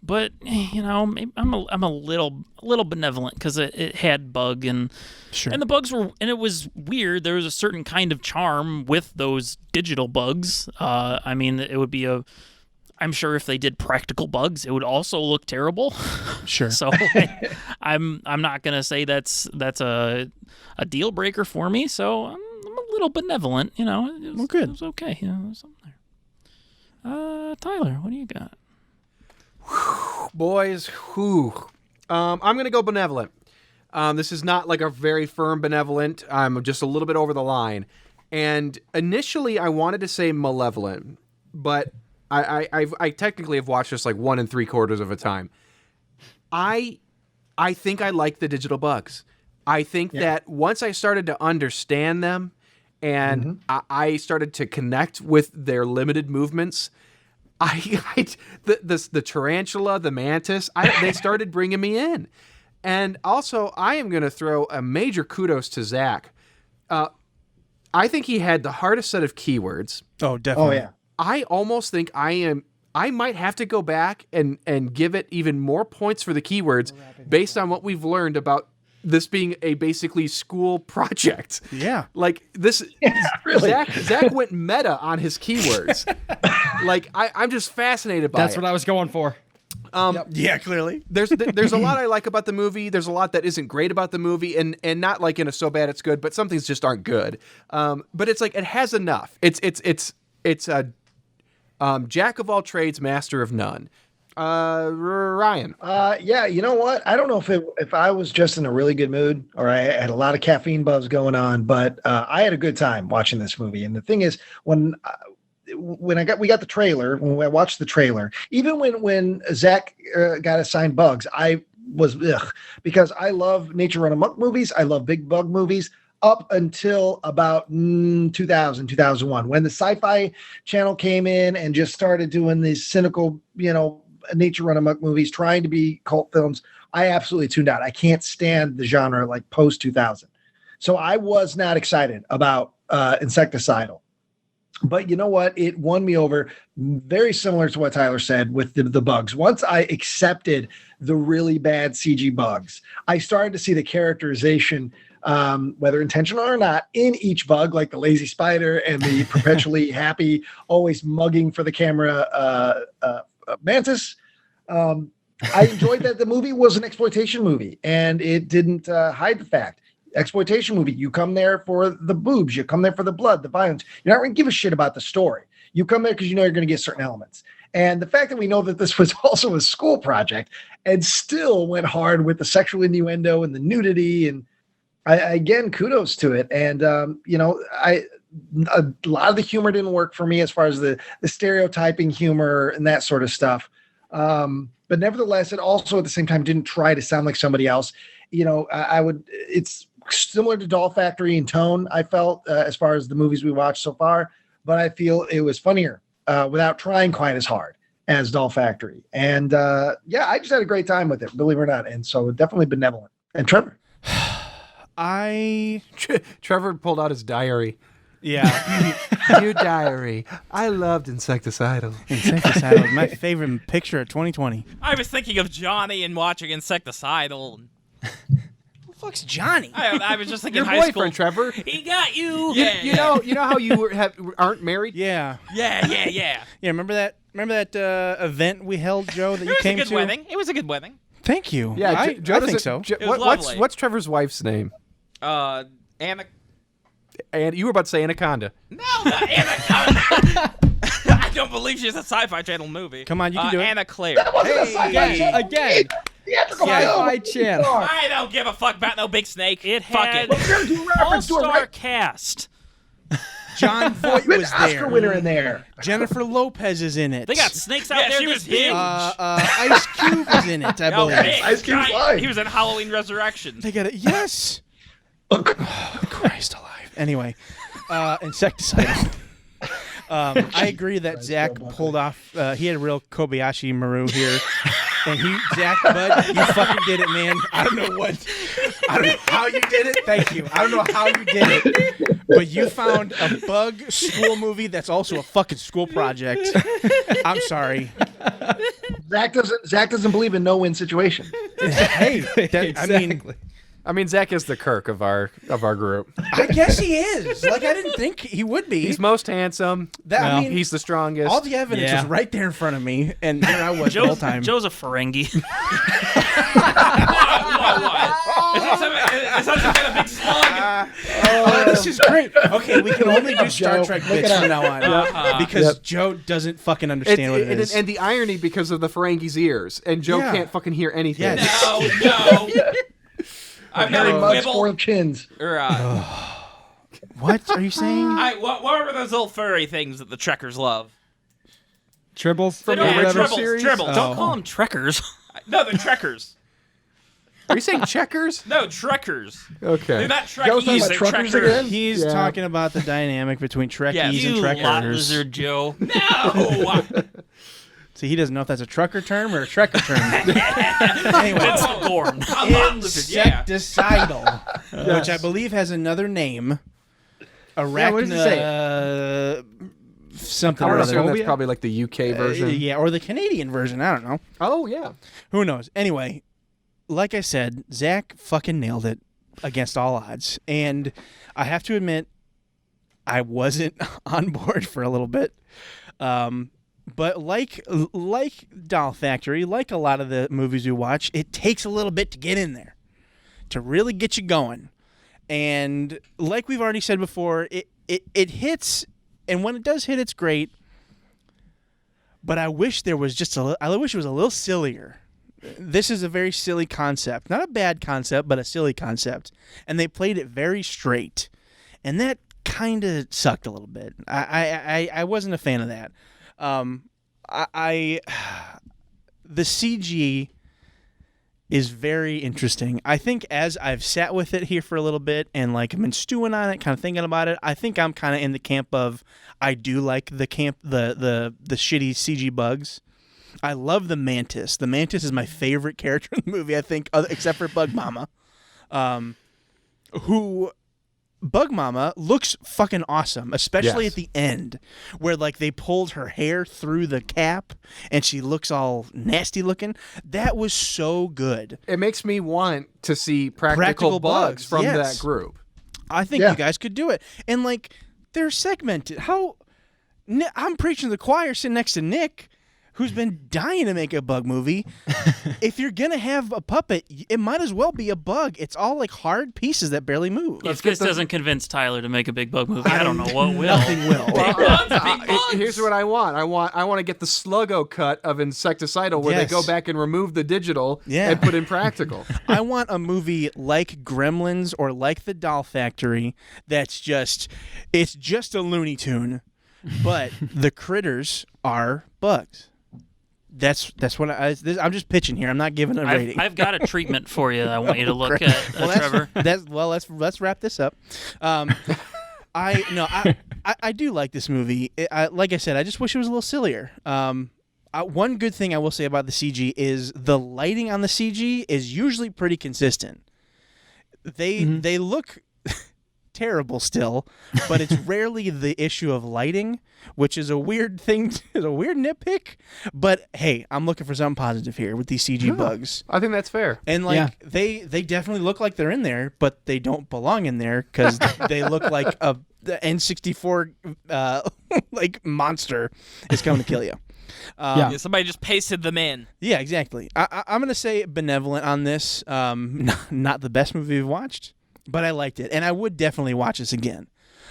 G: But you know, maybe I'm a little benevolent because it had bug and the bugs were, and it was weird. There was a certain kind of charm with those digital bugs. I mean, it would be I'm sure if they did practical bugs, it would also look terrible.
F: Sure.
G: So I'm not gonna say that's a deal breaker for me. So I'm a little benevolent. You know, it was okay. You know, there's something there. Tyler, what do you got?
D: Boys, I'm going to go benevolent. This is not like a very firm benevolent. I'm just a little bit over the line. And initially, I wanted to say malevolent, but I technically have watched this like 1 3/4 of a time. I think I like the digital bugs. I think that once I started to understand them and I started to connect with their limited movements, the tarantula, the mantis, they started bringing me in. And also, I am going to throw a major kudos to Zach. I think he had the hardest set of keywords.
F: Oh, definitely.
B: Oh, yeah.
D: I almost think I might have to go back and give it even more points for the keywords based on what we've learned about this being a basically school project.
F: Yeah.
D: Like this,
B: really.
D: Zach went meta on his keywords. Like I'm just fascinated by
C: That's
D: it.
C: what I was going for.
F: Yeah, clearly.
D: There's a lot I like about the movie. There's a lot that isn't great about the movie, and not like in a so bad it's good, but some things just aren't good. But it's like it has enough. It's a jack of all trades, master of none. Ryan.
B: Yeah, you know what? I don't know if I was just in a really good mood or I had a lot of caffeine buzz going on, but I had a good time watching this movie. And the thing is, when we got the trailer, when I watched the trailer, even when Zach got assigned bugs, I was because I love nature run amok movies. I love big bug movies. Up until about 2000, 2001, when the Sci-Fi Channel came in and just started doing these cynical, nature run amok movies, trying to be cult films, I absolutely tuned out. I can't stand the genre like post 2000. So I was not excited about Insecticidal. But you know what? It won me over, very similar to what Tyler said with the bugs. Once I accepted the really bad CG bugs, I started to see the characterization, whether intentional or not, in each bug, like the lazy spider and the perpetually happy, always mugging for the camera mantis. I enjoyed that the movie was an exploitation movie, and it didn't hide the fact. Exploitation movie, you come there for the boobs, you come there for the blood, the violence. You're not going to give a shit about the story. You come there because you know you're going to get certain elements. And the fact that we know that this was also a school project and still went hard with the sexual innuendo and the nudity, and again, kudos to it. And a lot of the humor didn't work for me as far as the stereotyping humor and that sort of stuff. But nevertheless, it also at the same time didn't try to sound like somebody else. It's similar to Doll Factory in tone, I felt, as far as the movies we watched so far, but I feel it was funnier without trying quite as hard as Doll Factory. And I just had a great time with it, believe it or not. And so definitely benevolent. And Trevor?
D: Trevor pulled out his diary.
F: Yeah.
D: Your diary. I loved Insecticidal.
F: Insecticidal is my favorite picture of 2020.
E: I was thinking of Johnny and watching Insecticidal.
F: Who the fuck's Johnny?
E: I was just thinking
D: Your
E: high school.
D: boyfriend, Trevor.
E: He got you.
D: You know how you aren't married?
F: Yeah.
E: Yeah.
F: Yeah, remember that event we held, Joe, that you
E: It was a
F: came
E: good
F: to?
E: wedding. It was a good wedding.
F: Thank you.
D: Yeah,
F: I think so.
E: It was lovely.
D: What's Trevor's wife's name?
E: Anna.
D: And you were about to say Anaconda.
E: No, not Anaconda. I don't believe she's a Sci-Fi Channel movie.
F: Come on, you can do it.
E: Anna Claire.
C: Again. Sci-Fi Channel.
E: I don't give a fuck about no big snake.
G: Fuck
E: it.
G: All-star cast.
F: John Voight
B: Good
F: was
B: Oscar
F: there.
B: winner in there.
F: Jennifer Lopez is in it.
G: They got snakes out there.
E: She was
G: this big.
E: huge.
F: Ice Cube was in it, I believe.
E: big,
B: Ice Cube's
E: giant.
B: live.
E: He was in Halloween Resurrections.
F: They got it. Yes. Christ alive. Anyway, Insecticidal. I agree that Zach pulled off. He had a real Kobayashi Maru here, and Zach, bud, you fucking did it, man. I don't know how you did it. Thank you. I don't know how you did it, but you found a bug school movie that's also a fucking school project. I'm sorry.
B: Zach doesn't believe in no-win situation.
F: Hey,
D: I mean, Zach is the Kirk of our group.
F: I guess he is. Like, I didn't think he would be.
D: He's most handsome.
F: I mean,
D: he's the strongest.
F: all the evidence was right there in front of me, and here I was the whole time.
G: Joe's a Ferengi.
E: Is that some kind of big slug?
F: Oh, this is great. Okay, we can only do Star Trek
B: Look it
F: bits
B: up.
F: from now on because Joe doesn't fucking understand what it is.
D: And the irony because of the Ferengi's ears, and Joe
F: Yeah.
D: can't fucking hear anything.
F: Yes.
E: No. I've
B: Harry
E: never
B: Mudd's
E: wibble.
B: four chins.
E: Or,
F: What are you saying?
E: what were those little furry things that the Trekkers love?
C: Tribbles.
E: They don't
D: the
E: have
D: original
E: tribbles.
D: series?
E: Tribbles.
G: Don't call them Trekkers.
E: No, they're Trekkers.
D: Are you saying checkers?
E: No, Trekkers.
D: Okay.
E: They're not
B: Joe's talking
E: Trekkies.
B: about
E: They're
B: truckers
E: Trekkers.
B: again?
F: He's talking about the dynamic between Trekkies
E: Yes.
F: and
G: You lot
F: Trekkers.
G: lizard, Joe.
E: No.
F: See, he doesn't know if that's a trucker term or a Trekker term. Anyway,
G: It's Gorn.
F: Insecticidal, which I believe has another name. Arachna.
C: what does it say?
F: Something
D: I
F: or
D: would
F: other.
D: assume that's probably like the UK version.
F: Yeah, or the Canadian version. I don't know.
D: Oh, yeah.
F: Who knows? Anyway, like I said, Zach fucking nailed it against all odds. And I have to admit, I wasn't on board for a little bit. But like Doll Factory, like a lot of the movies we watch, it takes a little bit to get in there, to really get you going. And like we've already said before, it hits, and when it does hit, it's great. But I wish there was I wish it was a little sillier. This is a very silly concept. Not a bad concept, but a silly concept. And they played it very straight. And that kind of sucked a little bit. I wasn't a fan of that. The CG is very interesting. I think as I've sat with it here for a little bit and like I've been stewing on it, kind of thinking about it, I think I'm kind of in the camp of I do like the shitty CG bugs. I love the Mantis. The Mantis is my favorite character in the movie, I think, except for Bug Mama, who Bug Mama looks fucking awesome, especially
D: Yes.
F: at the end where like they pulled her hair through the cap and she looks all nasty looking. That was so good.
D: It makes me want to see practical bugs from
F: yes.
D: that group.
F: I think
B: Yeah.
F: you guys could do it. And like they're segmented. I'm preaching to the choir sitting next to Nick, who's been dying to make a bug movie. If you're going to have a puppet, it might as well be a bug. It's all like hard pieces that barely move.
G: If this doesn't convince Tyler to make a big bug movie, I don't know what will.
F: Nothing will.
E: Big bugs.
D: Here's what I want. I want to get the Sluggo cut of Insecticidal where
F: Yes.
D: they go back and remove the digital
F: Yeah.
D: and put in practical.
F: I want a movie like Gremlins or like The Doll Factory that's it's just a Looney Tune, but the critters are bugs. That's what I'm just pitching here. I'm not giving a rating.
G: I've got a treatment for you. I want you to look at, Trevor.
F: Let's wrap this up. I do like this movie. Like I said, I just wish it was a little sillier. One good thing I will say about the CG is the lighting on the CG is usually pretty consistent. They look terrible still, but it's rarely the issue of lighting, which is a weird thing, is a weird nitpick. But hey, I'm looking for something positive here with these CG bugs.
D: I think that's fair.
F: And like they definitely look like they're in there, but they don't belong in there because they look like the N64 like monster is coming to kill you.
E: Yeah, somebody just pasted them in.
F: Yeah, exactly. I'm gonna say Benevolent on this. Not the best movie we've watched, but I liked it, and I would definitely watch this again.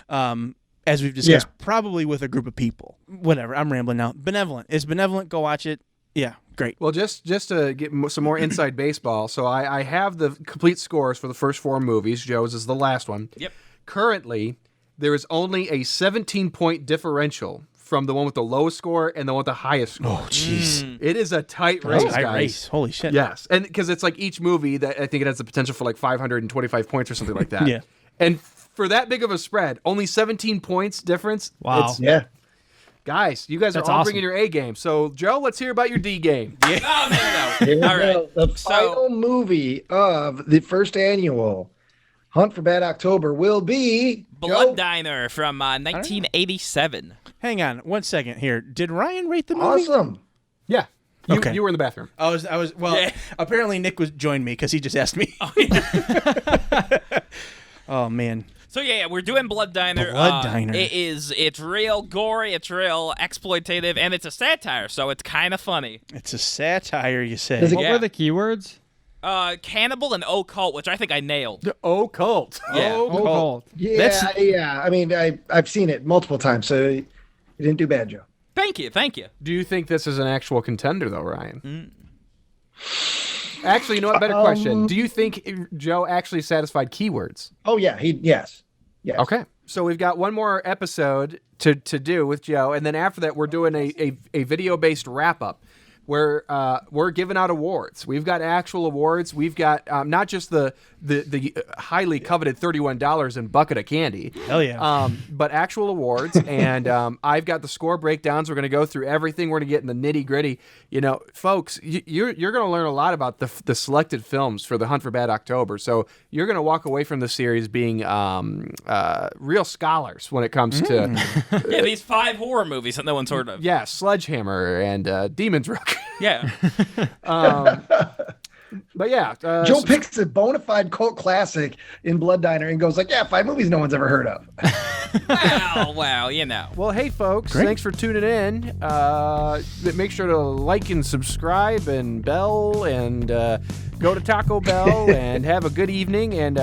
F: As we've discussed, probably with a group of people. Whatever. I'm rambling now. Benevolent. It's Benevolent. Go watch it. Yeah, great.
D: Well, just to get some more inside baseball, so I have the complete scores for the first 4 movies. Joe's is the last one.
E: Yep.
D: Currently, there is only a 17-point differential from the one with the lowest score and the one with the highest score.
F: Oh, jeez.
D: It is a tight race, guys.
F: Holy shit.
D: Yes, and because it's like each movie that I think it has the potential for like 525 points or something like that.
F: Yeah.
D: And for that big of a spread, only 17 points difference.
C: Wow.
D: Guys, you guys
C: That's
D: are all
C: awesome.
D: bringing your A game. So, Joe, let's hear about your D game.
E: Yeah. No.
B: Here we
E: All right.
B: go. The final movie of the first annual Hunt for Bad October will be
E: Blood Diner from 1987.
F: Hang on 1 second here. Did Ryan rate the movie?
B: Awesome.
D: Yeah.
F: Okay.
D: You were in the bathroom.
F: I was. Well, apparently Nick joined me because he just asked me. Oh man.
E: So we're doing Blood Diner.
F: Blood Diner.
E: It's real gory, it's real exploitative, and it's a satire, so it's kind of funny.
F: It's a satire, you say.
B: Does it-
C: What were the keywords?
E: Cannibal and occult, which I think I nailed.
D: The occult.
E: Yeah.
C: Occult.
B: Yeah. I mean, I've seen it multiple times, so you didn't do bad, Joe.
E: Thank you.
D: Do you think this is an actual contender, though, Ryan? Actually, you know what? Better question. Do you think Joe actually satisfied keywords?
B: Oh yeah, yes.
D: Okay. So we've got one more episode to do with Joe, and then after that, we're doing a video-based wrap-up where we're giving out awards. We've got actual awards. We've got not just the highly coveted $31 and bucket of candy.
F: Hell yeah.
D: But actual awards, and I've got the score breakdowns. We're going to go through everything. We're going to get in the nitty-gritty. You know, folks, you're going to learn a lot about the selected films for the Hunt for Bad October. So you're going to walk away from the series being real scholars when it comes to
E: These 5 horror movies that no one's heard of.
D: yeah, Sledgehammer and Demon's Rook.
E: Yeah.
D: But yeah,
B: Joe picks a bona fide cult classic in Blood Diner and goes like, 5 movies no one's ever heard of.
E: Wow, you know.
D: Well, hey, folks,
F: Great.
D: thanks for tuning in. Make sure to like and subscribe and bell and go to Taco Bell and have a good evening. And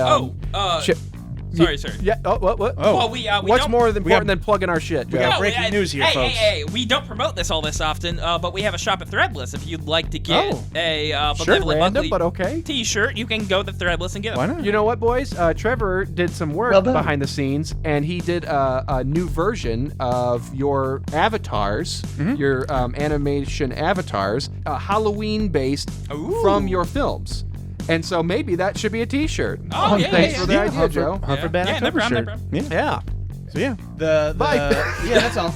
E: Sorry.
D: yeah. Oh, what?
E: Well, we
D: What's
E: don't-
D: more important than plugging our shit, Joe?
F: got breaking news here, folks.
E: Hey, we don't promote this all this often, but we have a shop at Threadless. If you'd like to get a
D: Sure,
E: Malevolent
D: random,
E: Ugly
D: but okay.
E: t-shirt, you can go to Threadless and get it.
F: Why not?
D: You know what, boys? Trevor did some work
B: Well done.
D: behind the scenes, and he did a new version of your avatars, your animation avatars, Halloween-based from your films. And so maybe that should be a T-shirt.
E: Oh, yeah,
D: Thanks
E: yeah,
D: for the
E: yeah.
D: idea, Joe.
F: Hunt for Bad
E: Yeah, no
F: October
E: problem,
F: shirt.
E: no
D: Yeah.
F: So yeah, the
D: Bye.
F: yeah, that's all.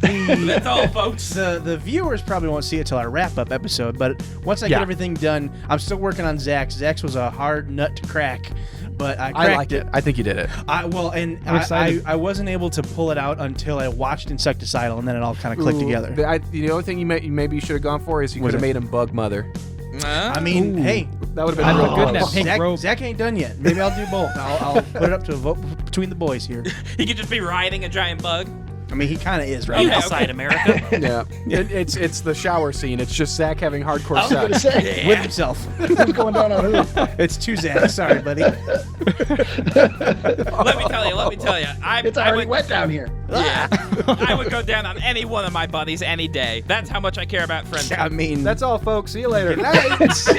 E: That's all, folks.
F: The viewers probably won't see it till our wrap up episode, but once I get everything done, I'm still working on Zach's. Zach's was a hard nut to crack, but I cracked
D: I liked it. I think you did it.
F: I
C: excited.
F: wasn't able to pull it out until I watched Insecticidal, and then it all kind of clicked together.
D: The only thing maybe you should have gone for is you
F: Was
D: could have
F: it?
D: made him Bug Mother.
F: I mean, hey,
D: That would have been
C: I'd
D: real
C: look good in that
D: close.
C: pink robe.
F: Zach ain't done yet. Maybe I'll do both. I'll put it up to a vote between the boys here.
E: He could just be riding a giant bug.
F: I mean, he kind of is, right?
E: Okay.
G: Outside America.
D: Yeah. It's the shower scene. It's just Zach having hardcore
B: I was going to
D: sex.
B: say,
F: With himself.
B: who's going down on who?
F: It's two Zachs. Sorry, buddy.
E: Let me tell you.
B: It's already wet down here.
E: Yeah. I would go down on any one of my buddies any day. That's how much I care about friendship.
F: I mean,
D: That's all, folks. See you later.
F: nice.